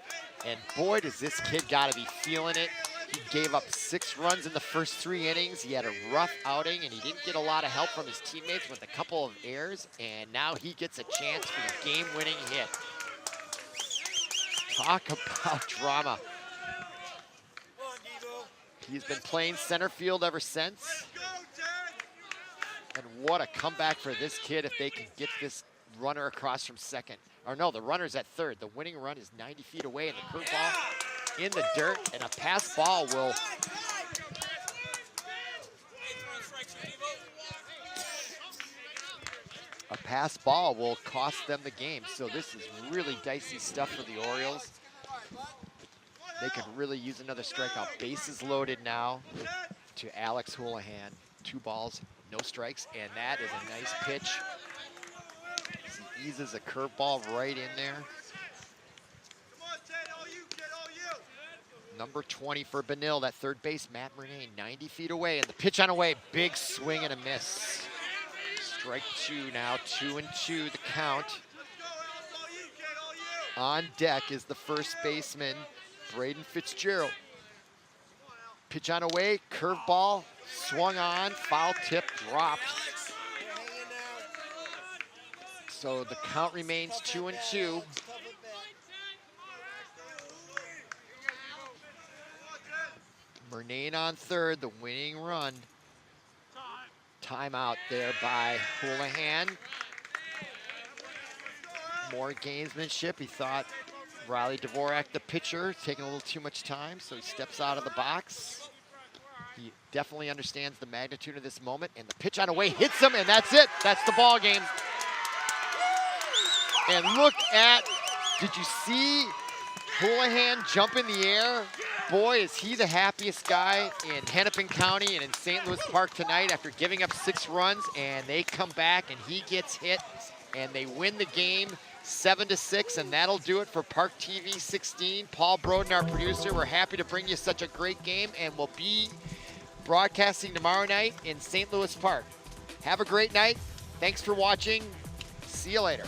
And boy, does this kid gotta be feeling it. He gave up 6 runs in the first 3 innings. He had a rough outing, and he didn't get a lot of help from his teammates with a couple of errors, and now he gets a chance for the game-winning hit. Talk about drama. He's been playing center field ever since. And what a comeback for this kid if they can get this runner across from second. Or no, the runner's at third. The winning run is 90 feet away, and the curveball in the dirt, and a pass ball will cost them the game. So this is really dicey stuff for the Orioles. They could really use another strikeout. Bases loaded now to Alex Houlihan. 2 balls, no strikes, and that is a nice pitch. He eases a curveball right in there. Number 20 for Benilde at third base, Matt Murnane, 90 feet away, and the pitch on away, big swing and a miss. Strike 2 now, 2-2 the count. On deck is the first baseman, Braden Fitzgerald. Pitch on away, curveball, swung on, foul tip, dropped. So the count remains 2-2. Murnane on third, the winning run. Timeout there by Houlihan. More gamesmanship. He thought Riley Dvorak, the pitcher, taking a little too much time, so he steps out of the box. He definitely understands the magnitude of this moment, and the pitch on away hits him, and that's it. That's the ball game. And look at, did you see Houlihan jump in the air? Boy, is he the happiest guy in Hennepin County and in St. Louis Park tonight after giving up 6 runs, and they come back and he gets hit and they win the game 7-6, and that'll do it for ParkTV 16. Paul Broden, our producer, we're happy to bring you such a great game, and we'll be broadcasting tomorrow night in St. Louis Park. Have a great night. Thanks for watching. See you later.